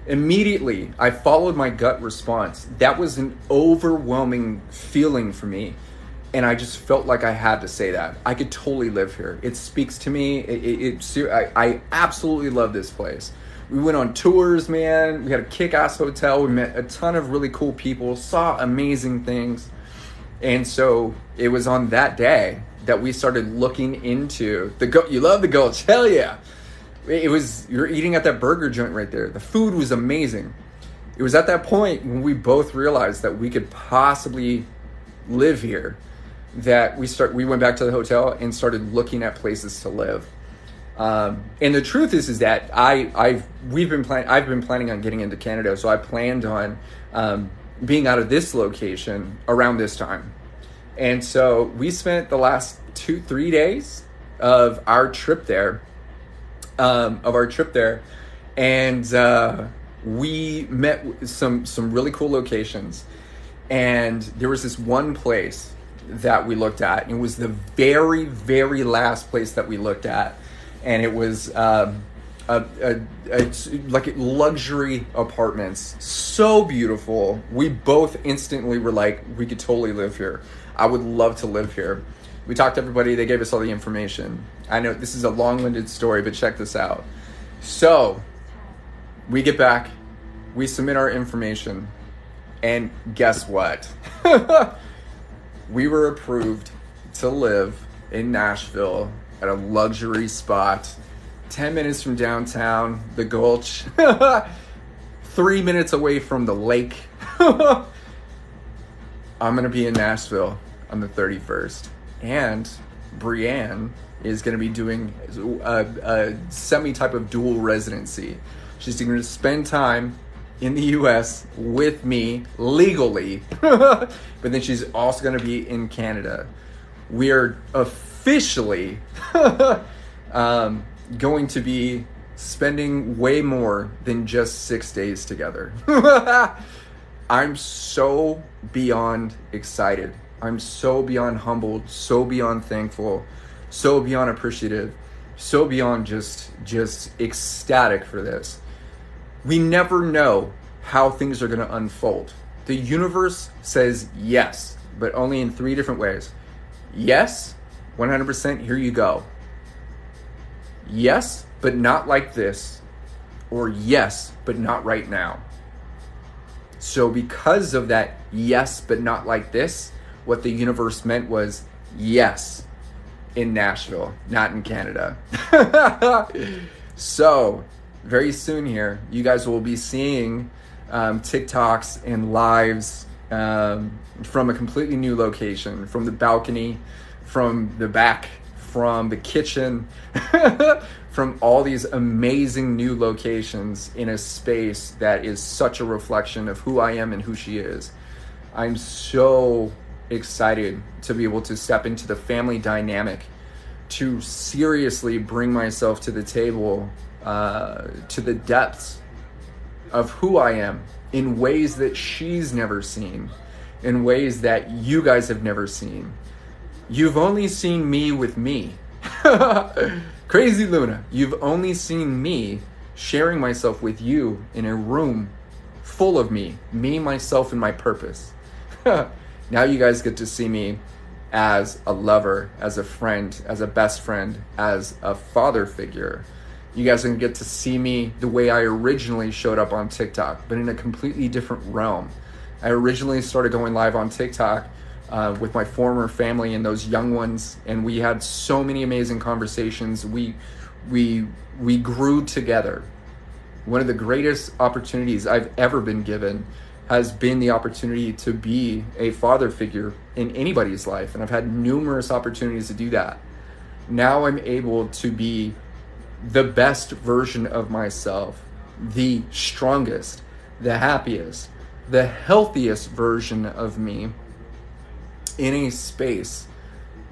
Immediately, I followed my gut response. That was an overwhelming feeling for me. And I just felt like I had to say that. I could totally live here. It speaks to me. I absolutely love this place. We went on tours, man. We had a kick-ass hotel. We met a ton of really cool people, saw amazing things. And so it was on that day that we started looking into you love the Gulch, hell yeah. You're eating at that burger joint right there. The food was amazing. It was at that point when we both realized that we could possibly live here that we went back to the hotel and started looking at places to live. And the truth is that I've been planning on getting into Canada, so I planned on being out of this location around this time. And so we spent the last 2-3 days of our trip there. And we met some really cool locations, and there was this one place that we looked at, and it was the very, very last place that we looked at, and it was like luxury apartments, so beautiful. We both instantly were like, we could totally live here. I would love to live here. We talked to everybody. They gave us all the information. I know this is a long-winded story, but check this out. So we get back, we submit our information, and guess what? We were approved to live in Nashville at a luxury spot, 10 minutes from downtown, the Gulch, 3 minutes away from the lake. I'm going to be in Nashville on the 31st. And Brianne is going to be doing a semi-type of dual residency. She's going to spend time in the US with me legally, but then she's also going to be in Canada. We are officially going to be spending way more than just 6 days together. I'm so beyond excited. I'm so beyond humbled, so beyond thankful, so beyond appreciative, so beyond just ecstatic for this. We never know how things are going to unfold. The universe says yes, but only in 3 different ways. Yes, 100%, here you go. Yes, but not like this. Or yes, but not right now. So because of that yes, but not like this, what the universe meant was yes in Nashville, not in Canada. So very soon here, you guys will be seeing TikToks and lives from a completely new location, from the balcony, from the back, from the kitchen, from all these amazing new locations in a space that is such a reflection of who I am and who she is. I'm so excited to be able to step into the family dynamic, to seriously bring myself to the table, to the depths of who I am in ways that she's never seen, in ways that you guys have never seen. You've only seen me with me. Crazy Luna, you've only seen me sharing myself with you in a room full of me, myself, and my purpose. Now you guys get to see me as a lover, as a friend, as a best friend, as a father figure. You guys are going to get to see me the way I originally showed up on TikTok, but in a completely different realm. I originally started going live on TikTok with my former family and those young ones, and we had so many amazing conversations. We grew together. One of the greatest opportunities I've ever been given has been the opportunity to be a father figure in anybody's life, and I've had numerous opportunities to do that. Now I'm able to be the best version of myself, the strongest, the happiest, the healthiest version of me in a space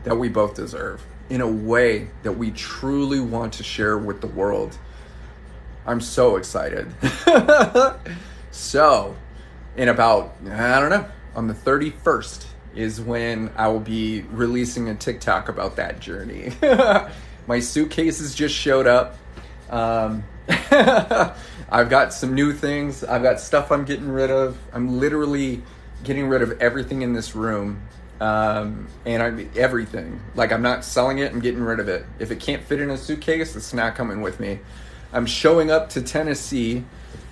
that we both deserve, in a way that we truly want to share with the world. I'm so excited. So, in about, I don't know, on the 31st is when I will be releasing a TikTok about that journey. My suitcases just showed up. I've got some new things. I've got stuff I'm getting rid of. I'm literally getting rid of everything in this room. Everything. Like, I'm not selling it, I'm getting rid of it. If it can't fit in a suitcase, it's not coming with me. I'm showing up to Tennessee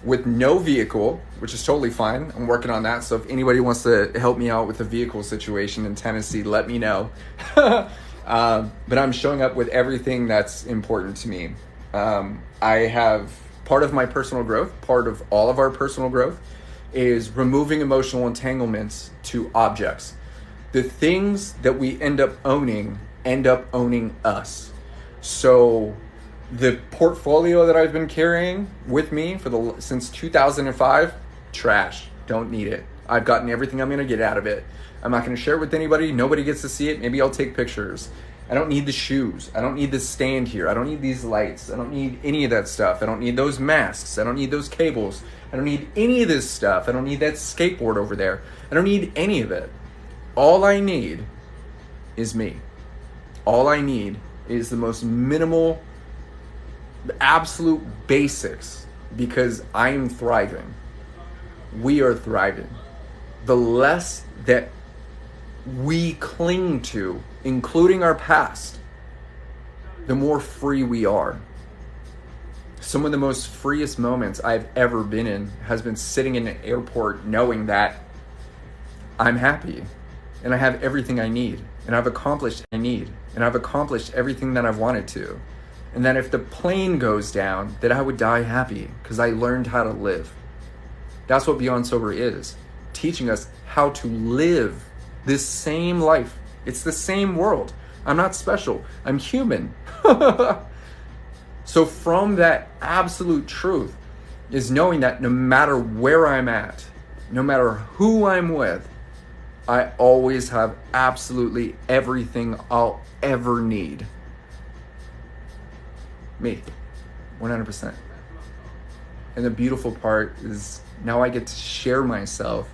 with no vehicle, which is totally fine. I'm working on that. So if anybody wants to help me out with the vehicle situation in Tennessee, let me know. But I'm showing up with everything that's important to me. I have part of my personal growth, part of all of our personal growth, is removing emotional entanglements to objects. The things that we end up owning us. So the portfolio that I've been carrying with me since 2005, trash. Don't need it. I've gotten everything I'm going to get out of it. I'm not going to share it with anybody. Nobody gets to see it. Maybe I'll take pictures. I don't need the shoes. I don't need the stand here. I don't need these lights. I don't need any of that stuff. I don't need those masks. I don't need those cables. I don't need any of this stuff. I don't need that skateboard over there. I don't need any of it. All I need is me. All I need is the most minimal, the absolute basics, because I am thriving. We are thriving. The less that we cling to, including our past, the more free we are. Some of the most freest moments I've ever been in has been sitting in an airport knowing that I'm happy and I have everything I need and I've accomplished everything that I've wanted to. And that if the plane goes down, that I would die happy because I learned how to live. That's what Beyond Sober is, teaching us how to live this same life. It's the same world. I'm not special. I'm human. So from that absolute truth, is knowing that no matter where I'm at, no matter who I'm with, I always have absolutely everything I'll ever need. Me, 100%. And the beautiful part is now I get to share myself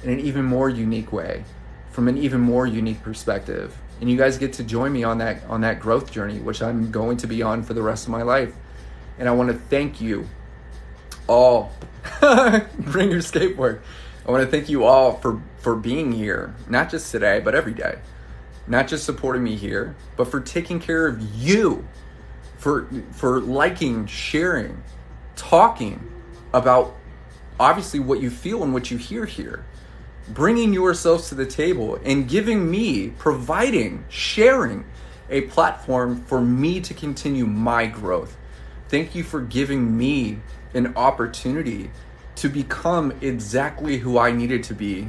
in an even more unique way, from an even more unique perspective. And you guys get to join me on that growth journey, which I'm going to be on for the rest of my life. And I want to thank you all. Bring your skateboard. I want to thank you all for being here, not just today, but every day. Not just supporting me here, but for taking care of you, for liking, sharing, talking about obviously what you feel and what you hear here, bringing yourselves to the table and giving me, providing, sharing a platform for me to continue my growth. Thank you for giving me an opportunity to become exactly who I needed to be,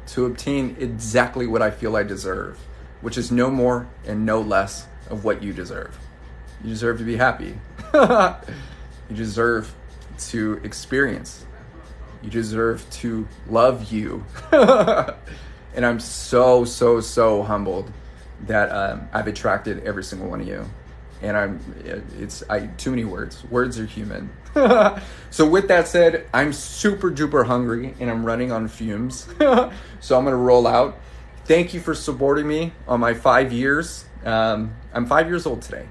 to obtain exactly what I feel I deserve, which is no more and no less of what you deserve. You deserve to be happy. You deserve to experience. You deserve to love you. And I'm so humbled that I've attracted every single one of you. And too many words. Words are human. So with that said, I'm super duper hungry and I'm running on fumes. So I'm gonna roll out. Thank you for supporting me on my 5 years. I'm 5 years old today.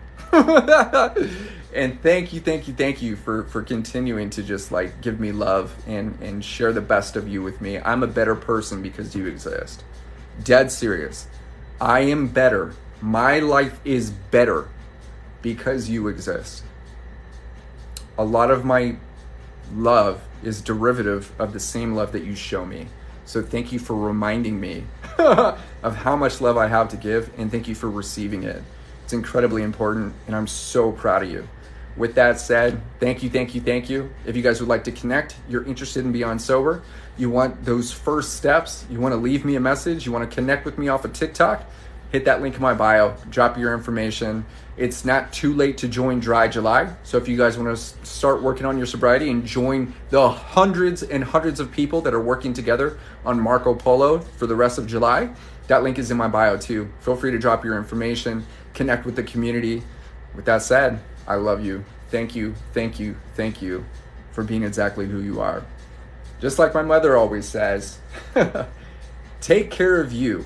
And thank you for continuing to just like give me love and share the best of you with me. I'm a better person because you exist. Dead serious. I am better. My life is better because you exist. A lot of my love is derivative of the same love that you show me. So thank you for reminding me of how much love I have to give, and thank you for receiving it. It's incredibly important, and I'm so proud of you. With that said, thank you. If you guys would like to connect, you're interested in Beyond Sober, you want those first steps, you want to leave me a message, you want to connect with me off of TikTok, hit that link in my bio, drop your information. It's not too late to join Dry July. So if you guys want to start working on your sobriety and join the hundreds and hundreds of people that are working together on Marco Polo for the rest of July, that link is in my bio too. Feel free to drop your information, connect with the community. With that said, I love you. Thank you for being exactly who you are. Just like my mother always says, take care of you